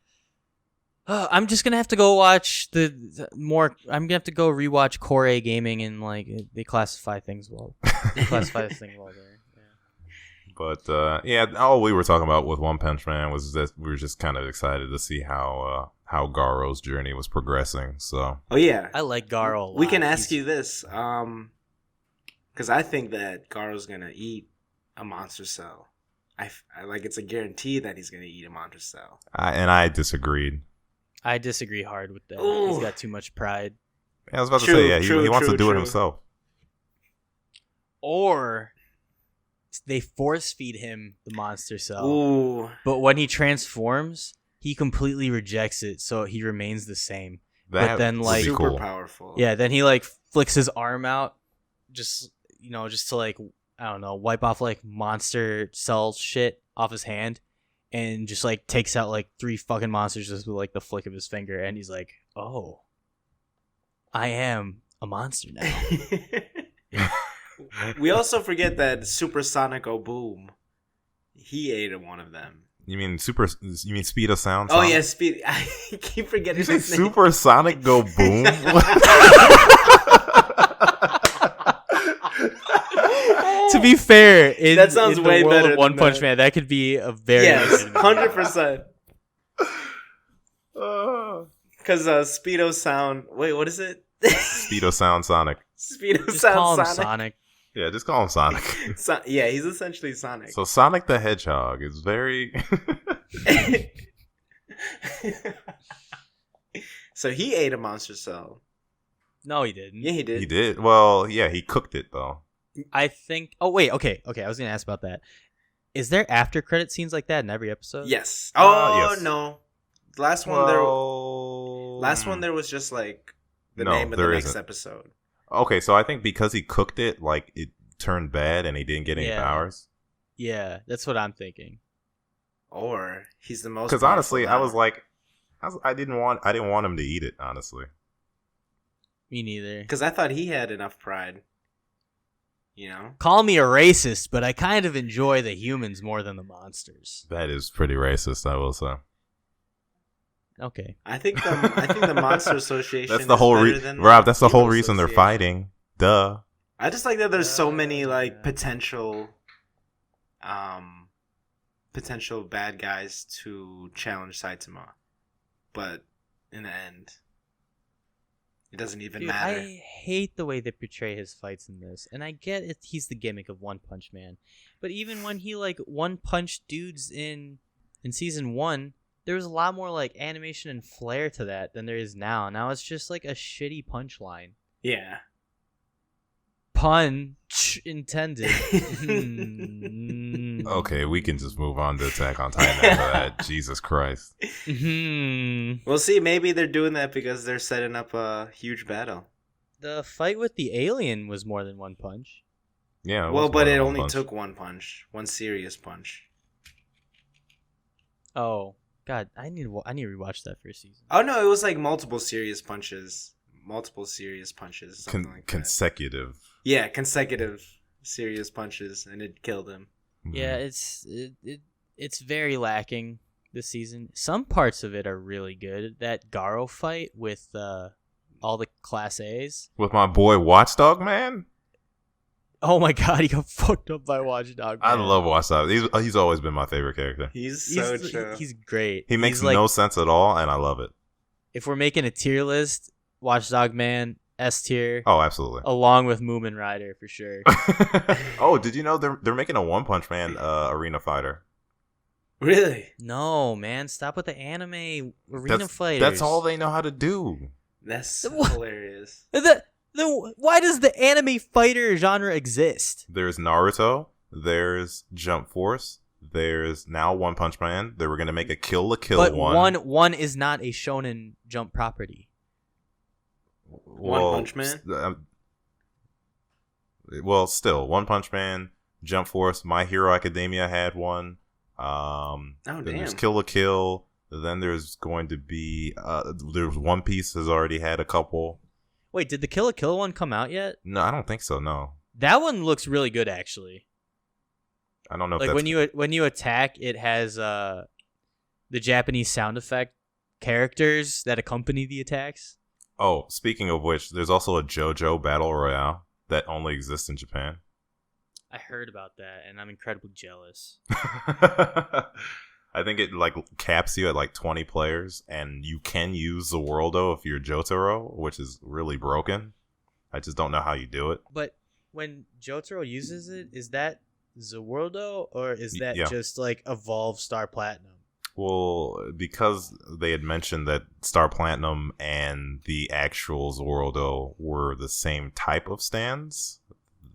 I'm just gonna have to go watch I'm gonna have to go rewatch Core Gaming and they classify things well. They classify this thing well there. Yeah. But all we were talking about with One Punch Man was that we were just kind of excited to see how Garo's journey was progressing. So. Oh yeah, I like Garo a lot. We can ask you this, because I think that Garo's gonna eat a monster cell. I like it's a guarantee that he's gonna eat a monster cell. I disagreed. I disagree hard with that. Ooh. He's got too much pride. Yeah, I was about to say, he wants to do it himself. Or they force feed him the monster cell. Ooh. But when he transforms, he completely rejects it, so he remains the same. But then super cool. powerful. Yeah, then he flicks his arm out, just to I don't know, wipe off monster cell shit off his hand, and just takes out 3 fucking monsters just with the flick of his finger, and he's like, "Oh, I am a monster now." We also forget that Supersonic GO BOOM, he ate one of them. You mean Speed of Sound? Oh yeah, Speed. I keep forgetting. You say Supersonic GO BOOM? To be fair, that sounds way better than One Punch Man. That could be a very 100%. Because Speedo Sound. Wait, what is it? Speedo Sound Sonic. Speedo just Sound call him Sonic. Sonic. Yeah, just call him Sonic. Yeah, he's essentially Sonic. So Sonic the Hedgehog is very. So he ate a monster cell. No, he didn't. Yeah, he did. He did. Well, yeah, he cooked it though. I think. Oh wait, okay. I was gonna ask about that. Is there after credit scenes like that in every episode? Yes. Oh yes. no. Last one there was just the name of the next episode. Okay, so I think because he cooked it, it turned bad and he didn't get any powers. Yeah, that's what I'm thinking. Or he's the most. Because honestly, I didn't want him to eat it. Honestly, me neither. Because I thought he had enough pride. Call me a racist, but I kind of enjoy the humans more than the monsters. That is pretty racist, I will say. Okay. I think the Monster Association. That's the whole Rob. That's the whole reason they're fighting. Duh. I just like that there's so many potential bad guys to challenge Saitama, but in the end, it doesn't even matter. I hate the way they portray his fights in this, and I get it. He's the gimmick of One Punch Man, but even when he one punched dudes in season 1. There was a lot more animation and flair to that than there is now. Now it's just a shitty punchline. Yeah. Pun intended. Okay, we can just move on to Attack on Titan after that. Jesus Christ. We'll see. Maybe they're doing that because they're setting up a huge battle. The fight with the alien was more than one punch. Yeah. Well, but it only took one punch. One serious punch. Oh. God, I need to rewatch that first season. Oh no, it was multiple serious punches. Consecutive. That. Yeah, consecutive serious punches, and it killed him. Yeah, it's very lacking this season. Some parts of it are really good. That Garo fight with all the Class A's. With my boy Watchdog Man? Oh my god, he got fucked up by Watchdog Man. I love Watchdog. He's always been my favorite character. He's great. He makes no sense at all, and I love it. If we're making a tier list, Watchdog Man, S tier. Oh, absolutely. Along with Moomin Rider, for sure. Oh, did you know they're making a One Punch Man arena fighter? Really? No, man. Stop with the anime arena fighters. That's all they know how to do. That's hilarious. Why does the anime fighter genre exist? There's Naruto. There's Jump Force. There's now One Punch Man. They were going to make a Kill la Kill one. But one is not a Shonen Jump property. One Punch Man? Well, still, One Punch Man, Jump Force, My Hero Academia had one. Then there's Kill la Kill. Then there's going to be there's One Piece has already had a couple. Wait, did the Kill la Kill one come out yet? No, I don't think so. No, that one looks really good actually. I don't know. Like if when you attack, it has the Japanese sound effect characters that accompany the attacks. Oh, speaking of which, there's also a JoJo Battle Royale that only exists in Japan. I heard about that, and I'm incredibly jealous. I think it like caps you at like 20 players, and you can use Zworldo if you're Jotaro, which is really broken. I just don't know how you do it. But when Jotaro uses it, is that Zworldo, or is that Yeah. just like Evolve Star Platinum? Well, because they had mentioned that Star Platinum and the actual Zworldo were the same type of stands,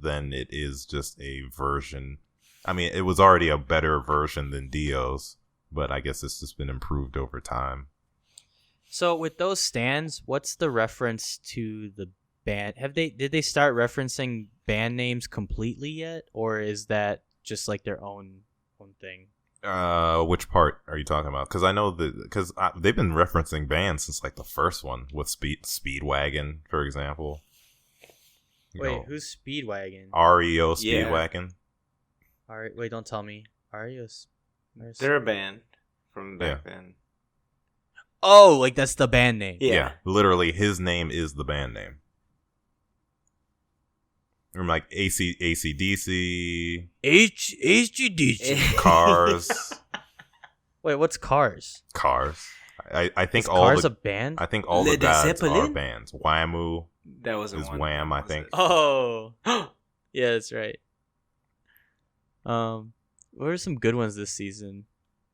then it is just a version. I mean, it was already a better version than Dio's, but I guess it's just been improved over time. So with those stands, what's the reference to the band? Did they start referencing band names completely yet, or is that just like their own thing? Which part are you talking about? Because I know because they've been referencing bands since like the first one with Speedwagon, for example. Wait, who's Speedwagon? REO Speedwagon. Wait, don't tell me. REO's. They're a band from back then. Oh, like that's the band name. Yeah, literally, his name is the band name. From like AC/DC, HGDC. Cars. Wait, what's Cars? Cars. I think Is all Cars the a band? I think all the Led gods Zeppelin? are bands. Whamu That wasn't is one. Wham, I was think. it? Oh, yeah, that's right. What are some good ones this season?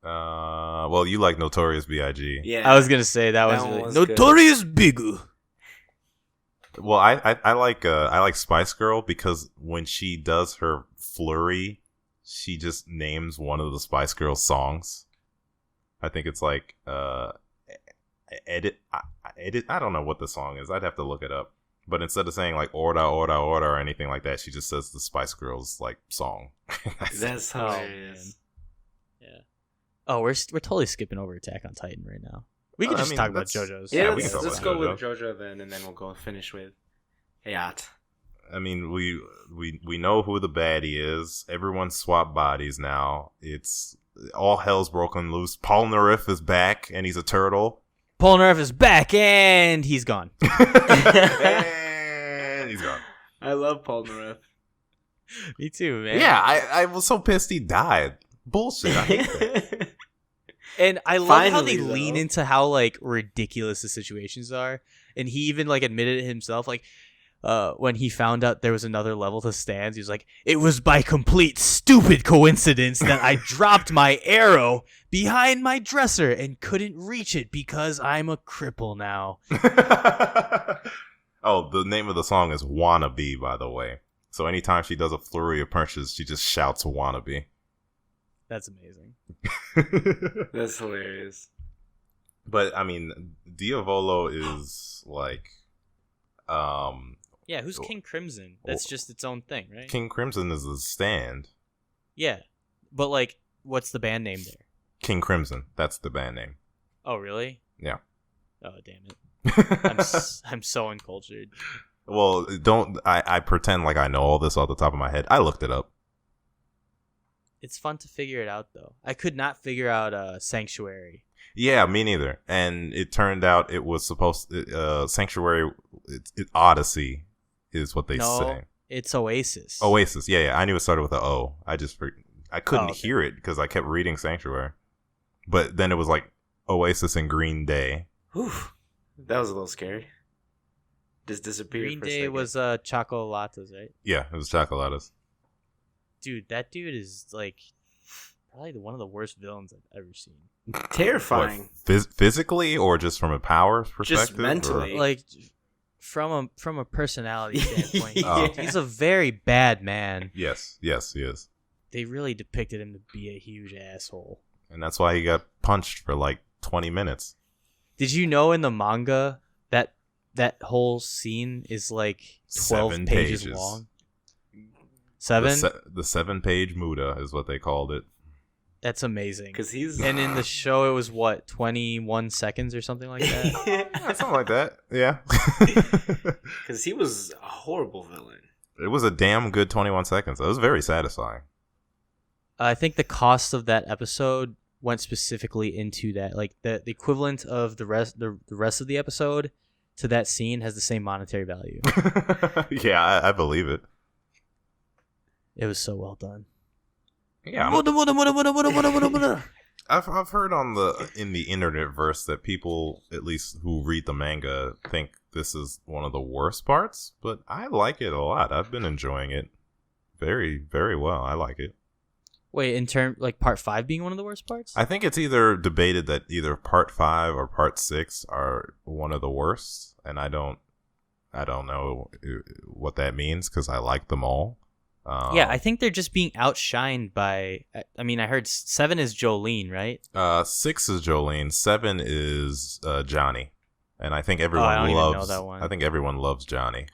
Well, you like Notorious B.I.G. Yeah. I was gonna say that was one really was Notorious Big. Well, I like Spice Girl because when she does her flurry, she just names one of the Spice Girls songs. I think it's like edit. I don't know what the song is. I'd have to look it up. But instead of saying like order or anything like that, she just says the Spice Girls like song. That's hilarious. Yeah. Oh, we're totally skipping over Attack on Titan right now. We could just talk about JoJo's. Yeah, we can talk let's about go JoJo. with JoJo then, and then we'll go finish with Hayat. I mean, we know who the baddie is. Everyone swapped bodies now. It's all hell's broken loose. Paul Narif is back, and he's a turtle. Polnareff is back, and he's gone. And he's gone. I love Paul Naref. Me too, man. Yeah, I was so pissed he died. Bullshit. I hate that. And I love how Finally, they lean though. into how like ridiculous the situations are, and he even like admitted it himself. Like, when he found out there was another level to stands, he was like, "It was by complete stupid coincidence that I dropped my arrow behind my dresser and couldn't reach it because I'm a cripple now." Oh, the name of the song is Wannabe, by the way. So anytime she does a flurry of punches, she just shouts Wannabe. That's amazing. That's hilarious. But I mean, Diavolo is like, Yeah, who's King Crimson? That's just its own thing, right? King Crimson is the stand. Yeah, but like, what's the band name there? King Crimson, that's the band name. Oh, really? Yeah. Oh, damn it! I'm so uncultured. Well, don't I pretend like I know all this off the top of my head. I looked it up. It's fun to figure it out, though. I could not figure out Sanctuary. Yeah, me neither. And it turned out it was supposed Sanctuary. Odyssey is what they say. It's Oasis. Oasis. Yeah. I knew it started with an O. I couldn't okay. hear it because I kept reading Sanctuary. But then it was like Oasis and Green Day. Whew. That was a little scary. Just disappeared. Green for a Day second. was Choco Lattes, right? Yeah, it was Chocolatas. Dude, that dude is like probably one of the worst villains I've ever seen. Terrifying. What, physically or just from a power perspective? Just mentally. Like from a personality standpoint, Yeah. he's a very bad man. Yes, he is. They really depicted him to be a huge asshole. And that's why he got punched for like 20 minutes. Did you know in the manga that whole scene is like 12 pages long? 7? The 7-page Muda is what they called it. That's amazing. And in the show, it was what, 21 seconds or something like that? Yeah, something like that. Yeah. Because he was a horrible villain. It was a damn good 21 seconds. It was very satisfying. I think the cost of that episode went specifically into that. Like the equivalent of the rest of the episode to that scene has the same monetary value. Yeah, I believe it. It was so well done. Yeah. I've heard in the internet verse that people, at least who read the manga, think this is one of the worst parts, but I like it a lot. I've been enjoying it very, very well. I like it. Wait, in term like part 5 being one of the worst parts? I think it's either debated that either part 5 or part 6 are one of the worst, and I don't know what that means because I like them all. Yeah, I think they're just being outshined by. I mean, I heard 7 is Jolene, right? 6 is Jolene. 7 is Johnny, and I think everyone I don't loves. even know that one. I think everyone loves Johnny.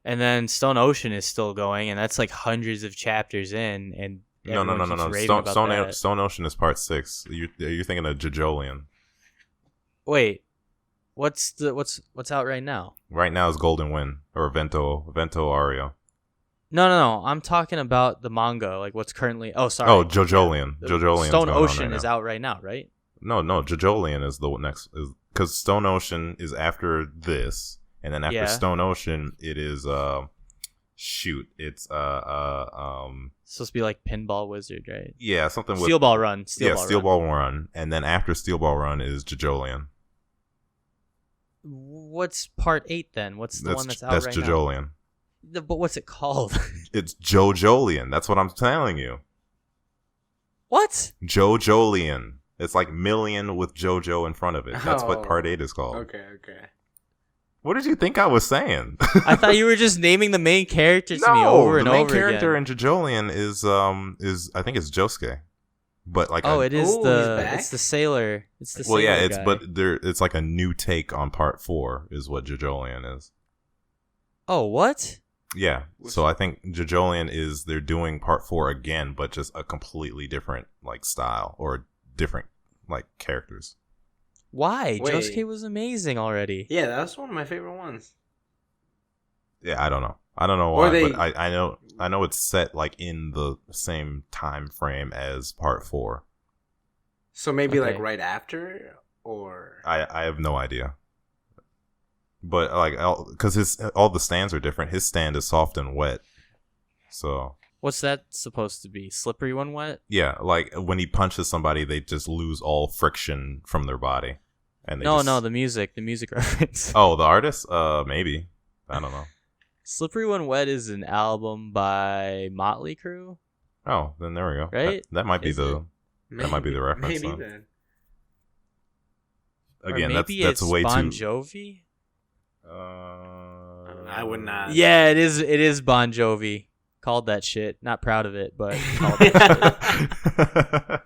And then Stone Ocean is still going, and that's like hundreds of chapters in. And No. Stone Ocean is part 6. You're thinking of Jojolian. Wait, what's out right now? Right now is Golden Wind or Vento Ario. No. I'm talking about the manga, like what's currently. Oh, sorry. Oh, Jojolian. Jojolian. Stone Ocean is out right now, right? No. Jojolian is the next, because Stone Ocean is after this, and then after Stone Ocean, it is it's supposed to be like Pinball Wizard, right? Yeah, something with Steel Ball Run. Steel Ball Run, and then after Steel Ball Run is Jojolian. What's part 8 then? What's the one that's out right now? That's Jojolian. But what's it called? It's Jojolian. That's what I'm telling you. What? Jojolian. It's like million with JoJo in front of it. That's what part 8 is called. Okay. What did you think I was saying? I thought you were just naming the main character to me over and over again. The main character in Jojolian is I think it's Josuke. But like it's the sailor. It's the sailor guy. It's like a new take on part 4 is what Jojolian is. Oh, what? Yeah. So I think Jojolian they're doing part 4 again, but just a completely different like style or different like characters. Why? Josuke was amazing already. Yeah, that's one of my favorite ones. Yeah, I don't know why, but I know it's set like in the same time frame as part 4. So maybe like right after, or I have no idea. But like, because all the stands are different. His stand is soft and wet. So what's that supposed to be? Slippery when wet? Yeah, like when he punches somebody, they just lose all friction from their body. And the music reference. Oh, the artist? Maybe. I don't know. Slippery When Wet is an album by Motley Crue. Oh, then there we go. Right? That might be the reference. Maybe then. Again, maybe that's it's way Bon too. Jovi. I would not. Yeah, it is. It is Bon Jovi. Called that shit. Not proud of it, but called that shit.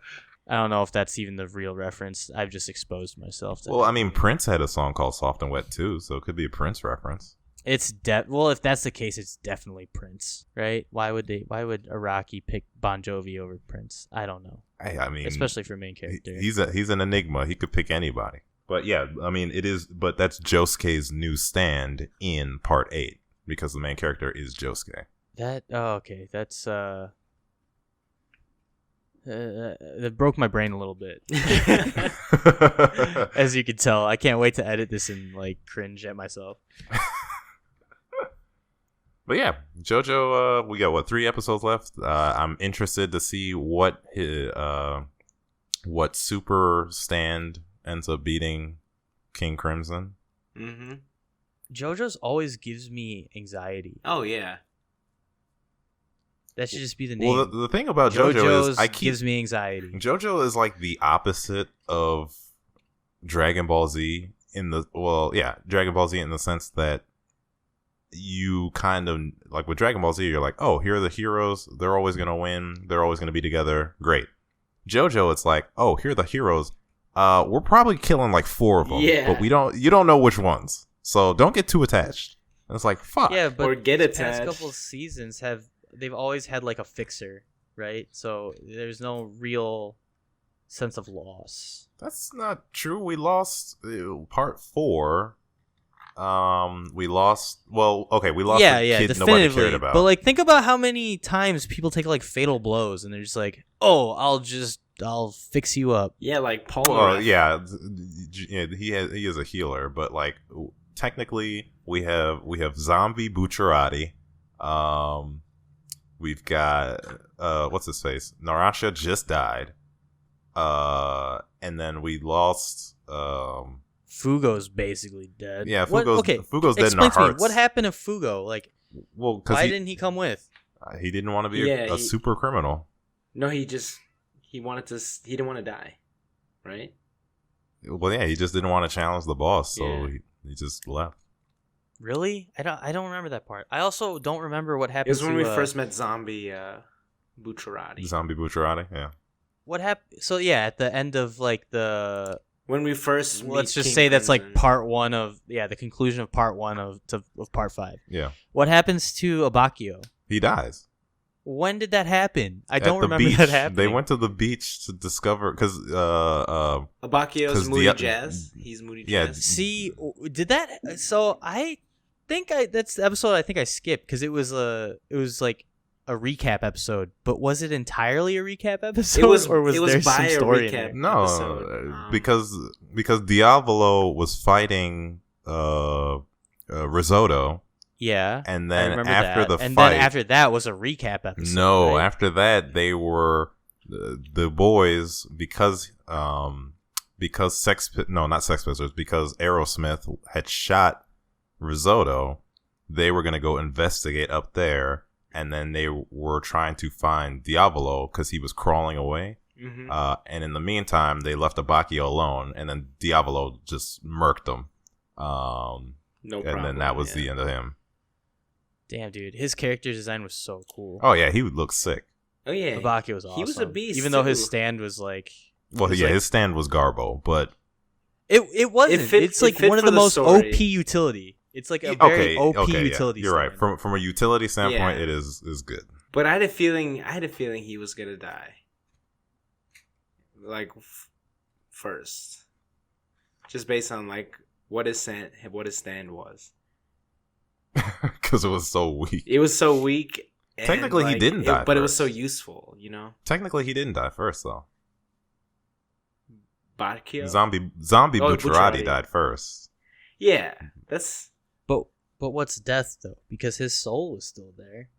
I don't know if that's even the real reference. I've just exposed myself to. Well, I mean, Prince had a song called "Soft and Wet" too, so it could be a Prince reference. It's well, if that's the case, it's definitely Prince, right? Why would Araki pick Bon Jovi over Prince? I don't know. I mean, especially for main character. He's an enigma. He could pick anybody. But yeah, I mean, it is. But that's Josuke's new stand in part 8 because the main character is Josuke. Okay. That's that broke my brain a little bit. As you can tell, I can't wait to edit this and like cringe at myself. But yeah, JoJo, we got 3 episodes left. I'm interested to see what super stand ends up beating King Crimson. Mm-hmm. JoJo's always gives me anxiety. Oh yeah. That should just be the name. Well, the thing about JoJo is gives me anxiety. JoJo is like the opposite of Dragon Ball Z Dragon Ball Z in the sense that you kind of like with Dragon Ball Z, you're like, oh, here are the heroes. They're always gonna win. They're always gonna be together. Great. JoJo, it's like, oh, here are the heroes. We're probably killing like 4 of them, but you don't know which ones. So don't get too attached. And it's like, fuck. Yeah, but or get attached. The past couple of seasons they've always had like a fixer, right? So there's no real sense of loss. That's not true. We lost part 4. We lost. Well, okay, we lost the kid definitively. nobody cared about. But like, think about how many times people take like fatal blows, and they're just like, "Oh, I'll fix you up." Yeah, like Paul. Well, yeah, he is a healer, but like technically, we have zombie Bucciarati. We've got what's his face? Narasha just died. And then we lost. Fugo's basically dead. Yeah, Fugo's dead in our hearts. To me, what happened to Fugo? Like, why didn't he come with? He didn't want to be a super criminal. No, he didn't want to die, right? Well, yeah, he just didn't want to challenge the boss, so he just left. Really? I don't remember that part. I also don't remember what happened. It was when we first met Zombie Bucciarati. Zombie Bucciarati, yeah. What happened? So yeah, at the end of like when we first let's just say that's like part 1 of the conclusion of part 1 of part 5. Yeah. What happens to Abakio? He dies. When did that happen? I don't remember that happening. They went to the beach to discover because Abakio's Moody Jazz. He's Moody Jazz. See, did that? So I think that's the episode I think I skipped because it was like a recap episode. But was it entirely a recap episode? Or was there some story in there? No, because Diavolo was fighting Risotto. Yeah, and then after the fight, then after that was a recap episode. No, right? After that they were the boys because Aerosmith had shot Risotto. They were gonna go investigate up there, and then they were trying to find Diavolo because he was crawling away. Mm-hmm. And in the meantime, they left Abakio alone, and then Diavolo just murked him. No problem. And then that was the end of him. Damn, dude, his character design was so cool. Oh yeah, he would look sick. Oh yeah, Abakio was awesome. He was a beast, even though his stand was like. Well, his stand was Garbo, but it wasn't. It's like one of the most OP utility. It's like a very OP utility. You're right. From a utility standpoint, it is good. But I had a feeling he was gonna die. Like first, just based on like what his stand was. Because it was so weak. It was so weak. Technically, he didn't die, but it was so useful. You know. Technically, he didn't die first, though. Bakio? Zombie Bucciarati died first. Yeah, that's. But what's death though? Because his soul was still there.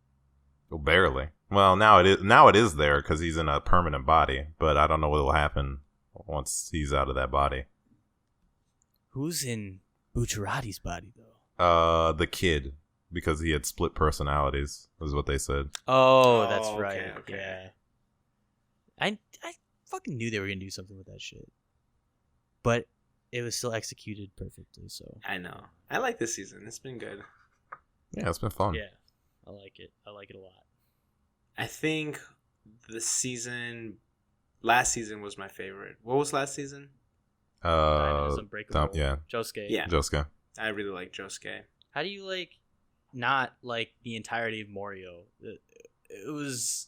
Well, barely. Well, now it is there because he's in a permanent body. But I don't know what will happen once he's out of that body. Who's in Bucciarati's body though? The kid, because he had split personalities, is what they said. Oh, that's right. Okay. Yeah. I fucking knew they were gonna do something with that shit, but it was still executed perfectly. So I know. I like this season. It's been good. Yeah, it's been fun. Yeah, I like it. I like it a lot. I think last season was my favorite. What was last season? Unbreakable. Yeah. Josuke. Yeah. Josuke. I really like Josuke. How do you not like the entirety of Morio? It was.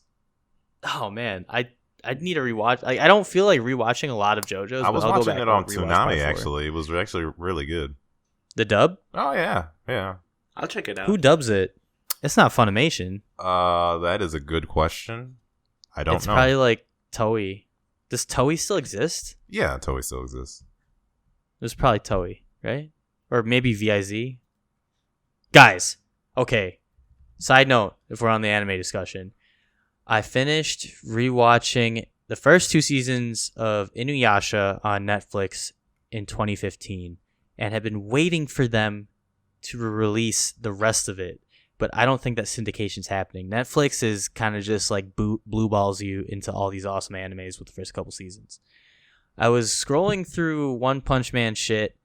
Oh man, I need to rewatch. Like, I don't feel like rewatching a lot of JoJo's. I was watching it on Toonami. Actually, it was actually really good. The dub? Oh yeah. I'll check it out. Who dubs it? It's not Funimation. That is a good question. I don't know. It's probably like Toei. Does Toei still exist? Yeah, Toei still exists. It was probably Toei, right? Or maybe VIZ. Guys, okay. Side note, if we're on the anime discussion, I finished rewatching the first 2 seasons of Inuyasha on Netflix in 2015 and have been waiting for them to release the rest of it but I don't think that syndication's happening. Netflix is kind of just like blue balls you into all these awesome animes with the first couple seasons. I was scrolling through One Punch Man shit,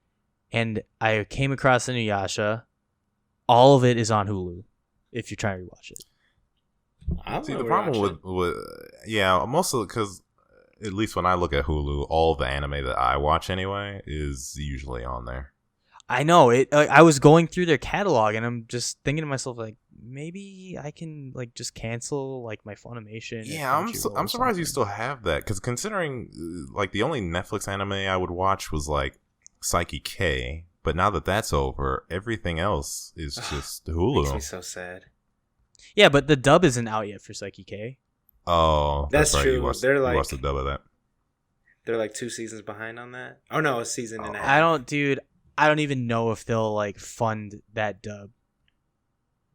and I came across Inuyasha. All of it is on Hulu if you're trying to rewatch it. See, the problem with mostly because at least when I look at Hulu, all of the anime that I watch anyway is usually on there. I know it. I was going through their catalog, and I'm just thinking to myself, like, maybe I can like just cancel like my Funimation. Yeah, I'm surprised you still have that, because considering like the only Netflix anime I would watch was like Psyche K, but now that that's over, everything else is just Hulu. Makes me so sad. Yeah, but the dub isn't out yet for Psyche K. Oh, that's right. true. You watched the dub of that. They're like 2 seasons behind on that. Oh no, a season and a half. I don't even know if they'll like fund that dub.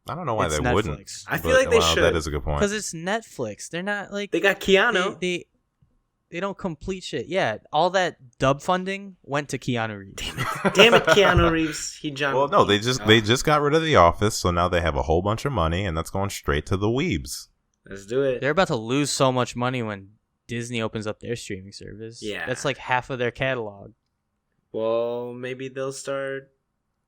I don't know why they Netflix. wouldn't. I feel like they should. That is a good point. Because it's Netflix. They're not like they got Keanu. They don't complete shit. Yeah, all that dub funding went to Keanu Reeves. Damn it, Keanu Reeves. He jumped. Well, no, they just got rid of The Office, so now they have a whole bunch of money, and that's going straight to the weebs. Let's do it. They're about to lose so much money when Disney opens up their streaming service. Yeah, that's like half of their catalog. Well, maybe they'll start.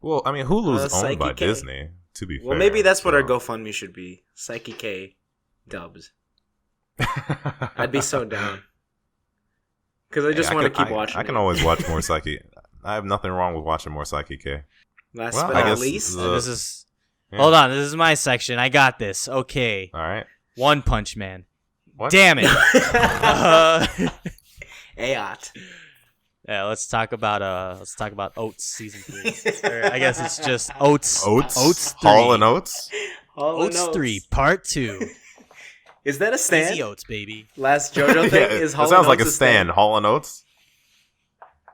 Well, I mean, Hulu's owned by Disney. To be fair. Well, maybe that's what our GoFundMe should be. Psyche K dubs. I'd be so down. Because I just want to keep watching. I can always watch more Psyche. I have nothing wrong with watching more Psyche K. Last but not least, this is. Yeah. Hold on, this is my section. I got this. Okay. All right. One Punch Man. What? Damn it. Ayot. Yeah, let's talk about Oats season 3. Or I guess it's just Oats. Oats 3. Hall and Oats. Oats 3 Part 2. Is that a stand? Easy Oats, baby. Last JoJo thing is Hall and Oats. It sounds like a stand. Hall and Oats.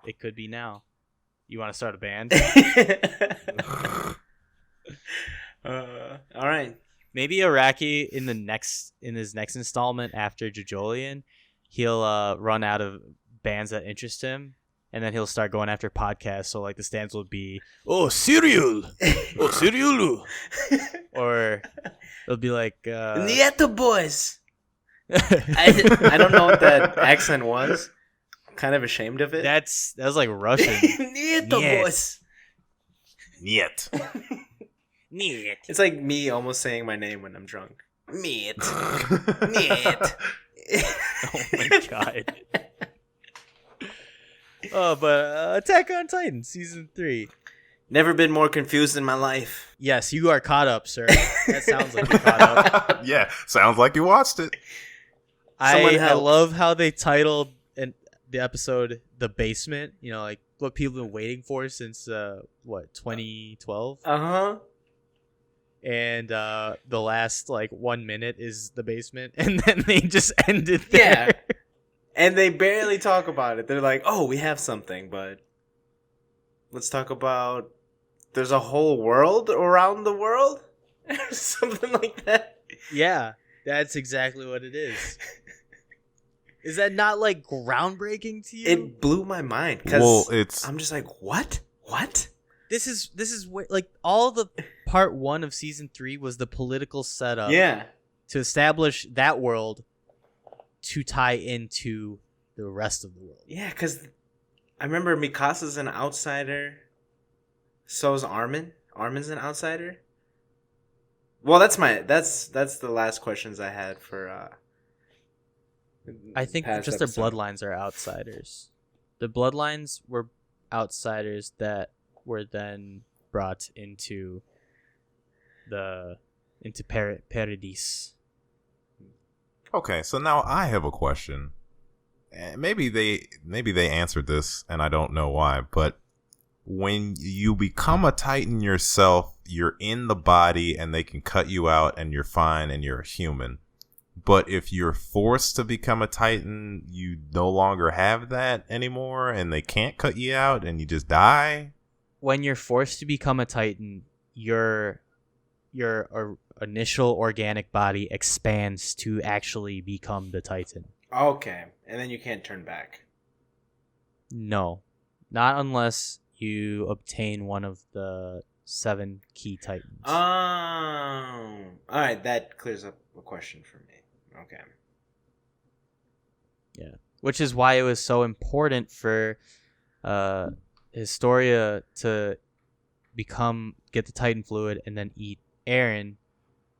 It could be now. You want to start a band? All right. Maybe Araki in his next installment after Jojolian, he'll run out of bands that interest him, and then he'll start going after podcasts. So like the stands will be cereal, cereal, or it'll be like Neatboyspodcast. I don't know what that accent was. Kind of ashamed of it. That was like Russian. Neatboyspodcast. Niet. Niet. It's like me almost saying my name when I'm drunk. Niet. Niet. Oh my god. But Attack on Titan season 3. Never been more confused in my life. Yes, you are caught up, sir. That sounds like you're caught up. Yeah, sounds like you watched it. I love how they titled the episode "The Basement." You know, like what people have been waiting for since 2012. And the last like 1 minute is the basement, and then they just ended there. Yeah, and they barely talk about it. They're like, "Oh, we have something, but let's talk about." There's a whole world around the world, something like that. Yeah, that's exactly what it is. Is that not like groundbreaking to you? It blew my mind because I'm just like, what? This is like all the part 1 of season 3 was the political setup. Yeah. To establish that world to tie into the rest of the world. Yeah, because I remember Mikasa's an outsider. So is Armin. Armin's an outsider. Well, that's the last questions I had for. I think just their bloodlines are outsiders. The bloodlines were outsiders that were then brought into Paradis. Okay, so now I have a question. Maybe they answered this, and I don't know why. But when you become a Titan yourself, you're in the body, and they can cut you out, and you're fine, and you're a human. But if you're forced to become a Titan, you no longer have that anymore, and they can't cut you out, and you just die. When you're forced to become a Titan, your initial organic body expands to actually become the Titan. Okay, and then you can't turn back. No, not unless you obtain one of the 7 key titans. Oh, all right. That clears up a question for me. Okay. Yeah, which is why it was so important for Historia to get the Titan fluid and then eat Eren,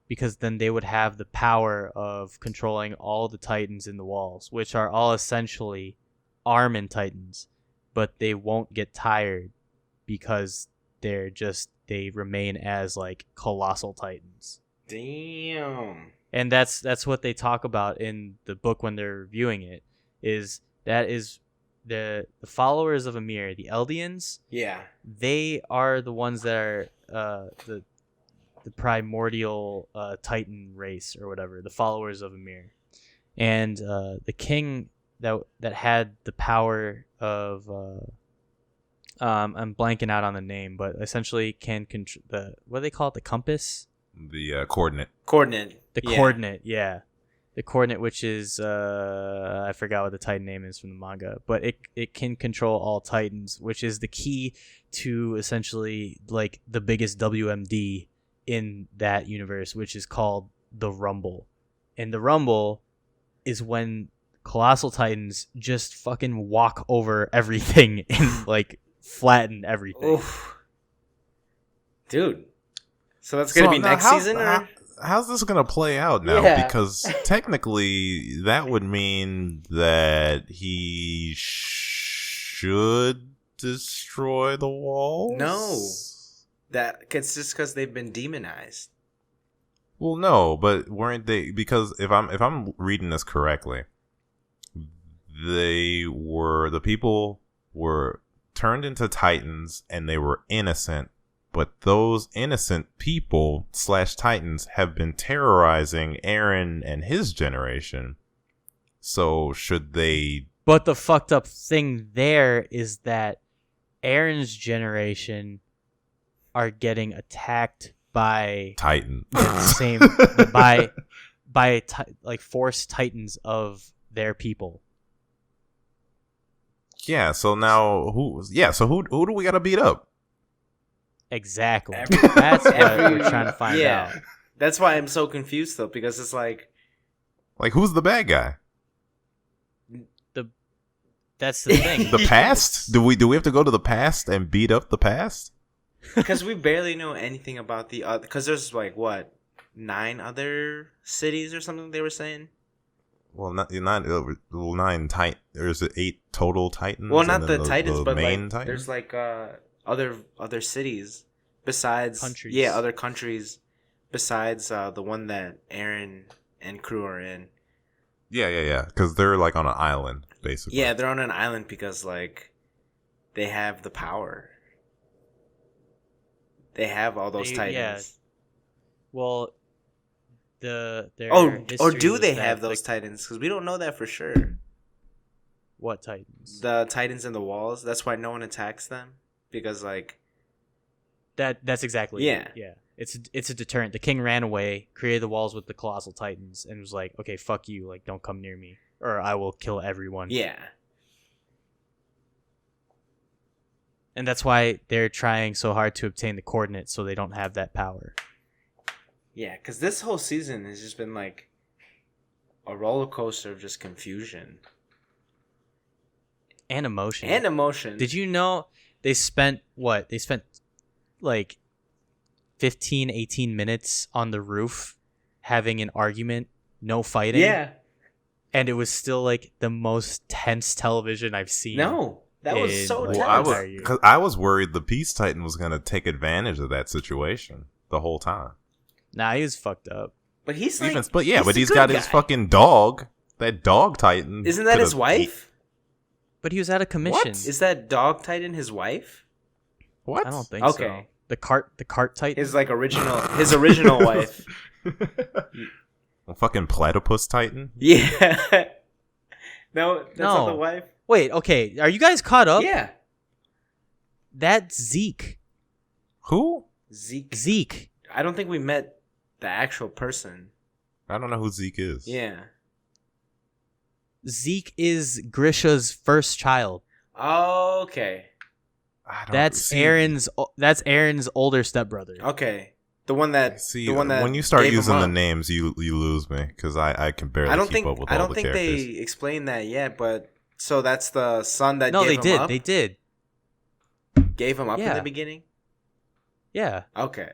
because then they would have the power of controlling all the Titans in the walls, which are all essentially Armin Titans, but they won't get tired because they remain as like colossal Titans. Damn. And that's what they talk about in the book when they're reviewing it. Is the followers of Ymir, the Eldians. Yeah. They are the ones that are the primordial Titan race or whatever, the followers of Ymir. And the king that had the power of I'm blanking out on the name, but essentially can control what do they call it? The compass? The coordinate. The coordinate, yeah. The coordinate, which is I forgot what the Titan name is from the manga, but it can control all Titans, which is the key to essentially like the biggest WMD in that universe, which is called the Rumble. And the Rumble is when colossal Titans just fucking walk over everything and like flatten everything. Oof. Dude. So that's going to be next season? How's this going to play out now? Yeah. Because technically that would mean that he should destroy the walls? No. It's just because they've been demonized. Well, no, but weren't they? Because if I'm reading this correctly, the people were turned into Titans and they were innocent, but those innocent people / Titans have been terrorizing Eren and his generation. So should they? But the fucked up thing there is that Eren's generation are getting attacked by Titan, like force Titans of their people. Yeah. So now who do we gotta beat up? Exactly. That's what we're trying to find out. That's why I'm so confused though, because it's like who's the bad guy? That's the thing. The past? Do we have to go to the past and beat up the past? Because we barely know anything about the other. Because there's 9 other cities or something they were saying. Well, nine Titan. There's 8 total Titans. Well, not the Titans, but main Titan? There's other cities besides countries. Yeah, other countries besides the one that Eren and crew are in. Yeah. Because they're on an island, basically. Yeah, they're on an island because they have the power. They have all those Titans. Yeah. Well, or do they have those Titans? Because we don't know that for sure. What Titans? The Titans in the walls. That's why no one attacks them, because that's exactly it. Yeah. It's a deterrent. The king ran away, created the walls with the colossal Titans, and was like, okay, fuck you, don't come near me, or I will kill everyone. Yeah. And that's why they're trying so hard to obtain the coordinates so they don't have that power. Yeah, because this whole season has just been a roller coaster of just confusion. And emotion. Did you know they spent 15, 18 minutes on the roof having an argument, no fighting? Yeah. And it was still the most tense television I've seen. No. That was so tense. Because I was worried the Peace Titan was going to take advantage of that situation the whole time. Nah, he was fucked up. But he's he's got his fucking dog. That dog Titan. Isn't that his wife? But he was out of commission. What? Is that dog Titan his wife? What? I don't think so. Okay. The cart Titan? His original wife. A fucking platypus Titan? Yeah. No, that's not the wife. Wait, okay. Are you guys caught up? Yeah. That's Zeke. Who? Zeke. I don't think we met the actual person. I don't know who Zeke is. Yeah. Zeke is Grisha's first child. Oh, okay. That's Aaron's older stepbrother. Okay. The one that when you start using the names, you lose me because I can barely keep up with all the characters. I don't think they explained that yet, but so that's the son that gave him up? They did. Gave him up in the beginning? Yeah. Okay.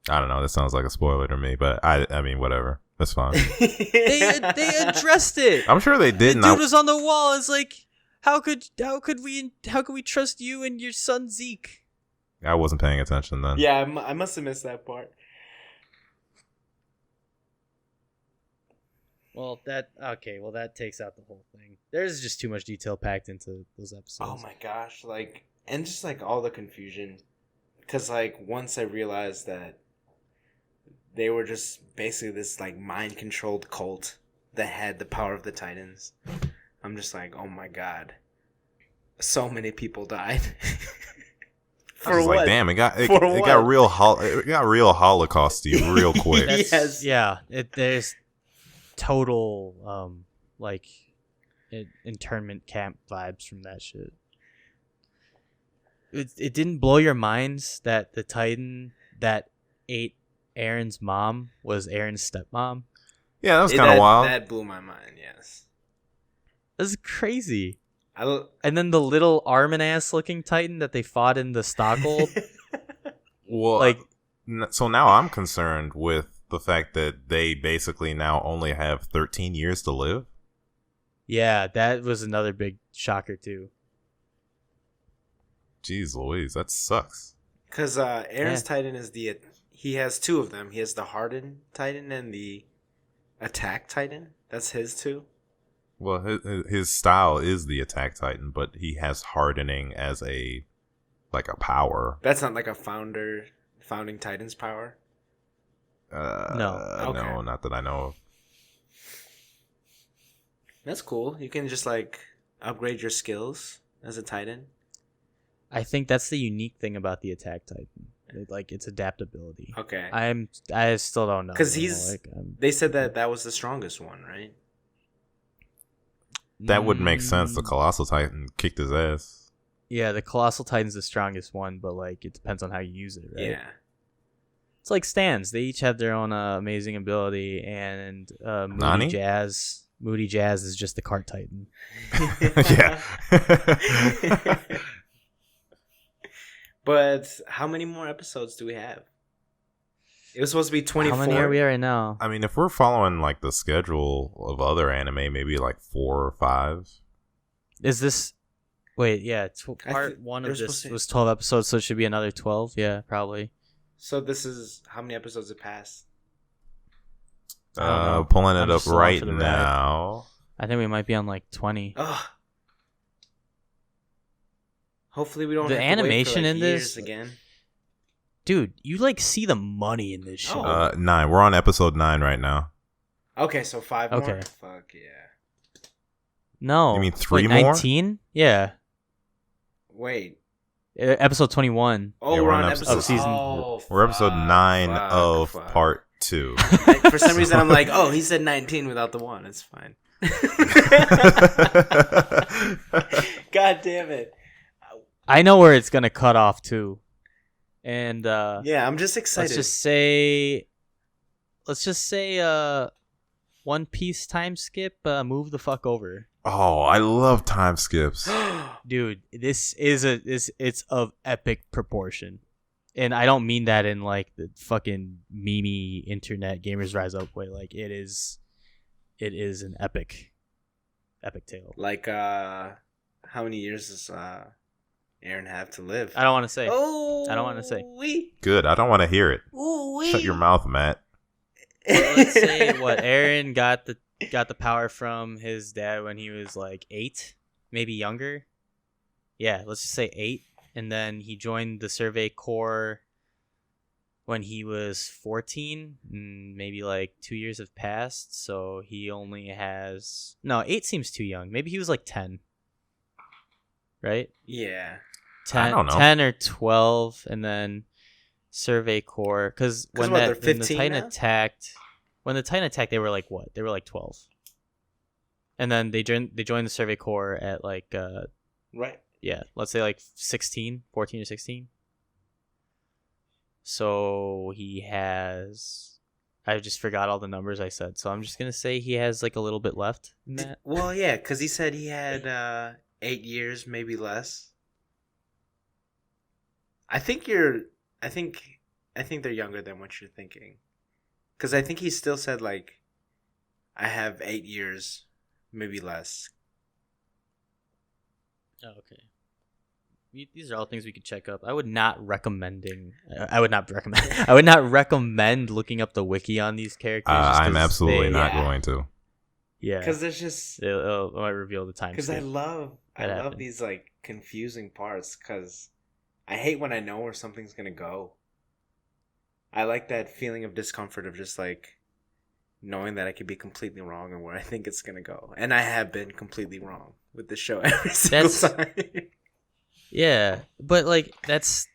I don't know. That sounds like a spoiler to me, but I mean, whatever. That's fine. they addressed it. I'm sure they did. The dude was on the wall. It's like, how could we trust you and your son Zeke? I wasn't paying attention then. Yeah, I must have missed that part. Well, that takes out the whole thing. There's just too much detail packed into those episodes. Oh my gosh, and just all the confusion, because once I realized that they were just basically this mind controlled cult that had the power of the Titans, I'm just like, oh my god, so many people died. For what? Like, damn, it got real Holocausty real quick. Yes. Yeah, there's total internment camp vibes from that shit. It didn't blow your minds that the Titan that ate Aaron's mom was Aaron's stepmom? Yeah, that was kind of wild. That blew my mind. Yes, that's crazy. And then the little Armin-ass looking Titan that they fought in the Stockhold. Well, so now I'm concerned with the fact that they basically now only have 13 years to live. Yeah, that was another big shocker too. Jeez Louise, that sucks. Because Aaron's Titan is he has two of them. He has the Hardened Titan and the Attack Titan. That's his too. Well, his style is the Attack Titan, but he has hardening as a power. That's not like a founding Titan's power? No. Okay. No, not that I know of. That's cool. You can just upgrade your skills as a Titan. I think that's the unique thing about the Attack Titan. Its adaptability. Okay. I still don't know. Because they said that was the strongest one, right? That would make sense. The Colossal Titan kicked his ass. Yeah, the Colossal Titan's the strongest one, but it depends on how you use it, right? Yeah. It's like stands. They each have their own amazing ability, and Moody Jazz is just the Cart Titan. Yeah. But how many more episodes do we have? It was supposed to be 24. How many are we at right now? I mean, if we're following the schedule of other anime, maybe 4 or 5. Is this? Wait, yeah. Part one of this was 12 episodes, so it should be another 12. Yeah, probably. So this is how many episodes have passed? Pulling it up right now. I think we might be on 20. Ugh. Hopefully we don't. The have animation to wait for, in years this again. Dude, you see the money in this show. 9. We're on episode 9 right now. Okay, so 5 more. Okay. Fuck yeah. No. You mean 3 more? more? 19? Yeah. Wait. Episode 21. Oh, yeah, we're on episode. We're episode 9 of part 2. For some reason, I'm like, oh, he said 19 without the 1. It's fine. God damn it. I know where it's gonna cut off too, and yeah, I'm just excited. Let's just say, One Piece time skip. Move the fuck over. Oh, I love time skips, dude. This is it's of epic proportion, and I don't mean that in the fucking meme internet gamers rise up way. It is an epic tale. How many years does Aaron have to live? I don't want to say. Oh, I don't want to say. Good. I don't want to hear it. Ooh-wee. Shut your mouth, Matt. Well, let's say Aaron got the power from his dad when he was 8, maybe younger. Yeah, let's just say 8, and then he joined the Survey Corps when he was 14. And maybe 2 years have passed, so he only has 8 seems too young. Maybe he was 10. Right? Yeah. 10, I don't know. 10 or 12, and then Survey Corps. Because when the Titan attacked, they were what? They were 12. And then they joined the Survey Corps at Right. Yeah, let's say like 14 or 16. So he has... I just forgot all the numbers I said. So I'm just going to say he has like a little bit left in that. Well, yeah, because he said he had 8 years, maybe less. I think they're younger than what you're thinking. Because I think he still said, like, I have 8 years, maybe less. Oh, okay. These are all things we could check up. I would not recommend looking up the wiki on these characters. I'm absolutely not going to. Yeah. Because there's just... It might reveal the time. Because I love these, like, confusing parts. Because I hate when I know where something's going to go. I like that feeling of discomfort of just, like, knowing that I could be completely wrong in where I think it's going to go. And I have been completely wrong with the show every single time. Yeah, but, like, that's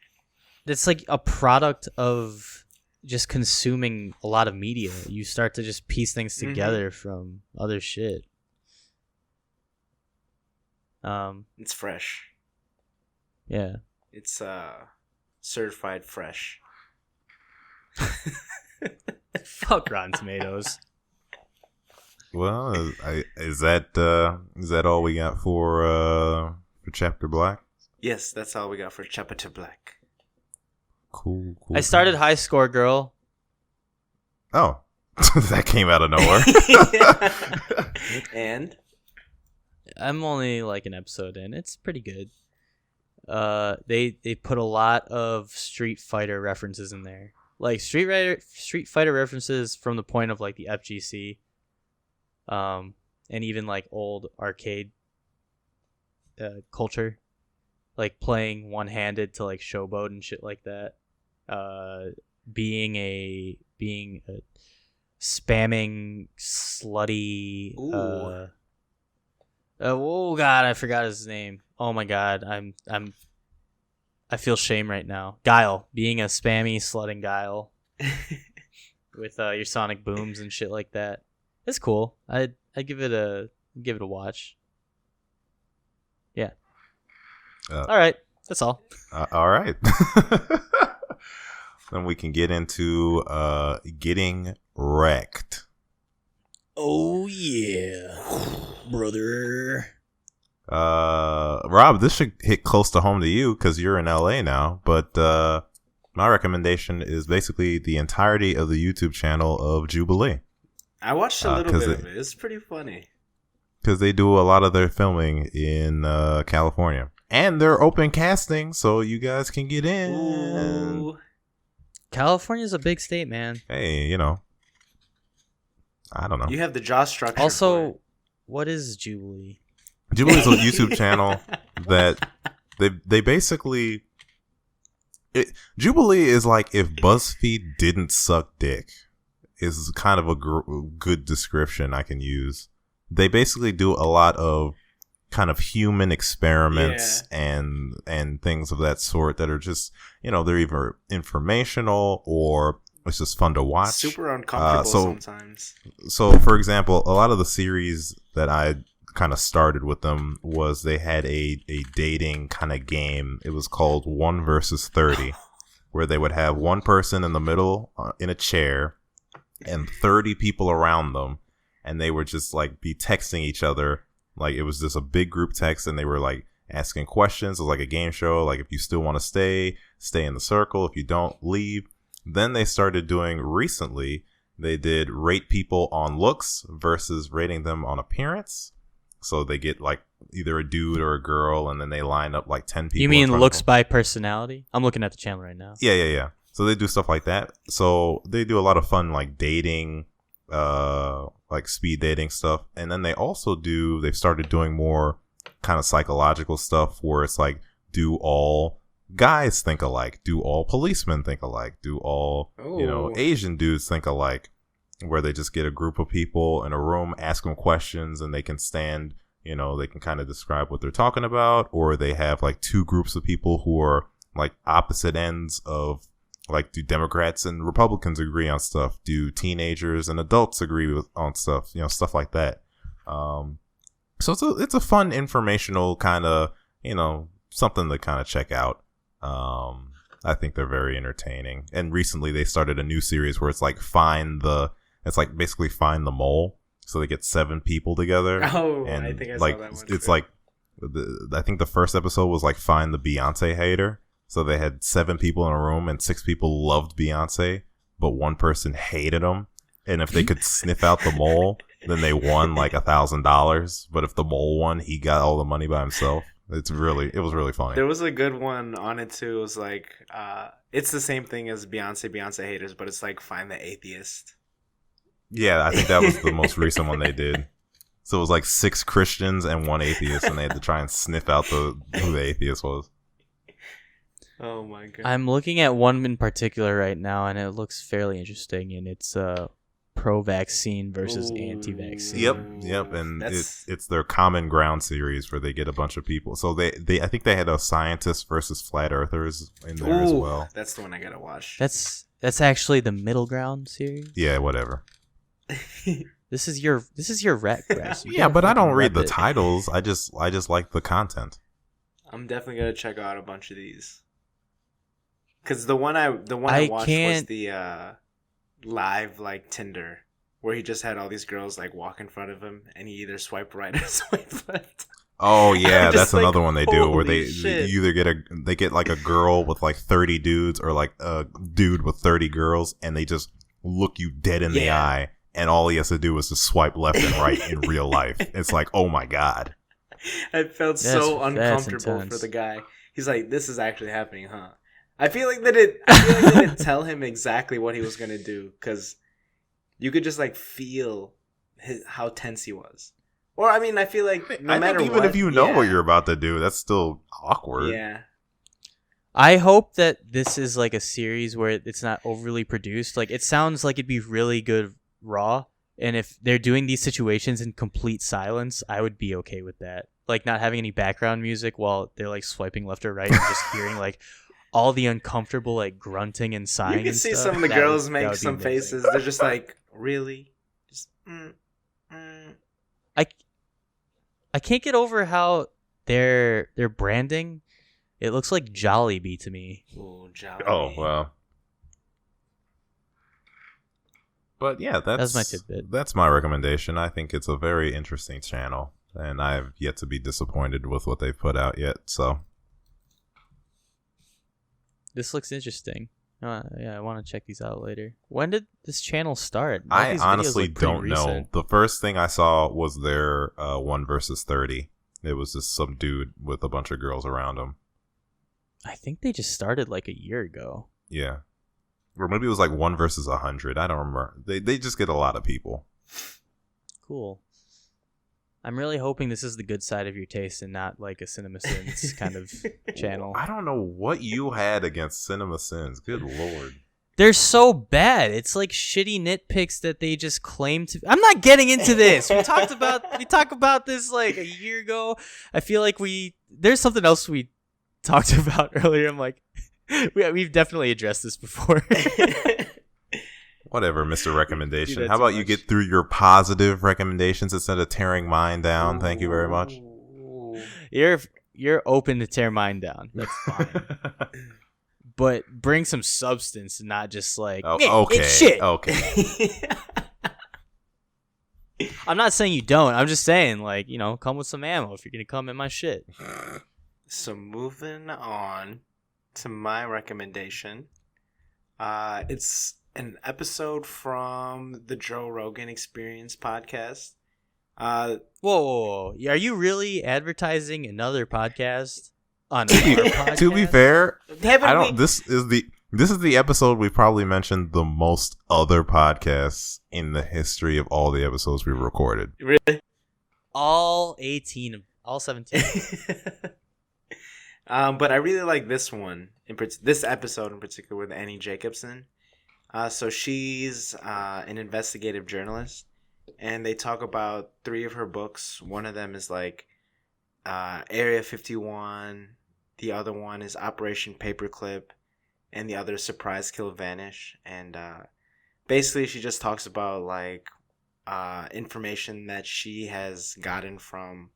like a product of just consuming a lot of media. You start to just piece things together from other shit. It's fresh. Yeah. It's certified fresh. Fuck Rotten Tomatoes. Well, is that all we got for Chapter Black? Yes, that's all we got for Chapter Black. Cool. I started High Score Girl. Oh, that came out of nowhere. And I'm only like an episode in. It's pretty good. They put a lot of Street Fighter references in there, like Street Fighter references from the point of like the FGC, and even like old arcade culture, like playing one-handed to like showboat and shit like that. Being a spamming slutty. Oh god, I forgot his name. Oh my god, I feel shame right now. Guile, being a spammy slutting Guile with your sonic booms and shit like that. It's cool. I give it a watch. Yeah. All right, that's all. All right. Then we can get into getting wrecked. Oh yeah, brother. Rob, this should hit close to home to you because you're in LA now. But my recommendation is basically the entirety of the YouTube channel of Jubilee. I watched a little bit of it. It's pretty funny. Because they do a lot of their filming in California. And they're open casting, so you guys can get in. Ooh. California's a big state, man. Hey, you know. I don't know. You have the jaw structure. Also, what is Jubilee? Jubilee's a YouTube channel that they basically... Jubilee is like if BuzzFeed didn't suck dick. Is kind of a good description I can use. They basically do a lot of kind of human experiments and things of that sort that are just, you know, they're either informational or it's just fun to watch. Super uncomfortable sometimes. So, for example, a lot of the series that I kind of started with them was they had a dating kind of game. It was called 1 versus 30, where they would have one person in the middle in a chair and 30 people around them, and they would just like be texting each other. Like it was just a big group text, and they were like asking questions. It was like a game show. Like if you still want to stay in the circle. If you don't, leave. Then they started doing recently, they did rate people on looks versus rating them on appearance. So they get like either a dude or a girl, and then they line up like 10 people. You mean looks by personality? I'm looking at the channel right now. Yeah. So they do stuff like that. So they do a lot of fun like dating, like speed dating stuff. And then they've started doing more kind of psychological stuff where it's like, do all guys think alike? Do all policemen think alike? Do all, Asian dudes think alike? Where they just get a group of people in a room, ask them questions, and they can stand, they can kind of describe what they're talking about. Or they have like two groups of people who are like opposite ends of, like, do Democrats and Republicans agree on stuff? Do teenagers and adults agree on stuff? Stuff like that. So it's a fun informational kind of something to kind of check out. I think they're very entertaining. And recently they started a new series where it's like basically find the mole. So they get 7 people together. Oh, and I think I like saw that one. it's like I think the first episode was like find the Beyonce hater. So they had 7 people in a room and 6 people loved Beyonce, but 1 person hated him. And if they could sniff out the mole, then they won like $1,000. But if the mole won, he got all the money by himself. It was really funny. There was a good one on it too. It was like, it's the same thing as Beyonce haters, but it's like find the atheist. Yeah, I think that was the most recent one they did. So it was like 6 Christians and 1 atheist, and they had to try and sniff out who the atheist was. Oh my god! I'm looking at one in particular right now, and it looks fairly interesting. And it's pro-vaccine versus anti-vaccine. Yep, and it's their Common Ground series where they get a bunch of people. So they I think they had a scientist versus flat earthers in there as well. That's the one I gotta watch. That's actually the Middle Ground series. Yeah, whatever. This is your rec press. Yeah, but I don't read the titles. I just like the content. I'm definitely gonna check out a bunch of these. Cause the one I watched was the live like Tinder, where he just had all these girls like walk in front of him, and he either swipe right or swipe left. Oh yeah, that's like, another one they do where holy you shit. either get like a girl with like 30 dudes or like a dude with 30 girls, and they just look you dead in the eye, and all he has to do is just swipe left and right in real life. It's like, oh my god. I felt so uncomfortable for the guy. He's like, this is actually happening, huh? I feel like they didn't tell him exactly what he was gonna do, because you could just like feel how tense he was. Or I mean, I feel like even if you know what you're about to do, that's still awkward. Yeah. I hope that this is like a series where it's not overly produced. Like, it sounds like it'd be really good raw, and if they're doing these situations in complete silence, I would be okay with that. Like, not having any background music while they're like swiping left or right and just hearing like all the uncomfortable like grunting and sighing. You can and see stuff. some of the girls make some faces. They're just like, really? Just I can't get over how their branding, it looks like Jollibee to me. Ooh, Jollibee. Oh, well. But yeah, that's my tidbit. That's my recommendation. I think it's a very interesting channel, and I've yet to be disappointed with what they've put out yet. So this looks interesting. Yeah, I want to check these out later. When did this channel start? I honestly don't know. The first thing I saw was their 1 versus 30. It was just some dude with a bunch of girls around him. I think they just started like a year ago. Yeah. Or maybe it was like 1 versus 100. I don't remember. They just get a lot of people. Cool. I'm really hoping this is the good side of your taste and not like a CinemaSins kind of channel. I don't know what you had against CinemaSins. Good lord. They're so bad. It's like shitty nitpicks that they just claim to. I'm not getting into this. We talked about this like a year ago. I feel like there's something else we talked about earlier. I'm like, we've definitely addressed this before. Whatever, Mr. Recommendation. Dude, how about you get through your positive recommendations instead of tearing mine down? Thank you very much. You're open to tear mine down. That's fine. But bring some substance and not just like, okay, it's shit. Okay. I'm not saying you don't. I'm just saying, like, come with some ammo if you're going to come in my shit. So moving on to my recommendation. It's an episode from the Joe Rogan Experience podcast. Whoa. Are you really advertising another podcast on our podcast? To be fair, this is the episode we probably mentioned the most other podcasts in the history of all the episodes we've recorded. Really? All 17. But I really like this one, this episode in particular with Annie Jacobson. So she's an investigative journalist, and they talk about 3 of her books. One of them is like Area 51. The other one is Operation Paperclip, and the other is Surprise Kill Vanish. And basically, she just talks about like information that she has gotten from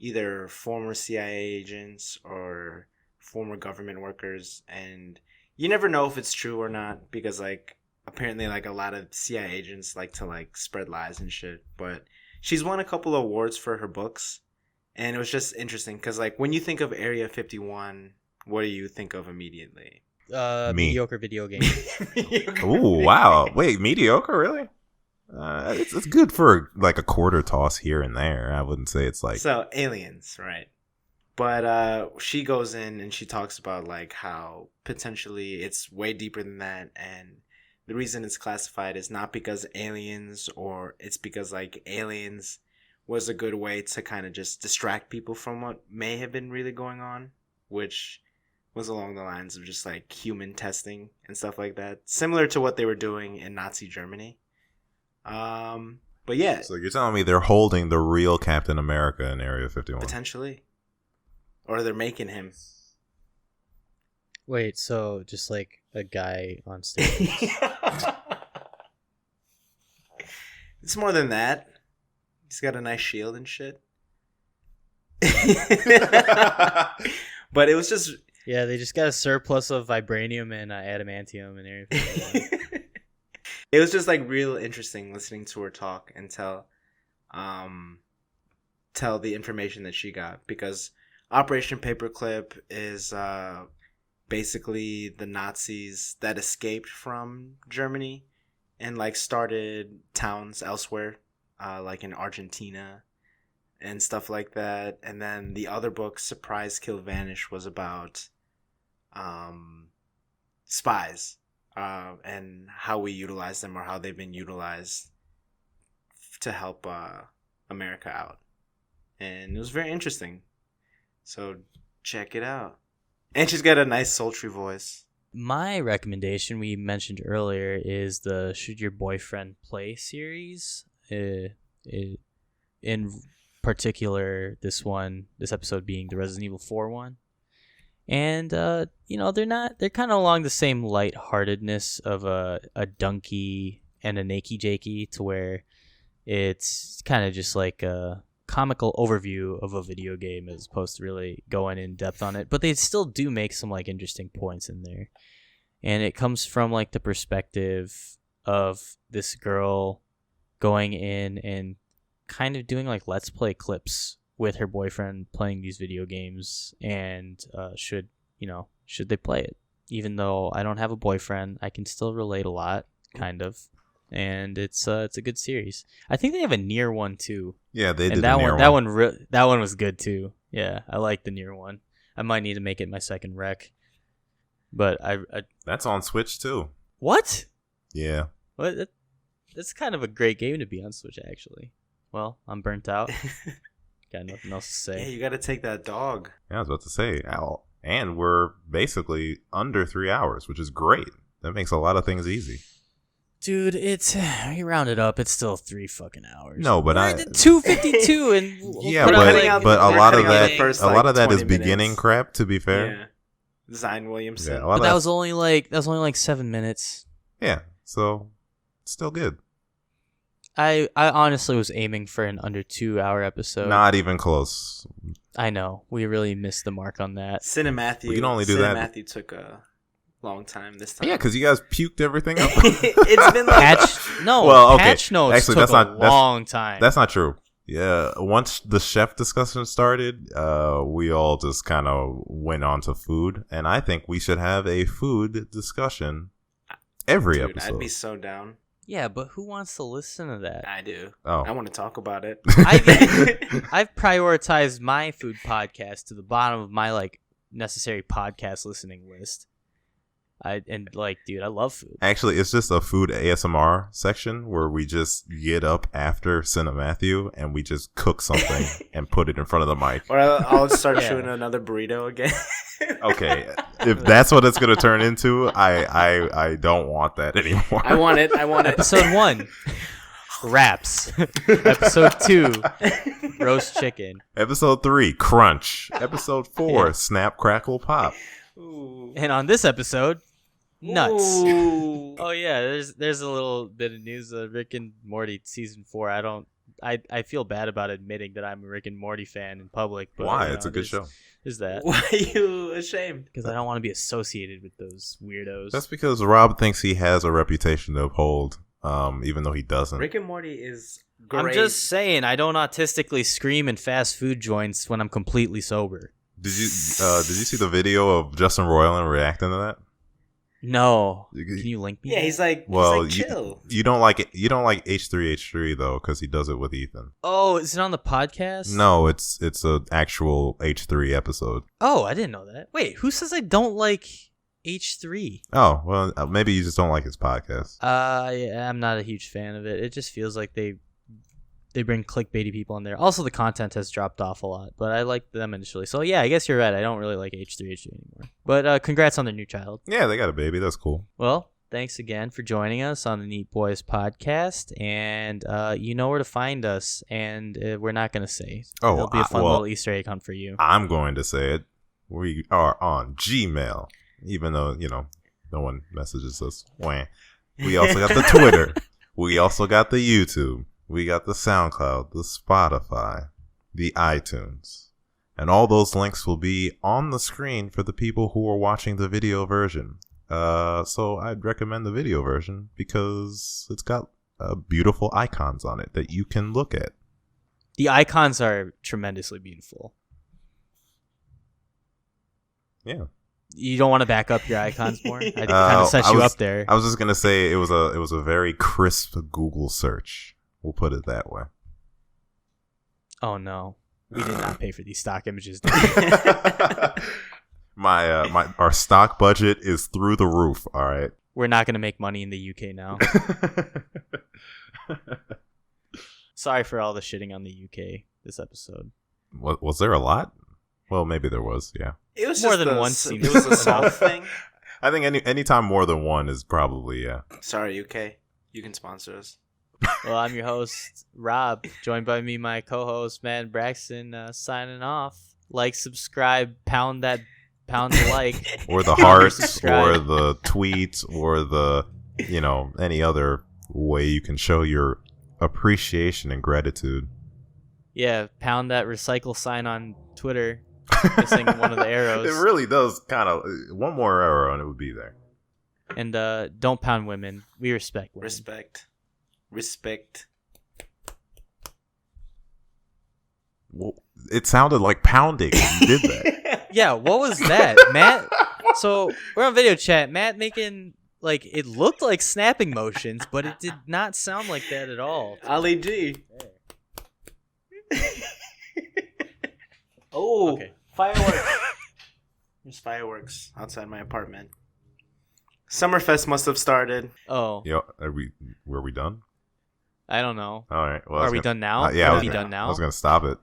either former CIA agents or former government workers, and you never know if it's true or not because like apparently like a lot of CIA agents like to like spread lies and shit. But she's won a couple of awards for her books, and it was just interesting because like when you think of Area 51, what do you think of immediately? Mediocre video game. Ooh, wow. Wait, mediocre, really? It's good for like a quarter toss here and there. I wouldn't say it's like so aliens, right? But she goes in and she talks about like how potentially it's way deeper than that, and the reason it's classified is not because aliens, or it's because like aliens was a good way to kind of just distract people from what may have been really going on, which was along the lines of just like human testing and stuff like that, similar to what they were doing in Nazi Germany. But yeah. So you're telling me they're holding the real Captain America in Area 51? Potentially. Or they're making him. Wait, so just like a guy on stage? It's more than that. He's got a nice shield and shit. But it was just... Yeah, they just got a surplus of vibranium and adamantium and everything. It was just like real interesting listening to her talk and tell the information that she got, because Operation Paperclip is basically the Nazis that escaped from Germany and like started towns elsewhere, like in Argentina and stuff like that. And then the other book, Surprise, Kill, Vanish, was about spies and how we utilize them, or how they've been utilized to help America out. And it was very interesting. So check it out. And she's got a nice sultry voice. My recommendation we mentioned earlier is the Should Your Boyfriend Play series. In particular, this episode being the Resident Evil 4 one. And they're kind of along the same lightheartedness of a Donkey and a Nakey Jakey, to where it's kind of just like a comical overview of a video game as opposed to really going in depth on it. But they still do make some like interesting points in there. And it comes from like the perspective of this girl going in and kind of doing like let's play clips with her boyfriend playing these video games, and should they play it. Even though I don't have a boyfriend, I can still relate a lot, kind of. And it's a good series. I think they have a Nier one too. Yeah, they did. And that one was good too. Yeah, I like the Nier one. I might need to make it my second rec. But I that's on Switch too. What? Yeah. What? That's kind of a great game to be on Switch, actually. Well, I'm burnt out. Got nothing else to say. Yeah, you got to take that dog. Yeah, I was about to say, and we're basically under 3 hours, which is great. That makes a lot of things easy. Dude, you round it up, it's still 3 fucking hours. No, but we're at 2:52 and yeah, but a lot of that is beginning crap. To be fair, yeah. Zion Williamson. Yeah, but that was only like 7 minutes. Yeah, so still good. I honestly was aiming for an under 2 hour episode. Not even close. I know, we really missed the mark on that. Cine Matthew. We can only do that. Matthew took a long time this time. Yeah, because you guys puked everything up. It's been like patch notes took a long time. That's not true. Yeah, once the chef discussion started, we all just kind of went on to food, and I think we should have a food discussion every episode. I'd be so down. Yeah, but who wants to listen to that? I do. Oh. I want to talk about it. I've prioritized my food podcast to the bottom of my like necessary podcast listening list. Dude, I love food. Actually, it's just a food ASMR section where we just get up after Cine Matthew and we just cook something and put it in front of the mic. Or I'll start chewing another burrito again. Okay, if that's what it's gonna turn into, I don't want that anymore. I want it. Episode 1, wraps. Episode 2, roast chicken. Episode 3, crunch. Episode 4, Yeah. snap, crackle, pop. Ooh. And on this episode, nuts. Ooh. Oh yeah, there's a little bit of news. Rick and Morty season 4. I feel bad about admitting that I'm a Rick and Morty fan in public. But, Why? you know, It's a good show. Is that? Why are you ashamed? Because I don't want to be associated with those weirdos. That's because Rob thinks he has a reputation to uphold, even though he doesn't. Rick and Morty is great. I'm just saying, I don't autistically scream in fast food joints when I'm completely sober. Did you see the video of Justin Roiland reacting to that? No. Can you link me? Yeah, he's like, chill. You don't like it. You don't like H3H3 though, because he does it with Ethan. Oh, is it on the podcast? No, it's an actual H3 episode. Oh, I didn't know that. Wait, who says I don't like H3? Oh, well, maybe you just don't like his podcast. Yeah, I'm not a huge fan of it. It just feels like they bring clickbaity people in there. Also, the content has dropped off a lot, but I liked them initially. So yeah, I guess you're right. I don't really like H3H3 anymore. But congrats on their new child. Yeah, they got a baby. That's cool. Well, thanks again for joining us on the Neat Boys podcast. And you know where to find us, and we're not going to say. Oh, it'll be a fun little Easter egg hunt for you. I'm going to say it. We are on Gmail, even though, no one messages us. Wah. We also got the Twitter. We also got the YouTube. We got the SoundCloud, the Spotify, the iTunes. And all those links will be on the screen for the people who are watching the video version. So I'd recommend the video version because it's got beautiful icons on it that you can look at. The icons are tremendously beautiful. Yeah. You don't want to back up your icons more? I kind of set you up there. I was just gonna say it was a very crisp Google search. We'll put it that way. Oh no, we did not pay for these stock images. Our stock budget is through the roof. All right. We're not gonna make money in the UK now. Sorry for all the shitting on the UK this episode. Was there a lot? Well, maybe there was. Yeah. It was more than one. It was a South thing. I think anytime more than one is probably Sorry, UK. You can sponsor us. Well, I'm your host, Rob, joined by me, my co-host, Matt and Braxton, signing off. Like, subscribe, pound the like. Or the hearts, or the tweets, or the, any other way you can show your appreciation and gratitude. Yeah, pound that recycle sign on Twitter. Missing one of the arrows. It really does kind of, one more arrow and it would be there. And don't pound women. We respect women. Respect. Well, it sounded like pounding. You did that. Yeah, what was that, Matt? So we're on video chat. Matt making it looked like snapping motions, but it did not sound like that at all. Ali G. Oh, okay. Fireworks. There's fireworks outside my apartment. Summerfest must have started. Oh. Yeah, were we done? I don't know. All right. Well, are we done now? Yeah, Are we done now? I was going to stop it.